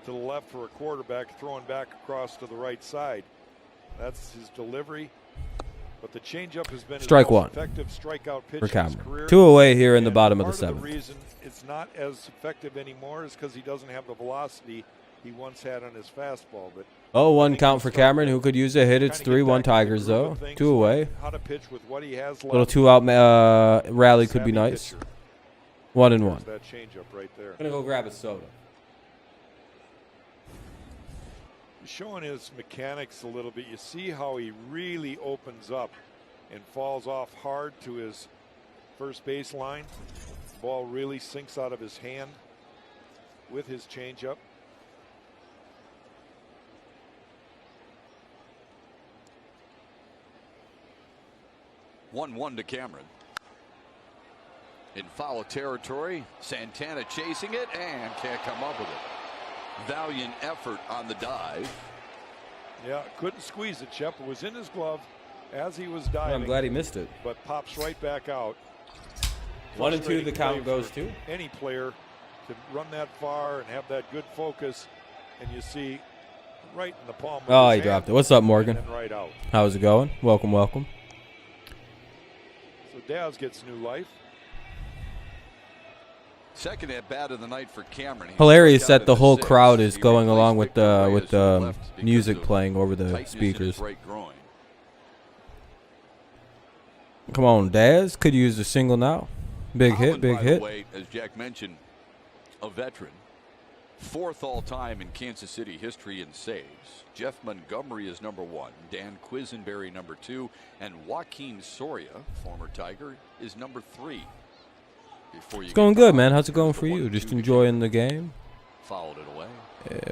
to the left for a quarterback, throwing back across to the right side. That's his delivery. But the changeup has been Strike his most one effective strikeout pitch for in his Cameron. career. 2 away here in the And bottom of the part 7th. The reason it's not as effective anymore is because he doesn't have the velocity he once had on his fastball. But Oh, 1 count for Cameron, who could use a hit. It's 3-1 Tigers, though. 2 away. How to pitch with what he has left. Little 2-out rally could be nice. Pitcher. 1-1. That changeup right there. Gonna go grab a soda. Showing his mechanics a little bit. You see how he really opens up and falls off hard to his first base line. The ball really sinks out of his hand with his changeup. One to Cameron. In foul territory, Santana chasing it and can't come up with it. Valiant effort on the dive. Yeah, couldn't squeeze it, Shep. It was in his glove as he was diving. I'm glad he missed it. But pops right back out. 1-2, the count goes to. Any player to run that far and have that good focus, and you see right in the palm of Oh, his he hand, dropped it. What's up, Morgan? and then right out. How's it going? Welcome, welcome. So Daz gets new life. Second at bat of the night for Cameron. He Hilarious struck out that the in whole 6th. crowd is He going along replaced with Victor the Reyes, who left because music of playing over the tightness in his speakers. right groin. Come on, Daz. Could use a single now. Big hit, Holland, big by hit. the way, as Jack mentioned, a veteran. 4th all-time in Kansas City history in saves. Jeff Montgomery is number 1. Dan Quisenberry number 2. And Joaquin Soria, former Tiger, is number 3. It's going good, man. How's it going for you? Just enjoying the game? Fouled it away.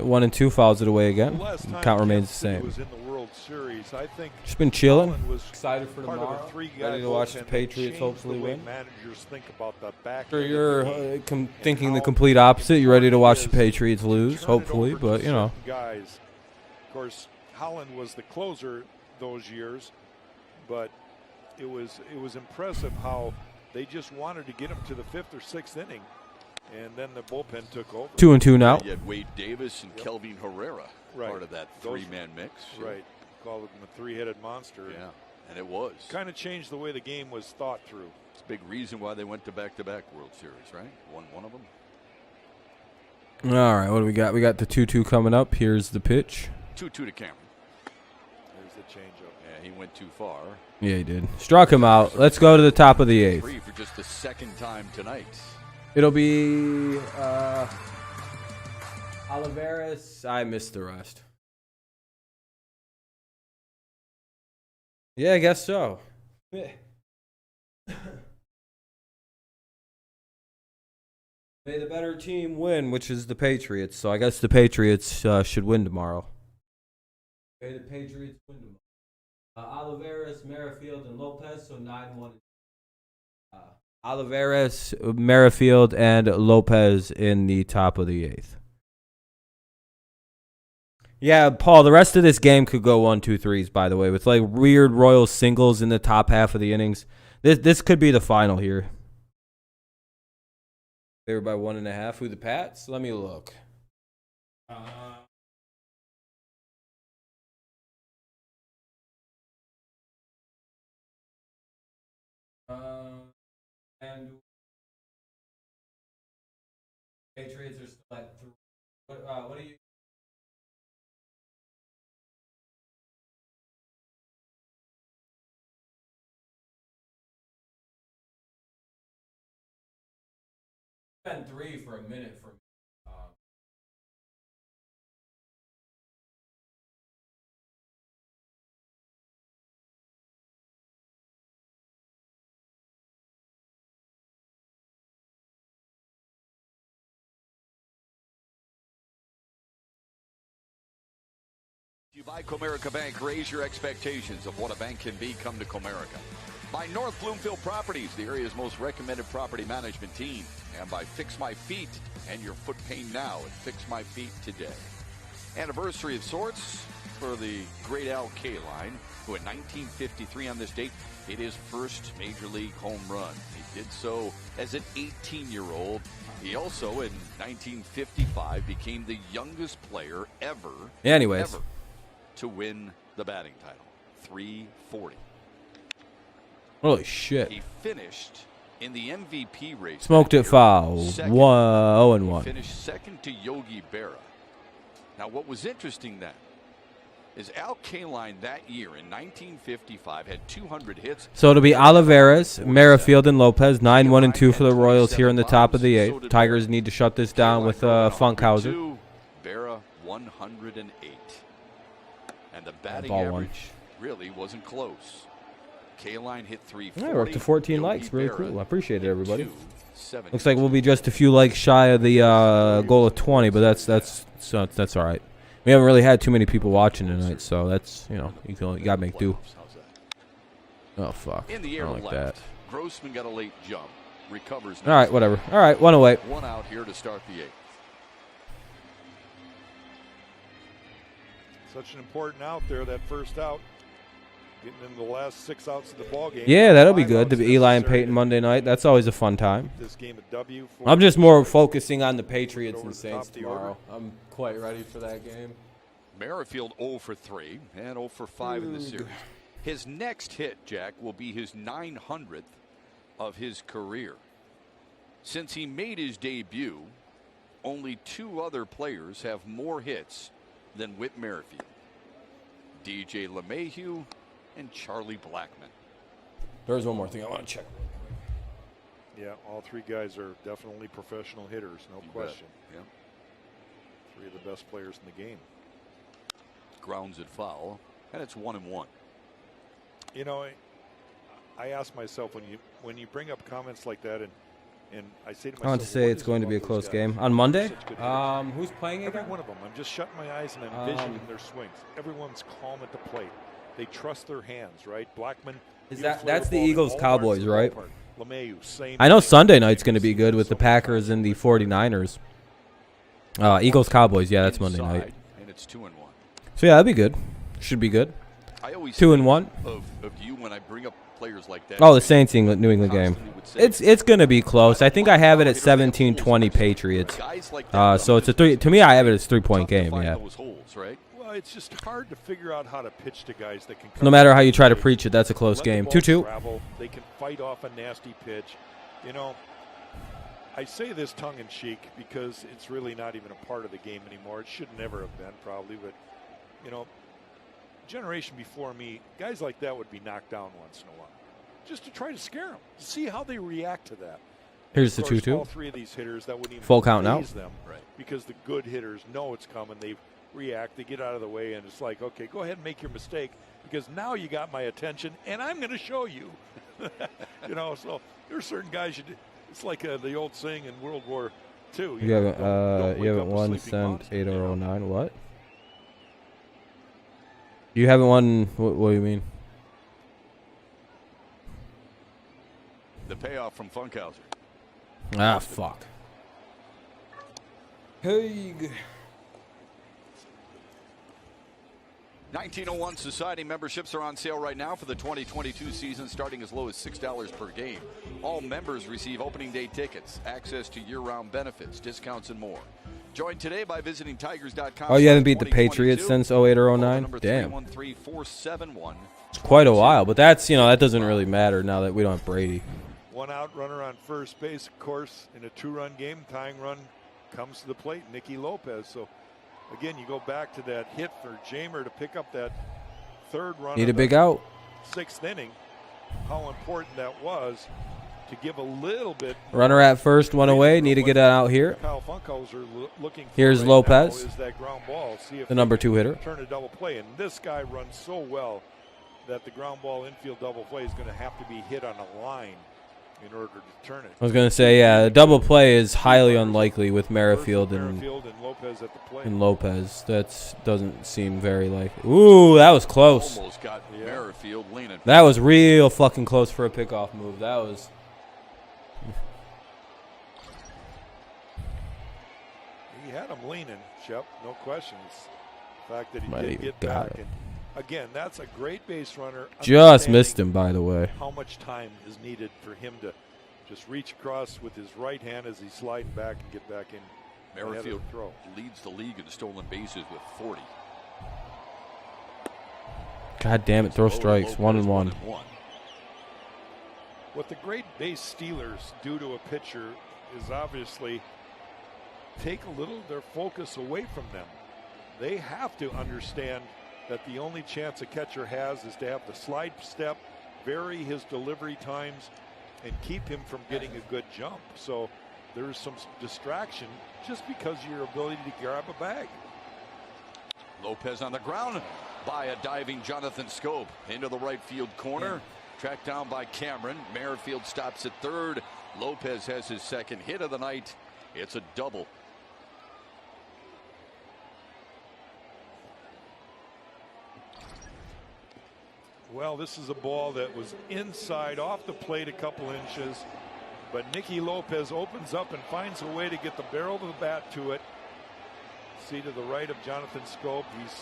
1 and 2 fouls it away again. The last time Count remains the Kansas City same. was in the World Series, I think Just been chilling. Holland was Excited for part of a tomorrow. three-guy Ready to watch bullpen the that Patriots changed hopefully the way win. managers think about the back Sure, end of you're the game thinking and the how complete opposite. You're ready to watch the important it is Patriots to lose, turn it hopefully, over to but you know. certain guys. Of course, Holland was the closer those years, but it was impressive how they just wanted to get him to the 5th or 6th inning, and then the bullpen took over. 2 and 2 now. You had Wade Davis and Kelvin Herrera, Right. part of that Those- three-man mix. Right, called him a three-headed monster. Yeah, and it was. Kind of changed the way the game was thought through. It's a big reason why they went to back-to-back World Series, right? Won one of them. All right, what do we got? We got the 2-2 coming up. Here's the pitch. 2-2 to Cameron. There's the changeup. Yeah, he went too far. Yeah, he did. Struck him out. Let's go to the top of the 8th. Free for just the 2nd time tonight. It'll be Olivares. I missed the rest. Yeah, I guess so. May the better team win, which is the Patriots. So I guess the Patriots should win tomorrow. May the Patriots win tomorrow. Olivares, Merrifield, and Lopez. So 9-1. Olivares, Merrifield, and Lopez in the top of the 8th. Yeah, Paul, the rest of this game could go 1-2-3s, by the way, with like weird Royal singles in the top half of the innings. This could be the final here. Favored by 1.5. Who, the Pats? Let me look. And Patriots are still at 3. What do you? Been 3 for a minute for me. You buy Comerica Bank, raise your expectations of what a bank can be. Come to Comerica. By North Bloomfield Properties, the area's most recommended property management team. And by Fix My Feet, and your foot pain now at Fix My Feet today. Anniversary of sorts for the great Al Kaline, who in 1953 on this date hit his first Major League home run. He did so as an 18-year-old. He also, in 1955, became the youngest player ever, Anyways, ever to win the batting title. 340. Holy shit. He finished in the MVP race. Smoked it foul. 0-1. Finished second to Yogi Berra. Now, what was interesting then is Al Kaline that year in 1955 had 200 hits. So it'll be Olivares, Merrifield, and Lopez. 9-1-2 for the Royals here in the top of the 8th. Tigers need to shut this down with Funkhauser. Berra 108. And the batting ball average really wasn't close. Kaline hit 340. Yeah, we're up to 14 Yogi likes. Really Berra cool. I appreciate it, everybody. 270. Looks like we'll be just a few likes shy of the goal of 20, but that's all right. We haven't really had too many people watching tonight, so that's, you gotta make do. Oh fuck! In the I air don't like left. that. Grossman got a late jump. Recovers. All right, whatever. All right, 1 away. 1 out here to start the 8th. Such an important out there, that first out. Getting into the last 6 outs of the ball game. Yeah, that'll be 5 good. outs The Eli and necessary Peyton Monday night. That's always a fun time. This game a W for I'm just more focusing on the Patriots and Over the top Saints of the order. tomorrow. I'm quite ready for that game. Merrifield 0 for 3 and 0 for 5 in the series. His next hit, Jack, will be his 900th of his career. Since he made his debut, only 2 other players have more hits than Whit Merrifield. DJ LeMahieu and Charlie Blackmon. There's one more thing I want to check. Yeah, all 3 guys are definitely professional hitters, no question. Yeah. 3 of the best players in the game. Grounds it foul, and it's 1-1. You know, I ask myself when you bring up comments like that, and I say to myself, I want to say what it's is going it to be a about close those game guys? on Monday. Such good hitters? Who's playing Every again? one of them. I'm just shutting my eyes and I'm envisioning their swings. Everyone's calm at the plate. They trust their hands, right? Blackmon. That's the Eagles Cowboys, right? LeMahieu, same. I know Sunday night's going to be good with the Packers and the 49ers. Eagles Cowboys, yeah, that's Monday night. And it's 2-1. So yeah, that'd be good. Should be good. I always 2-1. Of you when I bring up players like that. Oh, the Saints New England game. It's going to be close. I think I have it at 17-20 Patriots. So it's a 3. To me, I have it as 3-point game. Yeah. Well, it's just hard to figure out how to pitch to guys that can. No matter how you try to preach it, that's a close game. 2-2. They can fight off a nasty pitch. You know, I say this tongue-in-cheek because it's really not even a part of the game anymore. It should never have been, probably. But, you know, generation before me, guys like that would be knocked down once in a while, just to try to scare them, see how they react to that. Here's the Of course, 2-2. All 3 of these hitters, that wouldn't even Full count now. faze them, right? Because the good hitters know it's coming. They react. They get out of the way, and it's like, okay, go ahead and make your mistake because now you got my attention, and I'm going to show you. You know, so there's certain guys. It's like the old saying in World War II. You haven't won since 8-09. What? You haven't won. What do you mean? The payoff from Funkhauser. Ah, fuck. Hey. 1901 Society memberships are on sale right now for the 2022 season, starting as low as $6 per game. All members receive opening day tickets, access to year-round benefits, discounts, and more. Join today by visiting Tigers.com. Oh, you haven't beat the Patriots since 08 or 09? Damn. 313-471. It's quite a while, but that's, that doesn't really matter now that we don't have Brady. one out runner on first base. Of course, in a 2-run game, tying run comes to the plate, Nicky Lopez. So again, you go back to that hit for Jamer to pick up that 3rd run. Need a big out. 6th inning. How important that was to give a little bit. Runner at first, one away. Need to get it out here. Kyle Funkos are looking for Here's right Lopez, now is that ground ball. See if the number 2 hitter. Turn a double play, and this guy runs so well that the ground ball infield double play is going to have to be hit on a line in order to turn it. I was going to say, yeah, the double play is highly unlikely with Merrifield and Lopez at the plate. Lopez. That doesn't seem very likely. Ooh, that was close. Almost got Merrifield leaning. That was real fucking close for a pickoff move. That was. He had him leaning, Shep, no questions. The fact that he Might did even get got back. it. And again, that's a great base runner. Just missed him, by the way. How much time is needed for him to just reach across with his right hand as he's sliding back and get back in. Merrifield leads the league in stolen bases with 40. God damn it, throw strikes. 1-1. What the great base stealers do to a pitcher is obviously take a little of their focus away from them. They have to understand that the only chance a catcher has is to have the slide step, vary his delivery times, and keep him from getting a good jump. So there's some distraction just because of your ability to grab a bag. Lopez on the ground by a diving Jonathan Scope into the right field corner. Tracked down by Cameron. Merrifield stops at 3rd. Lopez has his 2nd hit of the night. It's a double. Well, this is a ball that was inside off the plate a couple inches, but Nicky Lopez opens up and finds a way to get the barrel of the bat to it. See to the right of Jonathan Scope. He's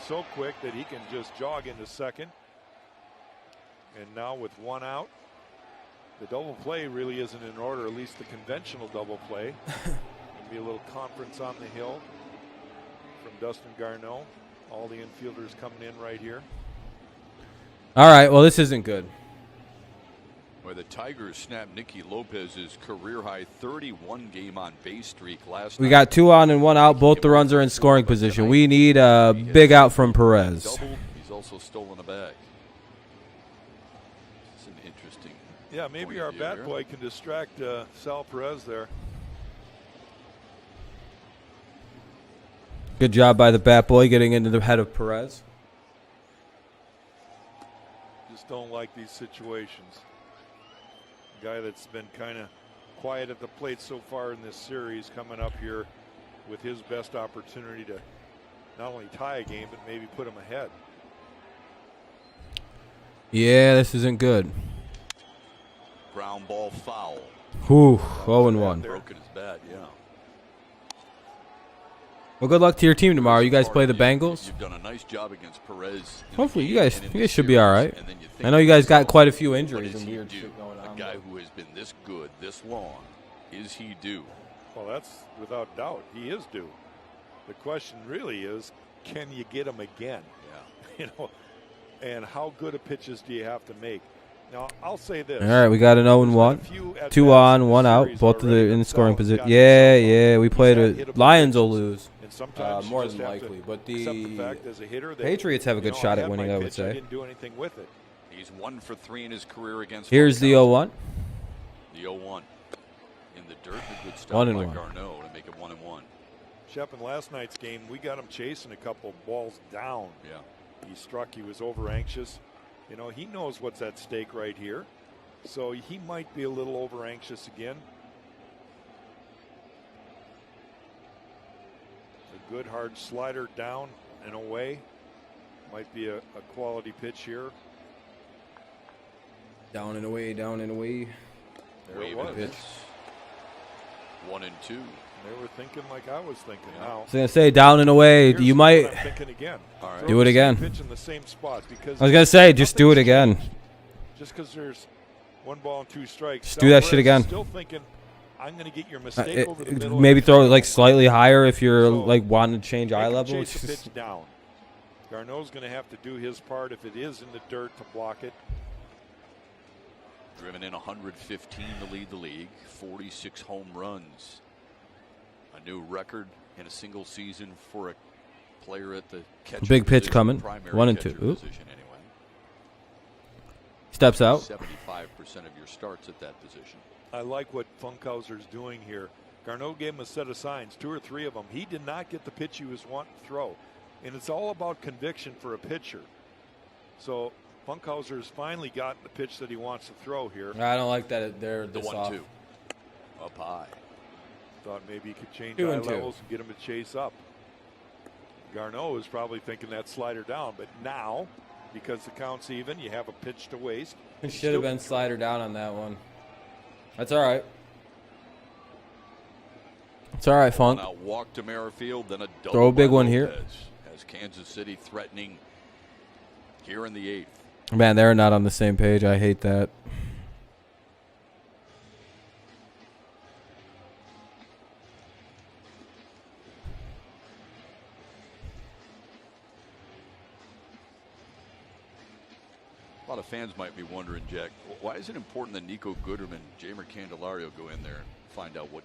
so quick that he can just jog into second. And now with 1 out, the double play really isn't in order, at least the conventional double play. There'll be a little conference on the hill from Dustin Garneau. All the infielders coming in right here. All right, well, this isn't good. Where the Tigers snapped Nicky Lopez's career-high 31-game on-base streak last We night. got 2 on and 1 out. Both the runs are in scoring position. We need a big out from Perez. Doubled. He's also stolen a bag. It's an interesting. Yeah, maybe our bat boy can distract Sal Perez there. Good job by the bat boy getting into the head of Perez. Just don't like these situations. Guy that's been kind of quiet at the plate so far in this series, coming up here with his best opportunity to not only tie a game but maybe put him ahead. Yeah, this isn't good. Ground ball foul. Whew, 0-1. Broken his bat, yeah. Well, good luck to your team tomorrow. You guys play the Bengals. You've done a nice job against Perez. Hopefully, you guys should be all right. I know you guys got quite a few injuries and weird shit going on. A guy who has been this good, this long, is he due? Well, that's without doubt. He is due. The question really is, can you get him again? Yeah. You know, and how good of pitches do you have to make? Now, I'll say this. All right, we got an 0-1. 2 on, 1 out. Both of the in scoring position. Yeah, we played it. Lions will lose. More than likely. But the Patriots have a good shot at winning, I would say. Didn't do anything with it. He's 1 for 3 in his career against. Here's the 0-1. The 0-1. In the dirt, a good stop 1 by and 1. Garneau to make it 1-1. Shep, in last night's game, we got him chasing a couple balls down. Yeah. He struck. He was over anxious. You know, he knows what's at stake right here. So he might be a little over anxious again. A good hard slider down and away. Might be a quality pitch here. Down and away, down and away. There it was. Pitch. 1 and 2. They were thinking like I was thinking now. I was going to say down and away. Here's You might I'm thinking again. All right. do it again. Pitch in the same spot because I was going to say, just do it again. Just because there's 1 ball and 2 strikes. Just do that shit again. Still thinking, I'm going to get your mistake over the middle. Maybe throw it like field. slightly higher if you're So, like wanting to change eye Make him level. chase the pitch down. Garneau's going to have to do his part if it is in the dirt to block it. Driven in 115 to lead the league, 46 home runs. A new record in a single season for a player at the catcher Big pitch position, coming. primary 1 and catcher 2. Oop. position anyway. Steps out. 75% of your starts at that position. I like what Funkhauser's doing here. Garneau gave him a set of signs, 2 or 3 of them. He did not get the pitch he was wanting to throw. And it's all about conviction for a pitcher. So Funkhauser's finally gotten the pitch that he wants to throw here. I don't like that they're The this 1-2. off. Up high. Thought maybe he could change 2 eye and 2. levels and get him to chase up. Garneau is probably thinking that slider down, but now, because the count's even, you have a pitch to waste. It should have been slider down on that one. That's all right. It's all right, Funk. Now walk to Merrifield, then a double Throw a big by one here. Lopez. Has Kansas City threatening here in the 8th. Man, they're not on the same page. I hate that. A lot of fans might be wondering, Jack, why is it important that Nico Gooderman, Jamer Candelario go in there and find out what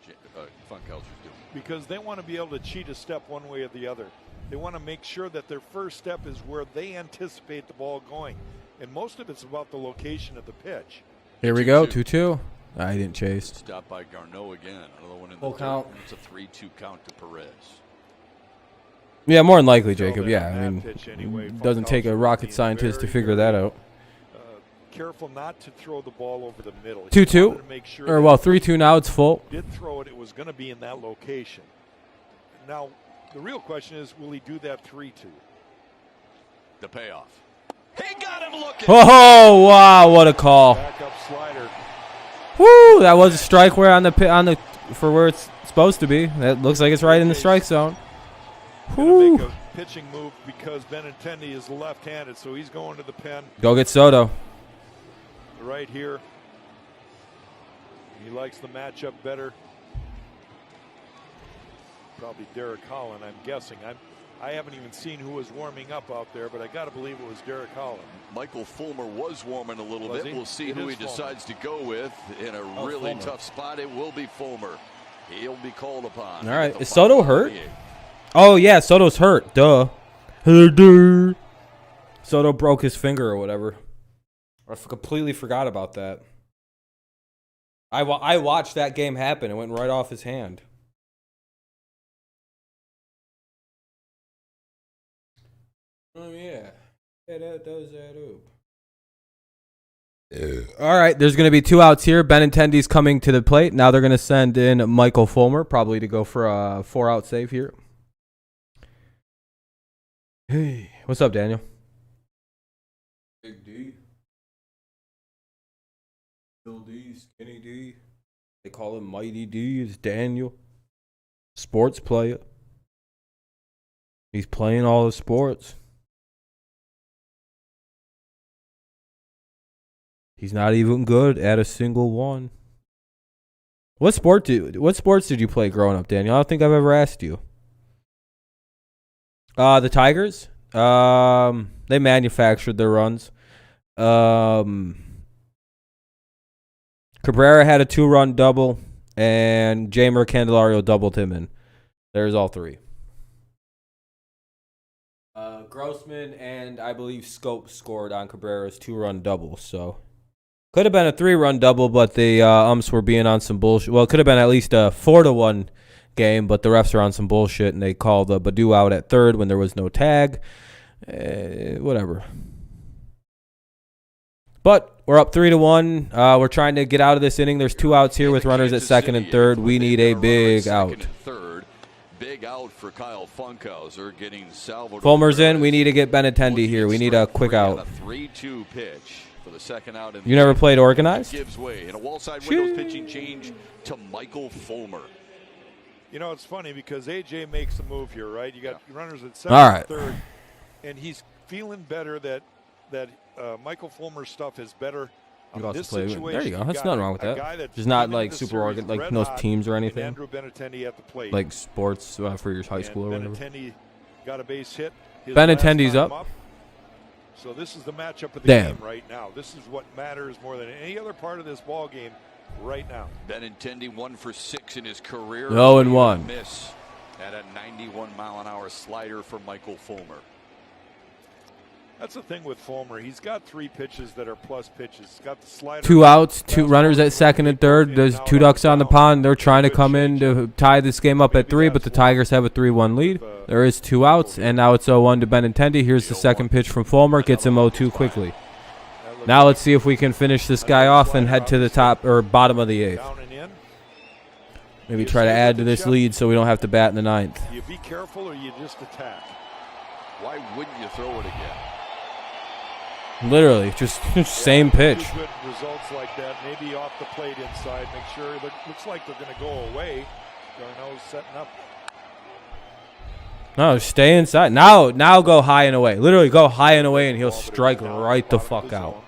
Funkhauser's doing? Because they want to be able to cheat a step one way or the other. They want to make sure that their first step is where they anticipate the ball going. And most of it's about the location of the pitch. Here we go, 2-2. I didn't chase. Stopped by Garneau again. Another one in Full the count. third. It's a 3-2 count to Perez. Yeah, more than likely, So Jacob. that Yeah, on I that mean, pitch anyway, it doesn't take a Funkhauser rocket being scientist to very, figure that out. Careful not to throw the ball over the middle. He 2-2, wanted to make sure or that well, 3-2 now. It's full. did throw it, it was going to be in that location. Now, the real question is, will he do that 3-2? The payoff. He got him looking. Oh wow, what a call! Backup slider. Woo, that was a strike where on the for where it's supposed to be. That looks like it's right in the strike zone. Going Woo. to make a pitching move because Benintendi is left-handed, so he's going to the pen Go get Soto. right here. He likes the matchup better. Probably Derek Holland, I'm guessing. I haven't even seen who was warming up out there, but I got to believe it was Derek Holland. Michael Fulmer was warming a little Was bit. he? We'll see It who is he decides to go with in a really Fulmer. tough spot. It will be Fulmer. He'll be called upon. All right, The is Soto bottom of hurt? the 8th. Oh yeah, Soto's hurt. Duh. Soto broke his finger or whatever. I completely forgot about that. I watched that game happen. It went right off his hand. Oh yeah, that does that up. All right, there's going to be 2 outs here. Benintendi's coming to the plate. Now they're going to send in Michael Fulmer, probably to go for a 4-out save here. Hey, what's up, Daniel? Big D. Bill D, Skinny D. They call him Mighty D. It's Daniel. Sports player. He's playing all the sports. He's not even good at a single one. What sports did you play growing up, Daniel? I don't think I've ever asked you. The Tigers. They manufactured their runs. Cabrera had a 2-run double, and Jamer Candelario doubled him in. There's all 3. Grossman and I believe Scope scored on Cabrera's 2-run double, so could have been a 3-run double, but the umps were being on some bullshit. Well, it could have been at least a 4-1 game, but the refs are on some bullshit, and they called Baду out at third when there was no tag. Whatever. But we're up 3-1. We're trying to get out of this inning. There's 2 outs here with runners at second and third. We need a big out. Big out for Kyle Funkhauser, getting Salvador. Fulmer's in. We need to get Benintendi here. We need a quick out. A 3-2 pitch for the second out. You never played organized? Gives way in a wall side windows pitching change to Michael Fulmer. You know, it's funny because AJ makes the move here, right? You got runners at second and third, and he's feeling better that Michael Fulmer's stuff is better. This situation, there you go. That's nothing wrong with that. Just not like super organ, like no teams or anything. Andrew Benintendi at the plate. Like sports for your high school or whatever. Benintendi got a base hit. Benintendi's up. So this is the matchup of the Damn. game right now. This is what matters more than any other part of this ball game right now. Benintendi 1 for 6 in his career. 0-1. Miss at a 91-mile-an-hour slider for Michael Fulmer. That's the thing with Fulmer. He's got 3 pitches that are plus pitches. He's got the slider. 2 outs, 2 runners at second and third. There's 2 ducks on the pond. They're trying to come in to tie this game up at 3, but the Tigers have a 3-1 lead. There is 2 outs, and now it's 0-1 to Benintendi. Here's the second pitch from Fulmer. Gets him 0-2 quickly. Now let's see if we can finish this guy off and head to the top or bottom of the 8th. Maybe try to add to this lead so we don't have to bat in the 9th. You be careful or you just attack. Why wouldn't you throw it again? Literally, just same pitch. Good results like that, maybe off the plate inside. Make sure it looks like they're going to go away. Garneau's setting up. No, stay inside. Now go high and away. Literally go high and away, and he'll strike right the fuck out.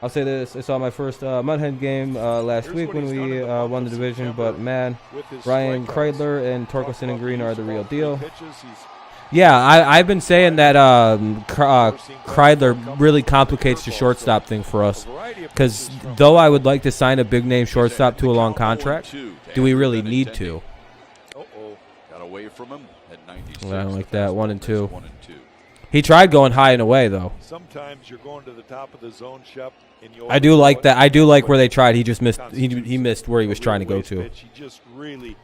I'll say this. I saw my first Mudhead game last week when we won the division, but man, Ryan Kreidler and Torkelson and Green are the real deal. Yeah, I've been saying that Kreidler really complicates the shortstop thing for us. Because though I would like to sign a big-name shortstop to a long contract, do we really need to? Got away from him at 96. I don't like that. 1-2. He tried going high and away, though. Sometimes you're going to the top of the zone, Shep. I do like that. I do like where they tried. He just missed. He missed where he was trying to go to. He just really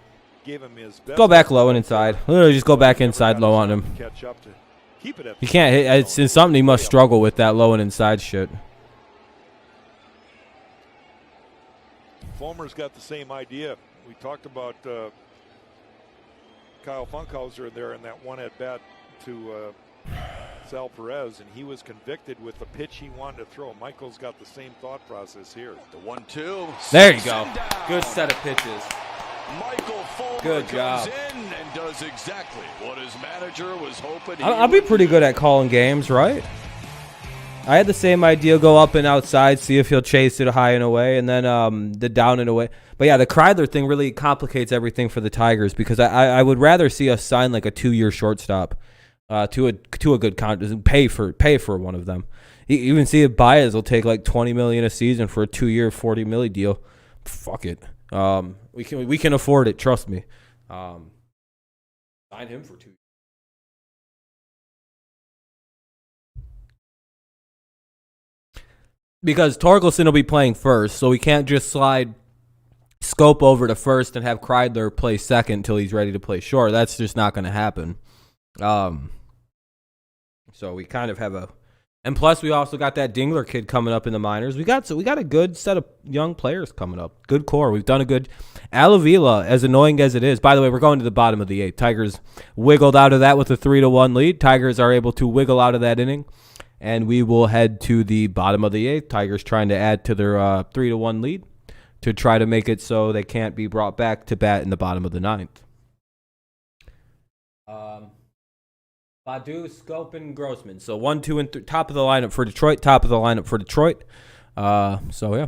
gave him his best. Go back low and inside. Literally just go back inside low on him. He can't hit. It's something he must struggle with, that low and inside shit. Fulmer's got the same idea. We talked about Kyle Funkhauser there in that one at bat to Sal Perez, and he was convicted with the pitch he wanted to throw. Michael's got the same thought process here. The 1-2. There you go. Good set of pitches. Michael Fulmer good job. comes in and does exactly what his manager was hoping. I'll be pretty good at calling games, right? I had the same idea, go up and outside, see if he'll chase it high and away, and then the down and away. But yeah, the Kreidler thing really complicates everything for the Tigers because I would rather see us sign like a 2-year shortstop to a good contract, pay for one of them. You even see if Baez will take like $20 million a season for a 2-year $40 million deal. Fuck it. We can afford it. Trust me. Sign him for 2 years. Because Torkelson will be playing first, so we can't just slide Scope over to first and have Kreidler play second until he's ready to play short. That's just not going to happen. So we kind of have a, and plus we also got that Dingler kid coming up in the minors. We got a good set of young players coming up. Good core. We've done a good. Alavila, as annoying as it is. By the way, we're going to the bottom of the 8th. Tigers wiggled out of that with a 3-1 lead. Tigers are able to wiggle out of that inning, and we will head to the bottom of the 8th. Tigers trying to add to their 3-1 lead to try to make it so they can't be brought back to bat in the bottom of the 9th. Badu, Scope, and Grossman. So 1, 2, and top of the lineup for Detroit. Top of the lineup for Detroit. So yeah.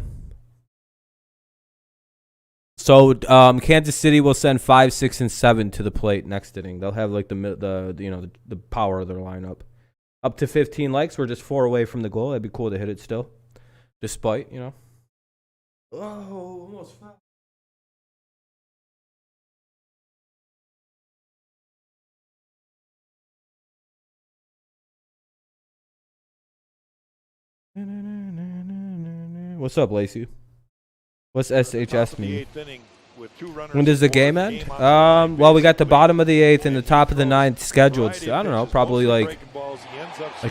So Kansas City will send 5, 6, and 7 to the plate next inning. They'll have like the power of their lineup. Up to 15 likes. We're just 4 away from the goal. That'd be cool to hit it still, despite Oh, almost foul. What's up, Lacey? What's SHS mean? When does the game end? Well, we got the bottom of the 8th and the top of the 9th scheduled. So I don't know, probably like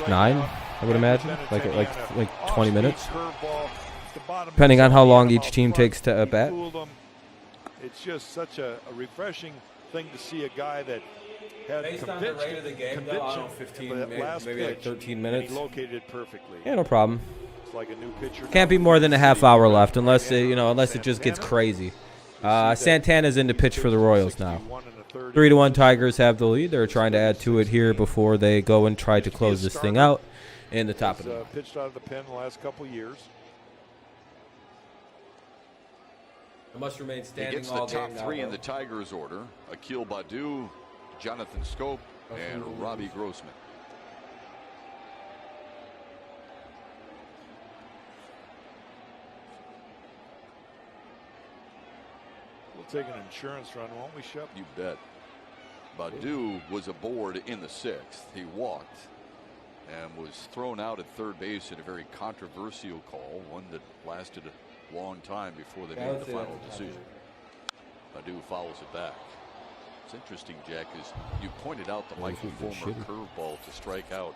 9, I would imagine, like 20 minutes, depending on how long each team takes to bat. It's just such a refreshing thing to see a guy that had based on the rate of the game, though, I don't know, 15, maybe like 13 minutes. He located it perfectly. Yeah, no problem. It's like a new pitcher. Can't be more than a half hour left, unless it just gets crazy. Santana's in to pitch for the Royals now. 3-1 Tigers have the lead. They're trying to add to it here before they go and try to close this thing out in the top of the pitched out of the pen the last couple years. I must remain standing. He gets the top 3 in the Tigers order: Akil Badu, Jonathan Scope, and Robbie Grossman. take an insurance run, won't we, Shep? You bet. Baddoo was aboard in the 6th. He walked and was thrown out at third base in a very controversial call, one that lasted a long time before they made the final decision. Baddoo fouls it back. It's interesting, Jack, as you pointed out the Michael Fulmer curveball to strike out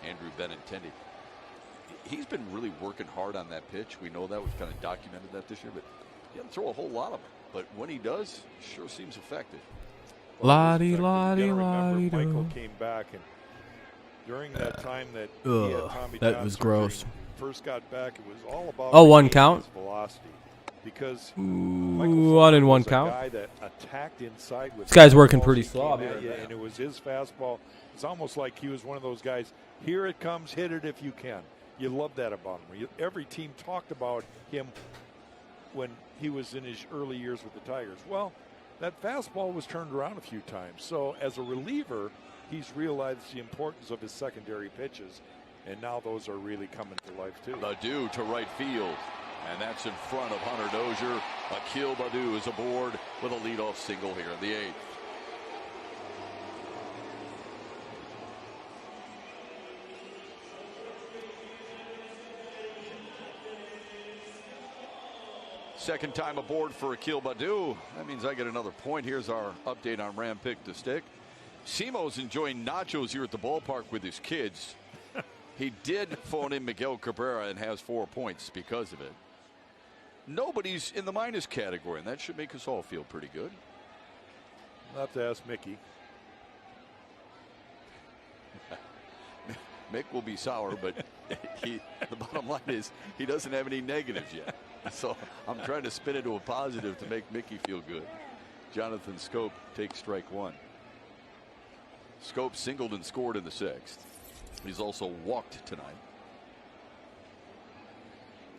Andrew Benintendi. He's been really working hard on that pitch. We know that. We've kind of documented that this year, but he doesn't throw a whole lot of them. But when he does, sure seems effective. Lottie, lottie, lottie. Michael came back, and during that time that he had Tommy that John was surgery, gross. First got back, it was all about one count? his velocity. Because One and one count. Guy that attacked inside with this guy's working pretty slow. And it was his fastball. It's almost like he was one of those guys. Here it comes, hit it if you can. You love that about him. Every team talked about him when he was in his early years with the Tigers. Well, that fastball was turned around a few times. So as a reliever, he's realized the importance of his secondary pitches, and now those are really coming to life too. Baddoo to right field, and that's in front of Hunter Dozier. Akil Baddoo is aboard with a leadoff single here in the 8th. Second time aboard for Akil Baddoo. That means I get another point. Here's our update on Ram Pick to Stick. Simo's enjoying nachos here at the ballpark with his kids. He did phone in Miguel Cabrera and has 4 points because of it. Nobody's in the minus category, and that should make us all feel pretty good. Not to ask Mickey. Mick will be sour, but the bottom line is he doesn't have any negatives yet. So I'm trying to spin it to a positive to make Mickey feel good. Jonathan Scope takes strike 1. Scope singled and scored in the 6th. He's also walked tonight.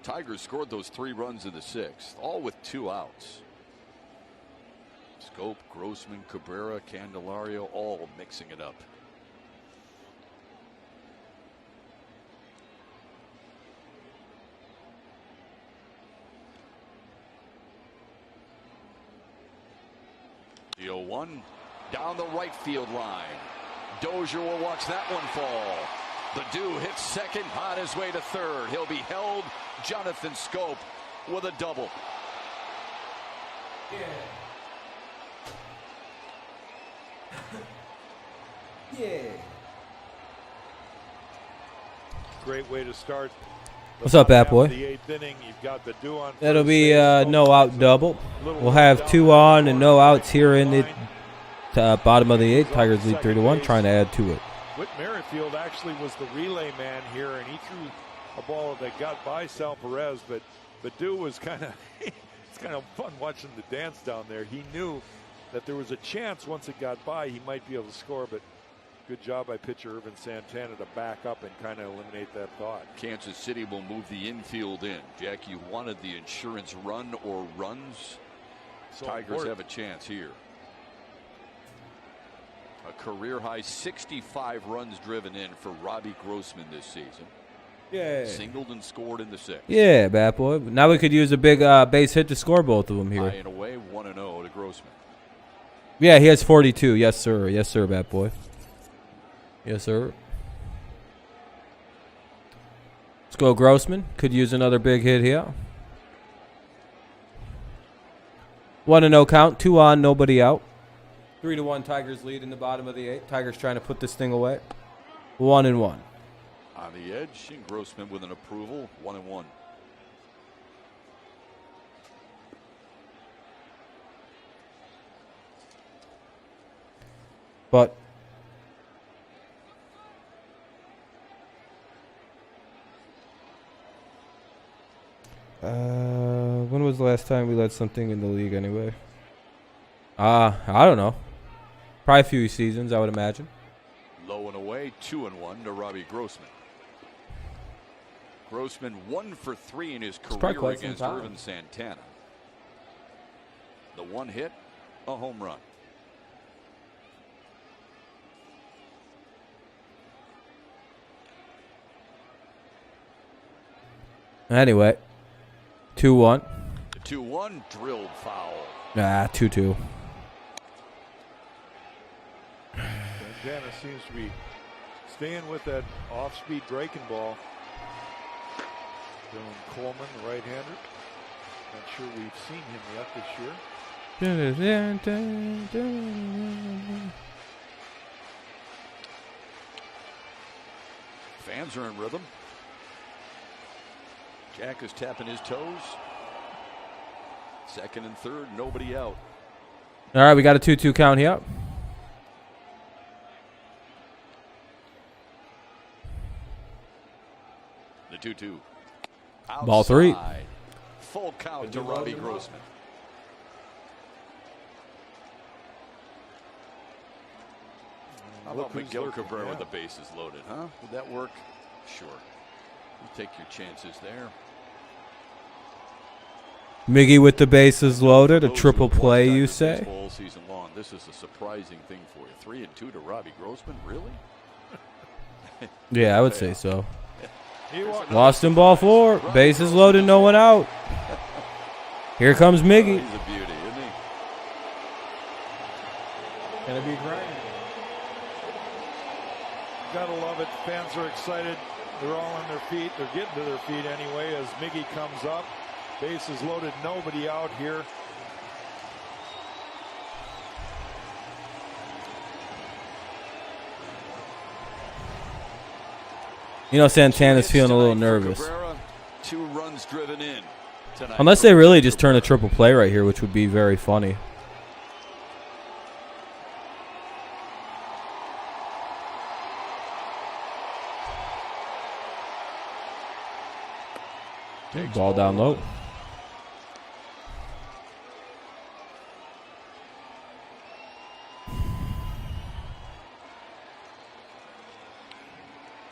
Tigers scored those 3 runs in the 6th, all with 2 outs. Scope, Grossman, Cabrera, Candelario, all mixing it up. The 0-1 down the right field line. Dozier will watch that one fall. Baddoo hits second on his way to third. He'll be held. Jonathan Scope with a double. Yeah. Yeah. Great way to start. What's up, Bat Boy? The 8th inning, you've got Baddoo on. That'll be no out double. We'll have 2 on and no outs here in the bottom of the 8th. Tigers lead 3-1, trying to add to it. Whit Merrifield actually was the relay man here, and he threw a ball that got by Sal Perez, but Baddoo was kind of it's kind of fun watching the dance down there. He knew that there was a chance once it got by he might be able to score, but good job by pitcher Irvin Santana to back up and kind of eliminate that thought. Kansas City will move the infield in. Jack, you wanted the insurance run or runs. So Tigers important. have a chance here. A career high 65 runs driven in for Robbie Grossman this season. Yeah. Singled and scored in the 6th. Yeah, Bat Boy. Now we could use a big base hit to score both of them here. High and away, 1-0 to Grossman. Yeah, he has 42. Yes, sir. Yes, sir, Bat Boy. Yes, sir. Let's go, Grossman. Could use another big hit here. 1-0 count. 2 on, nobody out. 3-1 Tigers lead in the bottom of the 8th. Tigers trying to put this thing away. 1-1. On the edge, and Grossman with an approval. 1-1. But when was the last time we led something in the league anyway? I don't know. Probably a few seasons, I would imagine. Low and away, 2-1 to Robbie Grossman. Grossman 1 for 3 in his career against Irvin Santana. The 1 hit, a home run. Anyway, 2-1. The 2-1 drilled foul. 2-2. Santana seems to be staying with that off-speed breaking ball. Dylan Coleman, the right-hander. Not sure we've seen him yet this year. Fans are in rhythm. Jack is tapping his toes. Second and third, nobody out. All right, we got a 2-2 count here. The 2-2. Ball 3. Full count to Robbie Grossman. How about Miguel Cabrera with the bases loaded, huh? Would that work? Sure. You take your chances there. Miggy with the bases loaded, a triple play, you say? All season long. This is a surprising thing for you. 3-2 to Robbie Grossman, really? Yeah, I would say so. Lost in ball 4. Bases loaded, no one out. Here comes Miggy. He's a beauty, isn't he? Gonna be great. Gotta love it. Fans are excited. They're all on their feet. They're getting to their feet anyway as Miggy comes up. Bases loaded, nobody out here. You know, Santana's feeling a little nervous. Cabrera, 2 runs driven in tonight. Unless they really just turn a triple play right here, which would be very funny. Ball down low.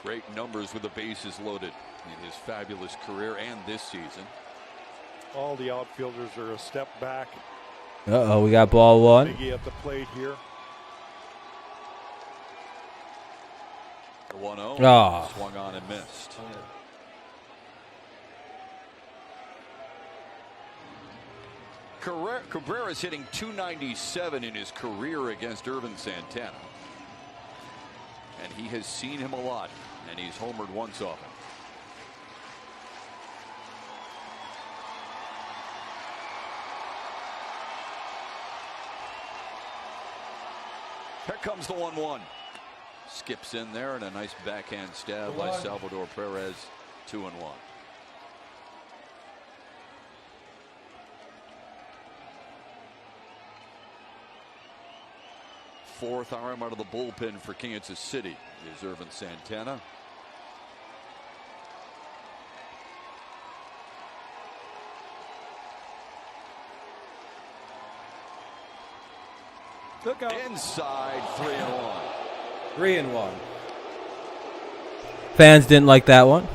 Great numbers with the bases loaded in his fabulous career and this season. All the outfielders are a step back. Uh-oh, we got ball 1. Miggy at the plate here. The 1-0 swung on and missed. Cabrera's hitting .297 in his career against Irvin Santana. And he has seen him a lot, and he's homered once off him. Here comes the 1-1. Skips in there, and a nice backhand stab by Salvador Perez. 2-1. Fourth arm out of the bullpen for Kansas City is Irvin Santana. Look out. Inside, 3-1. 3-1. Fans didn't like that one.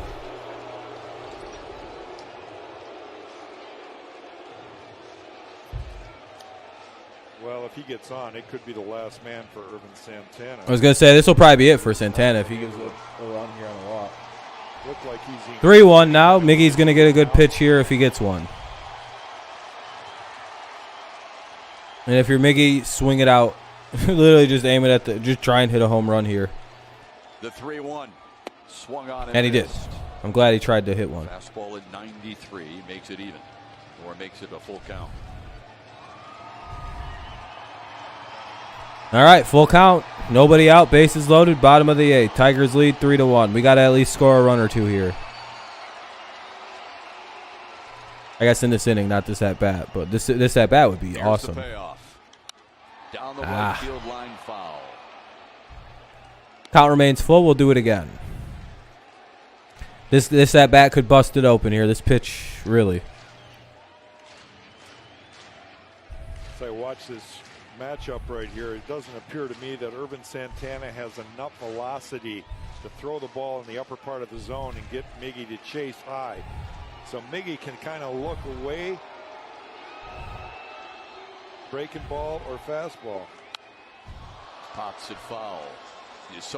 Well, if he gets on, it could be the last man for Irvin Santana. I was going to say, this will probably be it for Santana if he gives a run here on the walk. Look like he's 3-1 now. Miggy's going to get a good pitch here if he gets one. And if you're Miggy, swing it out. Literally just aim it at just try and hit a home run here. The 3-1 swung on and he did. missed. I'm glad he tried to hit one. Fastball at 93 makes it even, or makes it a full count. All right, full count. Nobody out. Bases loaded. Bottom of the 8th. Tigers lead 3-1. We got to at least score a run or two here. I guess in this inning, not this at bat, but this at bat would be Here's awesome. The payoff. Down the right field line foul. Count remains full. We'll do it again. This at bat could bust it open here. This pitch, really. As I watch this matchup right here, it doesn't appear to me that Irvin Santana has enough velocity to throw the ball in the upper part of the zone and get Miggy to chase high. So Miggy can kind of look away. Breaking ball or fastball. Pops it foul.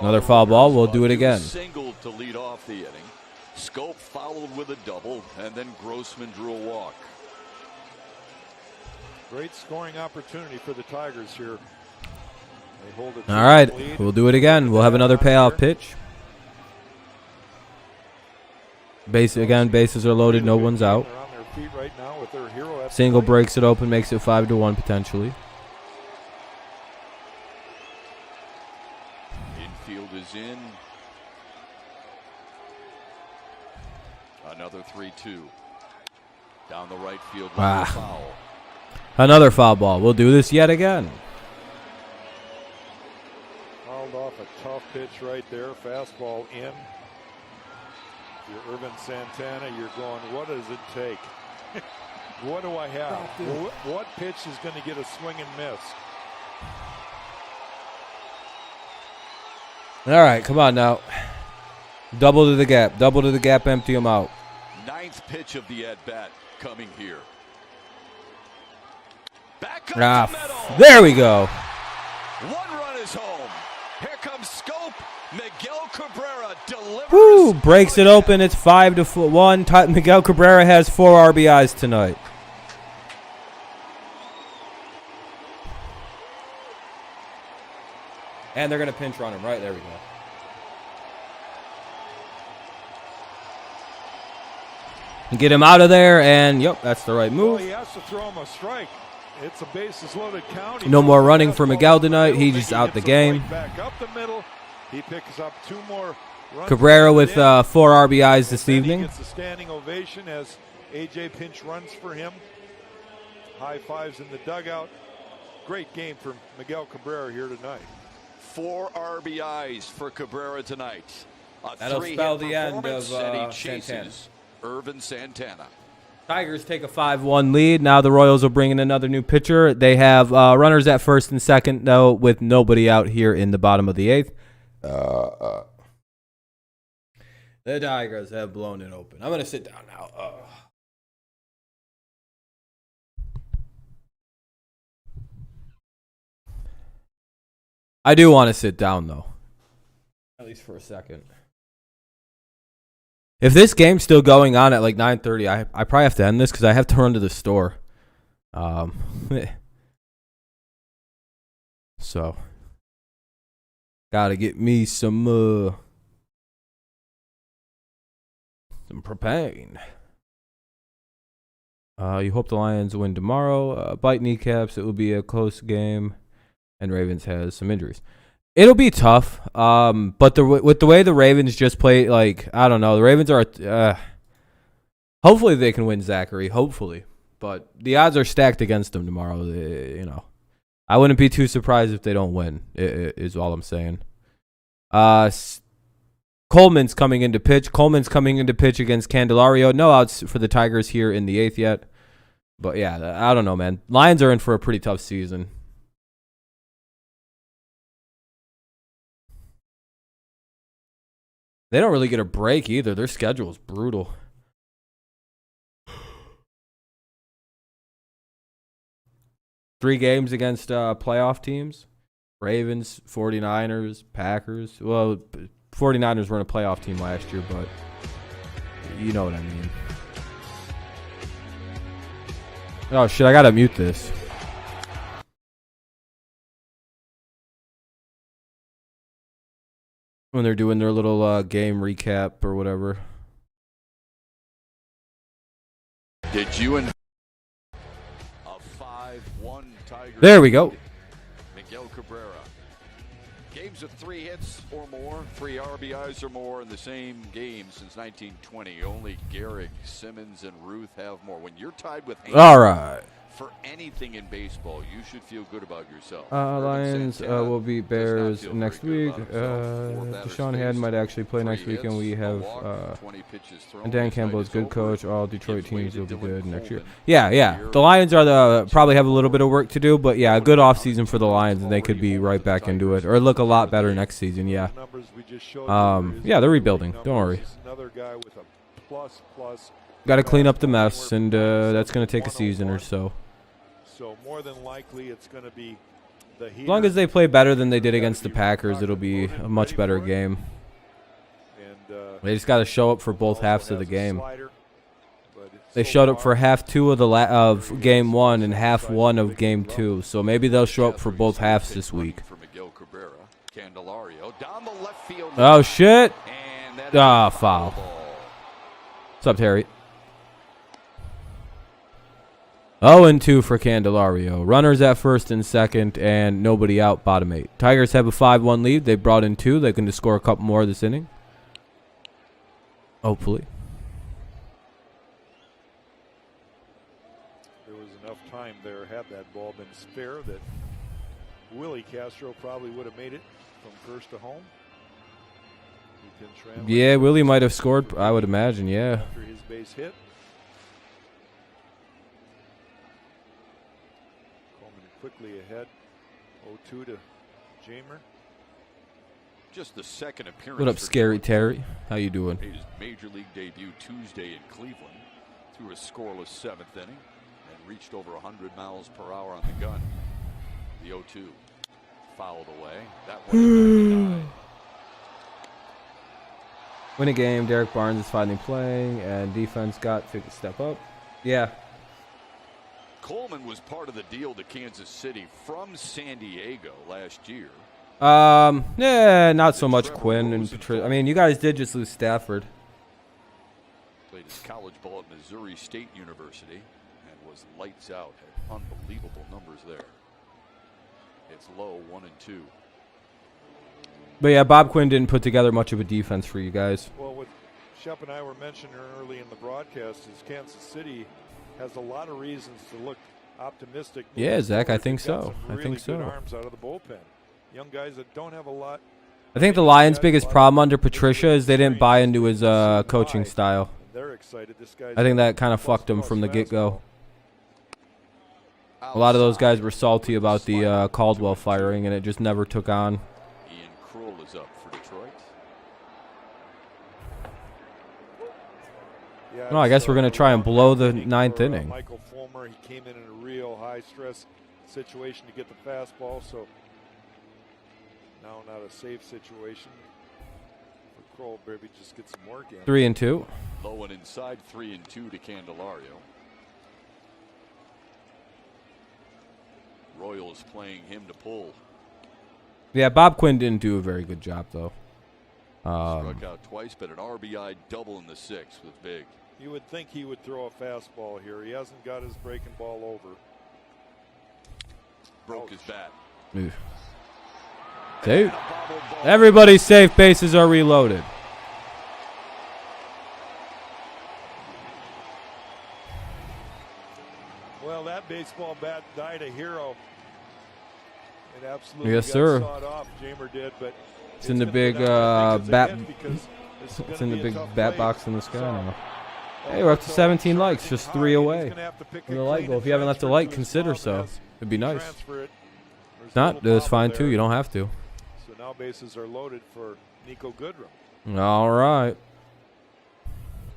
Another foul ball. We'll do it again. Single to lead off the inning. Scope followed with a double, and then Grossman drew a walk. Great scoring opportunity for the Tigers here. They hold it. All right, we'll do it again. We'll have another payoff pitch. Bases are loaded, no one's out. They're on their feet right now with their hero at Single the plate. breaks it open, makes it 5-1 potentially. Infield is in. Another 3-2. Down the right field. Foul. Another foul ball. We'll do this yet again. Fouled off a tough pitch right there. Fastball in. You're Irvin Santana. You're going, what does it take? What do I have? What pitch is going to get a swing and miss? All right, come on now. Double to the gap. Double to the gap, empty him out. Ninth pitch of the at-bat coming here. Back up the middle. There we go. One run is home. Here comes Scope. Miguel Cabrera delivers. Woo! Breaks it open. It's 5-1. Miguel Cabrera has 4 RBIs tonight. And they're going to pinch run him. Right, there we go. Get him out of there, and yep, that's the right move. Well, he has to throw him a strike. It's a bases loaded count. No more running for Miguel tonight. He's just out the game. Back up the middle. He picks up 2 more runs. Cabrera with 4 RBIs this evening. He gets a standing ovation as AJ pinch runs for him. High fives in the dugout. Great game for Miguel Cabrera here tonight. 4 RBIs for Cabrera tonight. That'll spell the end of Santana. Irvin Santana. Tigers take a 5-1 lead. Now the Royals will bring in another new pitcher. They have runners at first and second, though, with nobody out here in the bottom of the 8th. The Tigers have blown it open. I'm going to sit down now. I do want to sit down, though. At least for a second. If this game's still going on at like 9:30, I probably have to end this because I have to run to the store. So, gotta get me some propane. You hope the Lions win tomorrow. Bite kneecaps. It will be a close game, and Ravens has some injuries. It'll be tough, but with the way the Ravens just play, like, I don't know. The Ravens are, hopefully they can win, Zachary, hopefully. But the odds are stacked against them tomorrow, you know. I wouldn't be too surprised if they don't win, is all I'm saying. Coleman's coming into pitch. Coleman's coming into pitch against Candelario. No outs for the Tigers here in the 8th yet. But, yeah, I don't know, man. Lions are in for a pretty tough season. They don't really get a break either. Their schedule is brutal. Three games against playoff teams. Ravens, 49ers, Packers. Well, 49ers were in a playoff team last year, but you know what I mean. Oh, shit, I got to mute this. When they're doing their little game recap or whatever. Did you and a 5-1 Tigers? There we go. Miguel Cabrera. Games of 3 hits or more, 3 RBIs or more in the same game since 1920. Only Gehrig, Simmons, and Ruth have more. When you're tied with all right. For anything in baseball, you should feel good about yourself. Lions will beat Bears next week. Deshaun Hadd might actually play next week, and we have and Dan Campbell is good coach. All Detroit teams will be good next year. Yeah. The Lions are probably have a little bit of work to do, but yeah, a good offseason for the Lions, and they could be right back into it or look a lot better next season. Yeah. Yeah, they're rebuilding. Don't worry. Got to clean up the mess, and that's going to take a season or so. So more than likely, it's going to be the Heaters. As long as they play better than they did against the Packers, it'll be a much better game. And they just got to show up for both halves of the game. But They showed up for half 2 of of game 1 and half 1 of game 2. So maybe they'll show up for both halves this week. Oh shit! Ah, foul. What's up, Terry? 0-2 for Candelario. Runners at first and second, and nobody out, bottom 8. Tigers have a 5-1 lead. They brought in 2. They can just score a couple more this inning. Hopefully. There was enough time there, had that ball been spare, that Willie Castro probably would have made it from first to home. Yeah, Willie might have scored, I would imagine, yeah. After his base hit. Quickly ahead, 0-2 to Jamer. Just the second appearance. What up, Scary Terry? How you doing? His major league debut Tuesday in Cleveland, threw a scoreless 7th inning and reached over 100 miles per hour on the gun. The 0-2 fouled away. That one. Win a game. Derek Barnes is finally playing, and defense got to step up. Yeah. Coleman was part of the deal to Kansas City from San Diego last year. Yeah, not so much Quinn and Patricia. I mean, you guys did just lose Stafford. Played his college ball at Missouri State University and was lights out. Had unbelievable numbers there. It's low, 1-2. But yeah, Bob Quinn didn't put together much of a defense for you guys. Well, what Shep and I were mentioning early in the broadcast is Kansas City has a lot of reasons to look optimistic. Yeah, Zach, I think They've so. got some I really think good so. arms out of the bullpen. Young guys that don't have a lot. I think the Lions' biggest problem under Patricia is they didn't buy into his coaching style. They're excited. This guy's I think that kind of fucked him from the get-go. A lot of those guys were salty about the Caldwell firing, and it just never took on. Ian Kroll is up for Detroit. Yeah, No, I guess we're going to try and blow the 9th inning. Michael Fulmer, he came in a real high-stress situation to get the fastball, so now not a safe situation for Kroll. Maybe just get some work in. 3-2. Low and inside, 3-2 to Candelario. Royals playing him to pull. Yeah, Bob Quinn didn't do a very good job, though. Struck out twice, but an RBI double in the 6th was big. You would think he would throw a fastball here. He hasn't got his breaking ball over. Broke his bat. Oof. Dude, everybody's safe. Bases are reloaded. Well, that baseball bat died a hero. It absolutely Yes, got sir. sawed off. Jamer did, but It's in the big bat. It's in the big bat box in the sky now. Hey, we're up to 17 likes, just 3 away from the like goal. If you haven't left a like, consider so. It'd be nice. If not, it's fine too. You don't have to. So now bases are loaded for Nico Goodrum. All right.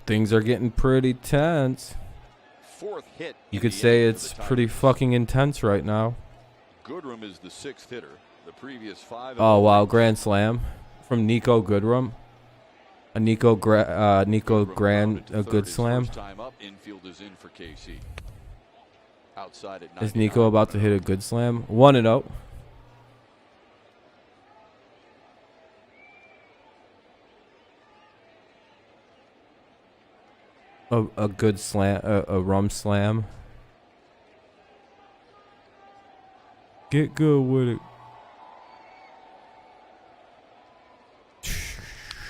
Things are getting pretty tense. 4th hit. You could say it's pretty fucking intense right now. Goodrum is the 6th hitter. The previous 5. Oh wow, grand slam from Nico Goodrum. A Nico Grand, a good slam. Time up, infield is in for KC. Outside at Is Nico about to hit a good slam? 1-0. A good slam, a rum slam. Get good with it.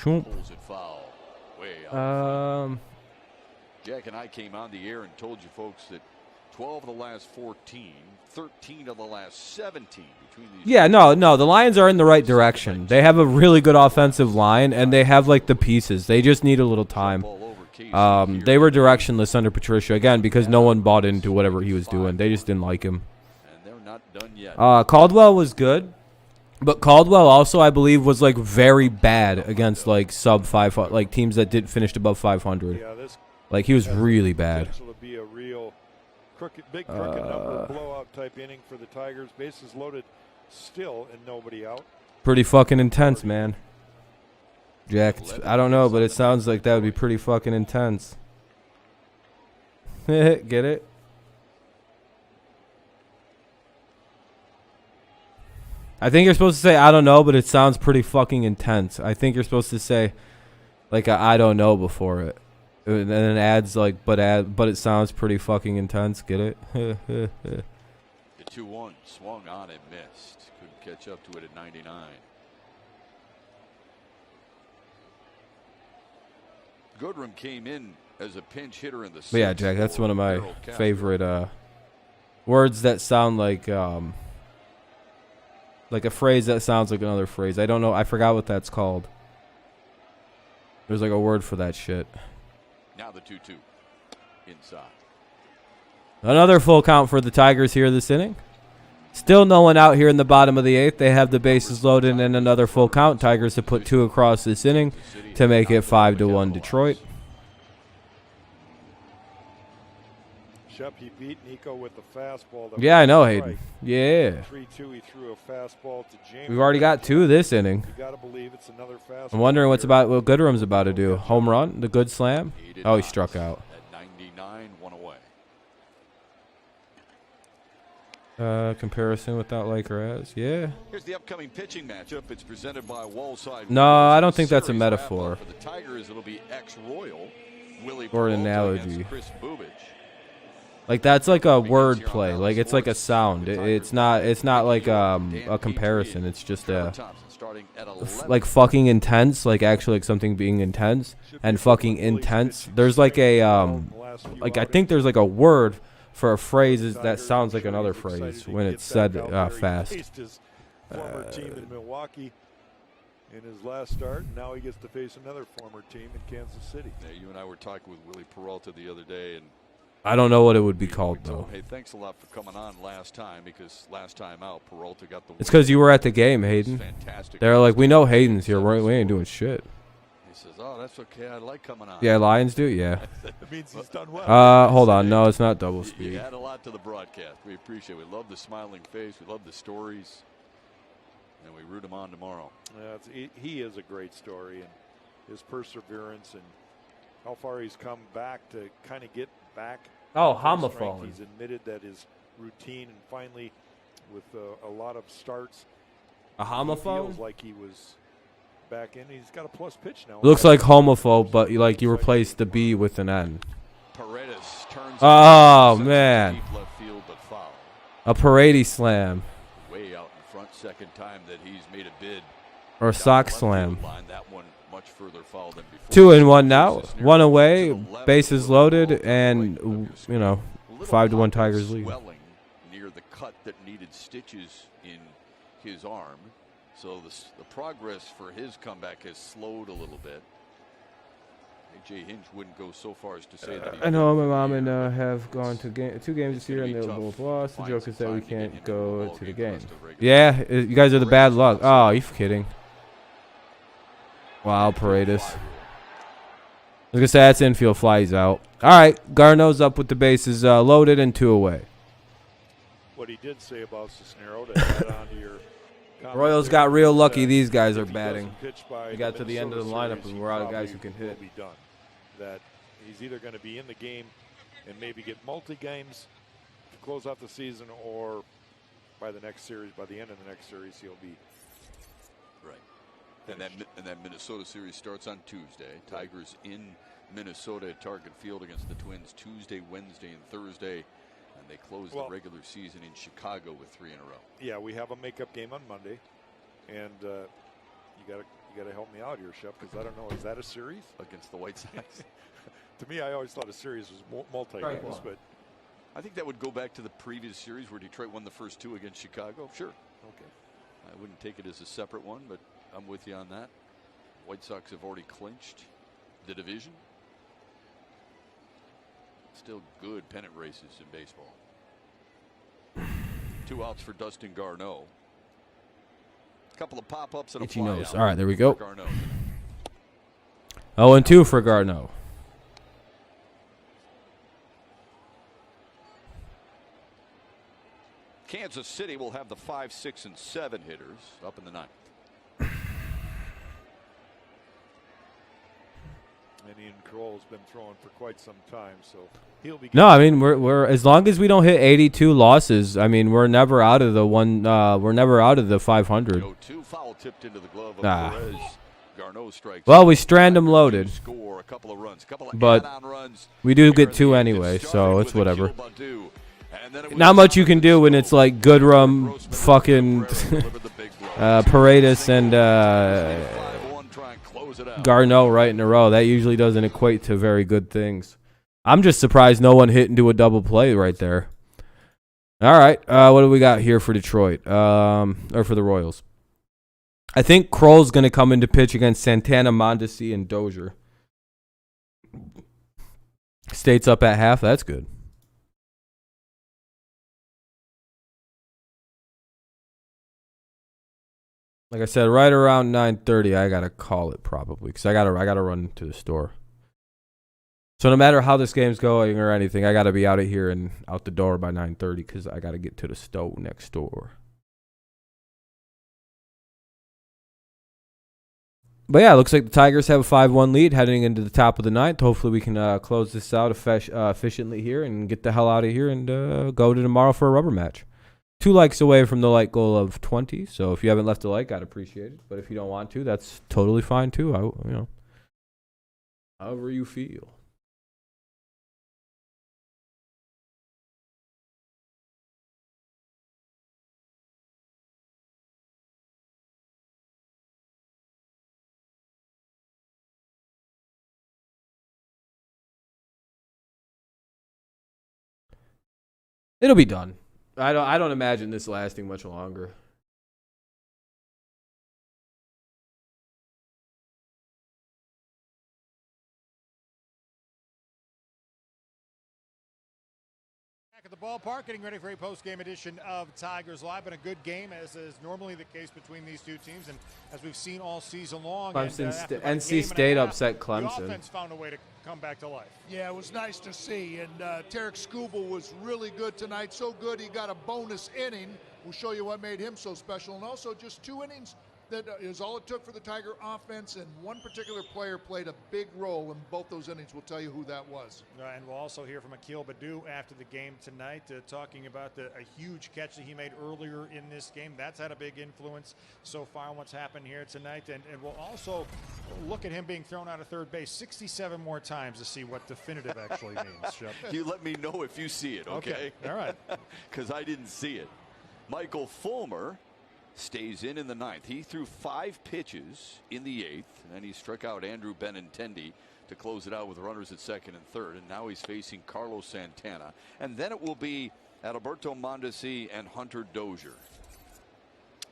Pulls it foul. Way out. Jack and I came on the air and told you folks that 12 of the last 14, 13 of the last 17 between these. Yeah, no, the Lions are in the right direction. They have a really good offensive line, and they have like the pieces. They just need a little time. They were directionless under Patricia again because no one bought into whatever he was doing. They just didn't like him. And they're not done yet. Caldwell was good, but Caldwell also, I believe, was like very bad against like sub 500, like teams that did finished above 500. Yeah, this Like he was really bad. potential to be a real big crooked number blowout type inning for the Tigers. Bases loaded still and nobody out. Pretty fucking intense, man. Jack, I don't know, but it sounds like that would be pretty fucking intense. Get it? I think you're supposed to say I don't know, but it sounds pretty fucking intense. I think you're supposed to say like a I don't know before it. And then it adds like but it sounds pretty fucking intense. Get it? The 2-1 swung on and missed. Couldn't catch up to it at 99. Goodrum came in as a pinch hitter in the 6th. But yeah, Jack, that's one of my favorite words that sound like a phrase that sounds like another phrase. I don't know. I forgot what that's called. There's like a word for that shit. Now the 2-2 inside. Another full count for the Tigers here this inning. Still no one out here in the bottom of the 8th. They have the bases loaded and another full count. Tigers have put 2 across this inning to make it 5-1 Detroit. Shep, he beat Nico with the fastball. Yeah, I know, Hayden. Yeah. 3-2, he threw a fastball to James. We've already got 2 this inning. You gotta believe it's another fastball. I'm wondering what Goodrum's about to do. Home run? The good slam? Oh, he struck out. At 99, 1 away. Comparison without like or as. Yeah. Here's the upcoming pitching matchup. It's presented by Wallside. No, I don't think that's a metaphor. For the Tigers, it'll be ex-Royal Willie Or an Peralta analogy. against Chris Bubich. Like that's like a word play. Like it's like a sound. It's not like a comparison. It's just like fucking intense, like actually like something being intense and fucking intense. There's like a like I think there's like a word for a phrase that sounds like another phrase when it's said fast. Former team in Milwaukee in his last start, and now he gets to face another former team in Kansas City. Yeah, you and I were talking with Willie Peralta the other day, and I don't know what it would be called though. Hey, thanks a lot for coming on last time, because last time out Peralta got the win. It's because you were at the game, Hayden. They're like, we know Hayden's here. We ain't doing shit. He says, "Oh, that's okay. I like coming on." Yeah, Lions do. Yeah. That means he's done well. Hold on. No, it's not double speed. You add a lot to the broadcast. We appreciate it. We love the smiling face. We love the stories, and we root him on tomorrow. He is a great story, and his perseverance and how far he's come back to kind of get back. Oh, homophone. He's admitted that his routine, and finally, with a lot of starts, a homophone. Feels like he was back in. He's got a plus pitch now. Looks like homophobe, but you replaced the B with an N. Paredes turns. Oh man. Deep left field, but foul. A Paredes slam. Way out in front, second time that he's made a bid. Or sock slam. That one much further foul than before. 2-1 now. 1 away. Bases loaded, and 5-1 Tigers lead. Swelling near the cut that needed stitches in his arm, so the progress for his comeback has slowed a little bit. Jay Hinge wouldn't go so far as to say that. I know my mom and have gone to 2 games this year, and they both lost. The joke is that we can't go to the game. Yeah, you guys are the bad luck. Oh, you're kidding. Wow, Paredes. I was going to say, that's infield fly. He's out. All right, Garneau's up with the bases loaded and 2 away. What he did say about Cisnero to add on to your Royals got real lucky. These guys are batting. We got to the end of the lineup, and we're out of guys who can hit. That he's either going to be in the game and maybe get multi-games to close out the season, or by the next series, by the end of the next series, he'll be right. And that Minnesota series starts on Tuesday. Tigers in Minnesota at Target Field against the Twins Tuesday, Wednesday, and Thursday. And they close the regular season in Chicago with 3 in a row. Yeah, we have a makeup game on Monday. And you gotta help me out here, Shep, because I don't know, is that a series? Against the White Sox? To me, I always thought a series was multi-games, but I think that would go back to the previous series where Detroit won the first 2 against Chicago. Sure. Okay. I wouldn't take it as a separate one, but I'm with you on that. White Sox have already clinched the division. Still good pennant races in baseball. 2 outs for Dustin Garneau. A couple of pop-ups and a fly out. All right, there we go. 0-2 for Garneau. Kansas City will have the 5, 6, and 7 hitters up in the 9th. And Ian Kroll's been throwing for quite some time, so he'll be. No, I mean we're as long as we don't hit 82 losses. I mean we're never out of the we're never out of the 500. 2 foul tipped into the glove of Perez. Garneau strikes. Well, we strand them loaded, score a couple of runs, but runs. we do get 2 anyway, so it's whatever. Not much you can do when it's like Goodrum, fucking Paredes, and Garneau right in a row. That usually doesn't equate to very good things. I'm just surprised no one hit into a double play right there. All right, what do we got here for Detroit? Or for the Royals? I think Kroll's going to come into pitch against Santana, Mondesi, and Dozier. State's up at half. That's good. Like I said, right around 9:30, I gotta call it probably because I gotta run to the store. So no matter how this game's going or anything, I gotta be out of here and out the door by 9:30 because I gotta get to the stove next door. But yeah, it looks like the Tigers have a 5-1 lead heading into the top of the ninth. Hopefully we can close this out efficiently here and get the hell out of here and go to tomorrow for a rubber match. 2 likes away from the like goal of 20. So if you haven't left a like, I'd appreciate it. But if you don't want to, that's totally fine too. However you feel. It'll be done. I don't imagine this lasting much longer. Back at the ballpark, getting ready for a post-game edition of Tigers Live. Been a good game, as is normally the case between these two teams, and as we've seen all season long. NC State upset Clemson. The offense found a way to come back to life. Yeah, it was nice to see, and Tarek Skubal was really good tonight. So good he got a bonus inning. We'll show you what made him so special, and also just 2 innings. That is all it took for the Tiger offense, and one particular player played a big role in both those innings. We'll tell you who that was. And we'll also hear from Akil Baddoo after the game tonight, talking about a huge catch that he made earlier in this game. That's had a big influence so far on what's happened here tonight. And we'll also look at him being thrown out of third base 67 more times to see what definitive actually means. You let me know if you see it, okay? All right. Because I didn't see it. Michael Fulmer stays in the ninth. He threw 5 pitches in the 8th, and then he struck out Andrew Benintendi to close it out with runners at second and third. And now he's facing Carlos Santana. And then it will be Adalberto Mondesi and Hunter Dozier.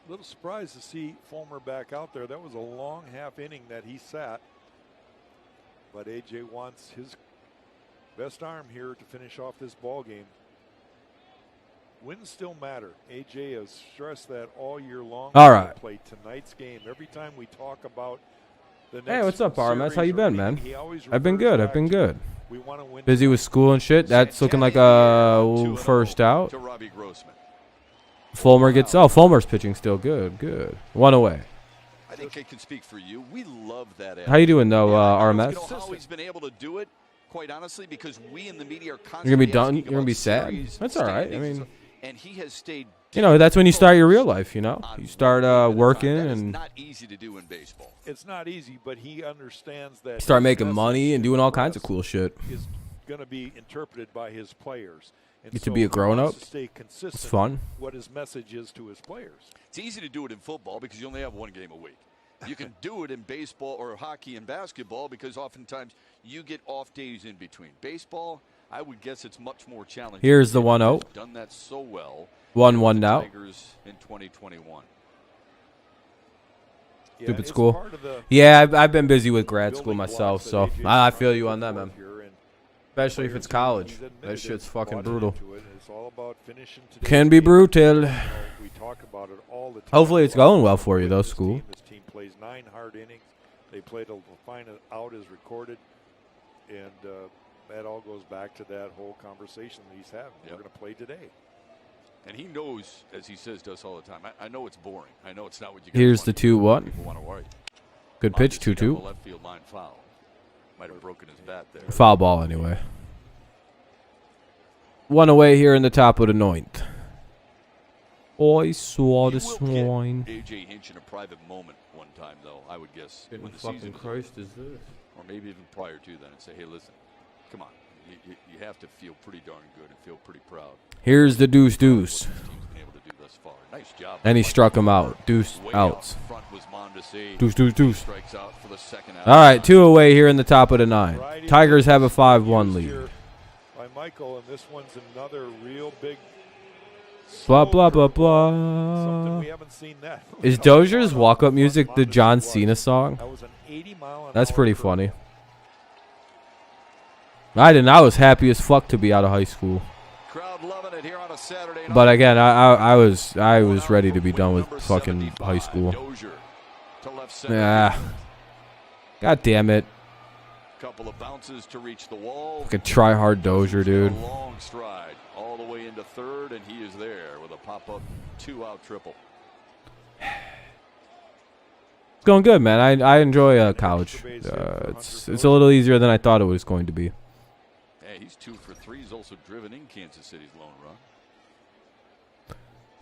A little surprised to see Fulmer back out there. That was a long half inning that he sat. But AJ wants his best arm here to finish off this ball game. Wins still matter. AJ has stressed that all year long. All right. Play tonight's game. Every time we talk about the next Hey, what's up, RMS? How you been, man? I've been refers good. I've been good. We want to win. Busy with school and shit. That's looking like a first out. To Robbie Grossman. Fulmer gets. Oh, Fulmer's pitching still good. Good. 1 away. I think I can speak for you. We love that. How you doing though, RMS? You know how he's been able to do it, quite honestly, because we in the media are constantly. You're gonna be done. You're gonna be sad. That's all right. I mean. And he has stayed. You know, that's when you start your real life, you know. You start working and not easy to do in baseball. It's not easy, but he understands that. Start making money and doing all kinds of cool shit. Is going to be interpreted by his players. And Get to be a grown-up. It's fun. What his message is to his players. It's easy to do it in football because you only have 1 game a week. You can do it in baseball or hockey and basketball because oftentimes you get off days in between. Baseball, I would guess it's much more challenging. Here's the 1-0. Done that so well. 1-1 now. Tigers in 2021. Yeah, Stupid school. Yeah, I've been busy with grad school myself, so I feel you on that, man. Especially if it's college. That shit's fucking brutal. It's all about finishing Can be brutal. We talk about it all the time. Hopefully it's going well for you, though, school. This team plays 9 hard innings. They play to find it out as recorded, and that all goes back to that whole conversation that he's having. We're going to play today. And he knows, as he says to us all the time, I know it's boring. I know it's not what you Here's the 2-1. People want to worry. Good pitch, 2-2. Left field line foul. Might have broken his bat there. Foul ball anyway. 1 away here in the top of the 9th. I saw the swine. AJ Hinch in a private moment one time, though, I would guess. What when the fucking season was Christ is this? or maybe even prior to that, and say, hey, listen, come on. You have to feel pretty darn good and feel pretty proud. Here's the deuce. What this team's been able to do thus far. Nice job. And he struck him out. Deuce Way outs. out front was Mondesi. Deuce. Strikes out for the second out. All right, 2 away here in the top of the 9th. Tigers have a 5-1 lead. By Michael, and this one's another real big. Blah, blah, blah, Something blah. we haven't seen that. Is Dozier's walk-up music the John Cena song? That was an 80-mile-an-hour That's pretty curve. funny. I was happy as fuck to be out of high school. Crowd loving it here on a Saturday night. But again, I was ready to be done with fucking high school. Dozier to left center. Yeah. God damn it. Couple of bounces to reach the wall. Fucking try hard Dozier, dude. A long stride all the way into third, and he is there with a pop-up 2-out triple. It's going good, man. I enjoy college. It's a little easier than I thought it was going to be. Hey, he's 2 for 3. He's also driven in Kansas City's lone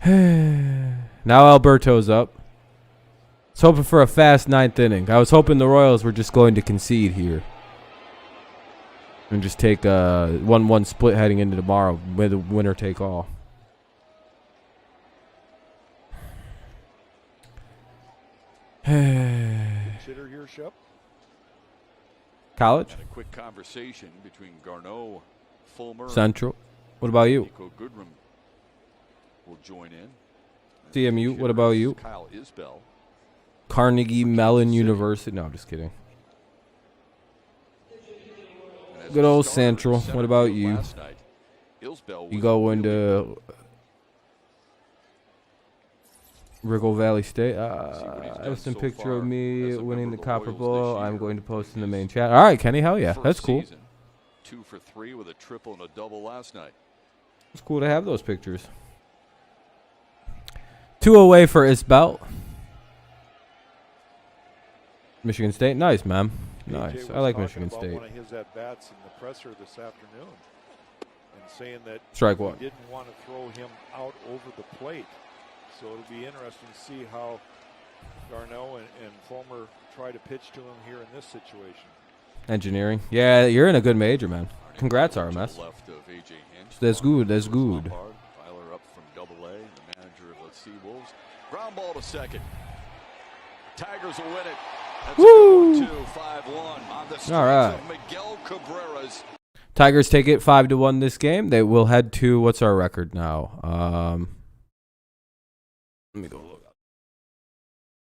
run. Now Alberto's up. I was hoping for a fast 9th inning. I was hoping the Royals were just going to concede here. And just take a 1-1 split heading into tomorrow with a winner take all. Consider here, Shep. College? And a quick conversation between Garneau, Fulmer, Central. What about you? Nico Goodrum will join in. CMU. What about you? Kyle Isbell. Carnegie Mellon University. No, I'm just kidding. Good old Central. What about you? You go into Wrigley Valley State. I have some picture of me winning the Copper Bowl. I'm going to post in the main chat. All right, Kenny. Hell yeah. That's cool. 2 for 3 with a triple and a double last night. It's cool to have those pictures. 2 away for Isbell. Michigan State. Nice, man. Nice. I like Michigan State. One of his at-bats in the presser this afternoon, and saying that Strike he one. didn't want to throw him out over the plate. So it'll be interesting to see how Garneau and Fulmer try to pitch to him here in this situation. Engineering. Yeah, you're in a good major, man. Congrats, RMS. Left of AJ Hinch. That's good. That's good. Tyler up from Double A, the manager of the Seawolves. Ground ball to second. Tigers will win it. That's Woo! 2-5-1 on the strength All right. of Miguel Cabrera's. Tigers take it 5-1 this game. They will head to, what's our record now? Let me go look up.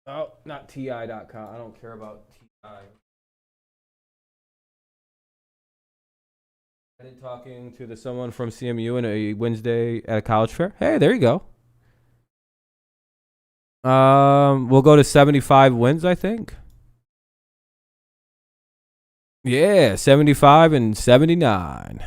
Oh, not TI.com. I don't care about TI. I did talking to someone from CMU in a Wednesday at a college fair. Hey, there you go. We'll go to 75 wins, I think. Yeah, 75 and 79.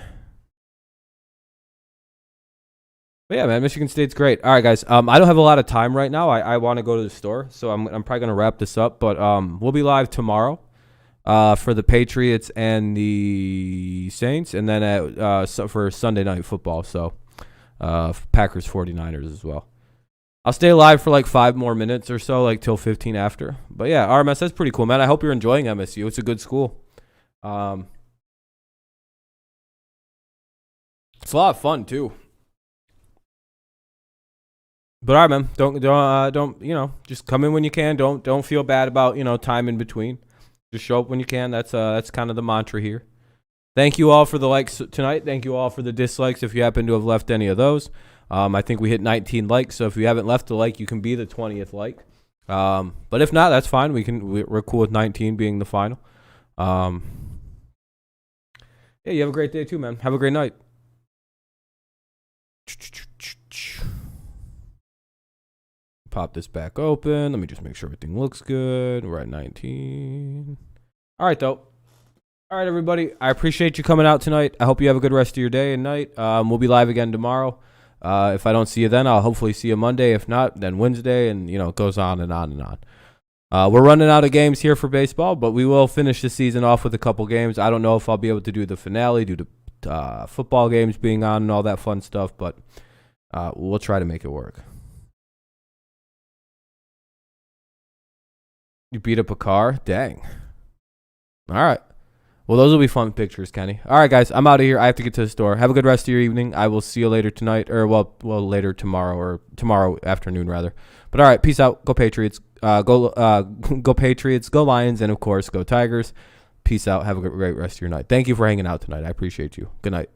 But yeah, man, Michigan State's great. All right, guys. I don't have a lot of time right now. I want to go to the store, so I'm probably gonna wrap this up. But we'll be live tomorrow for the Patriots and the Saints, and then at for Sunday Night Football. So Packers 49ers as well. I'll stay live for like 5 more minutes or so, like till 15 after. But yeah, RMS, that's pretty cool, man. I hope you're enjoying MSU. It's a good school. It's a lot of fun too. But all right, man, don't just come in when you can. Don't feel bad about time in between. Just show up when you can. That's kind of the mantra here. Thank you all for the likes tonight. Thank you all for the dislikes if you happen to have left any of those. I think we hit 19 likes, so if you haven't left a like, you can be the 20th like. But if not, that's fine. We're cool with 19 being the final. Yeah, you have a great day too, man. Have a great night. Pop this back open. Let me just make sure everything looks good. We're at 19. All right, though. All right, everybody. I appreciate you coming out tonight. I hope you have a good rest of your day and night. We'll be live again tomorrow. If I don't see you then, I'll hopefully see you Monday. If not, then Wednesday, and it goes on and on and on. We're running out of games here for baseball, but we will finish the season off with a couple games. I don't know if I'll be able to do the finale due to football games being on and all that fun stuff, but we'll try to make it work. You beat up a car? Dang. All right. Well, those will be fun pictures, Kenny. All right, guys, I'm out of here. I have to get to the store. Have a good rest of your evening. I will see you later tonight, or well, later tomorrow, or tomorrow afternoon rather. But all right, peace out. Go Patriots. Go Patriots. Go Lions, and of course, go Tigers. Peace out. Have a great rest of your night. Thank you for hanging out tonight. I appreciate you. Good night.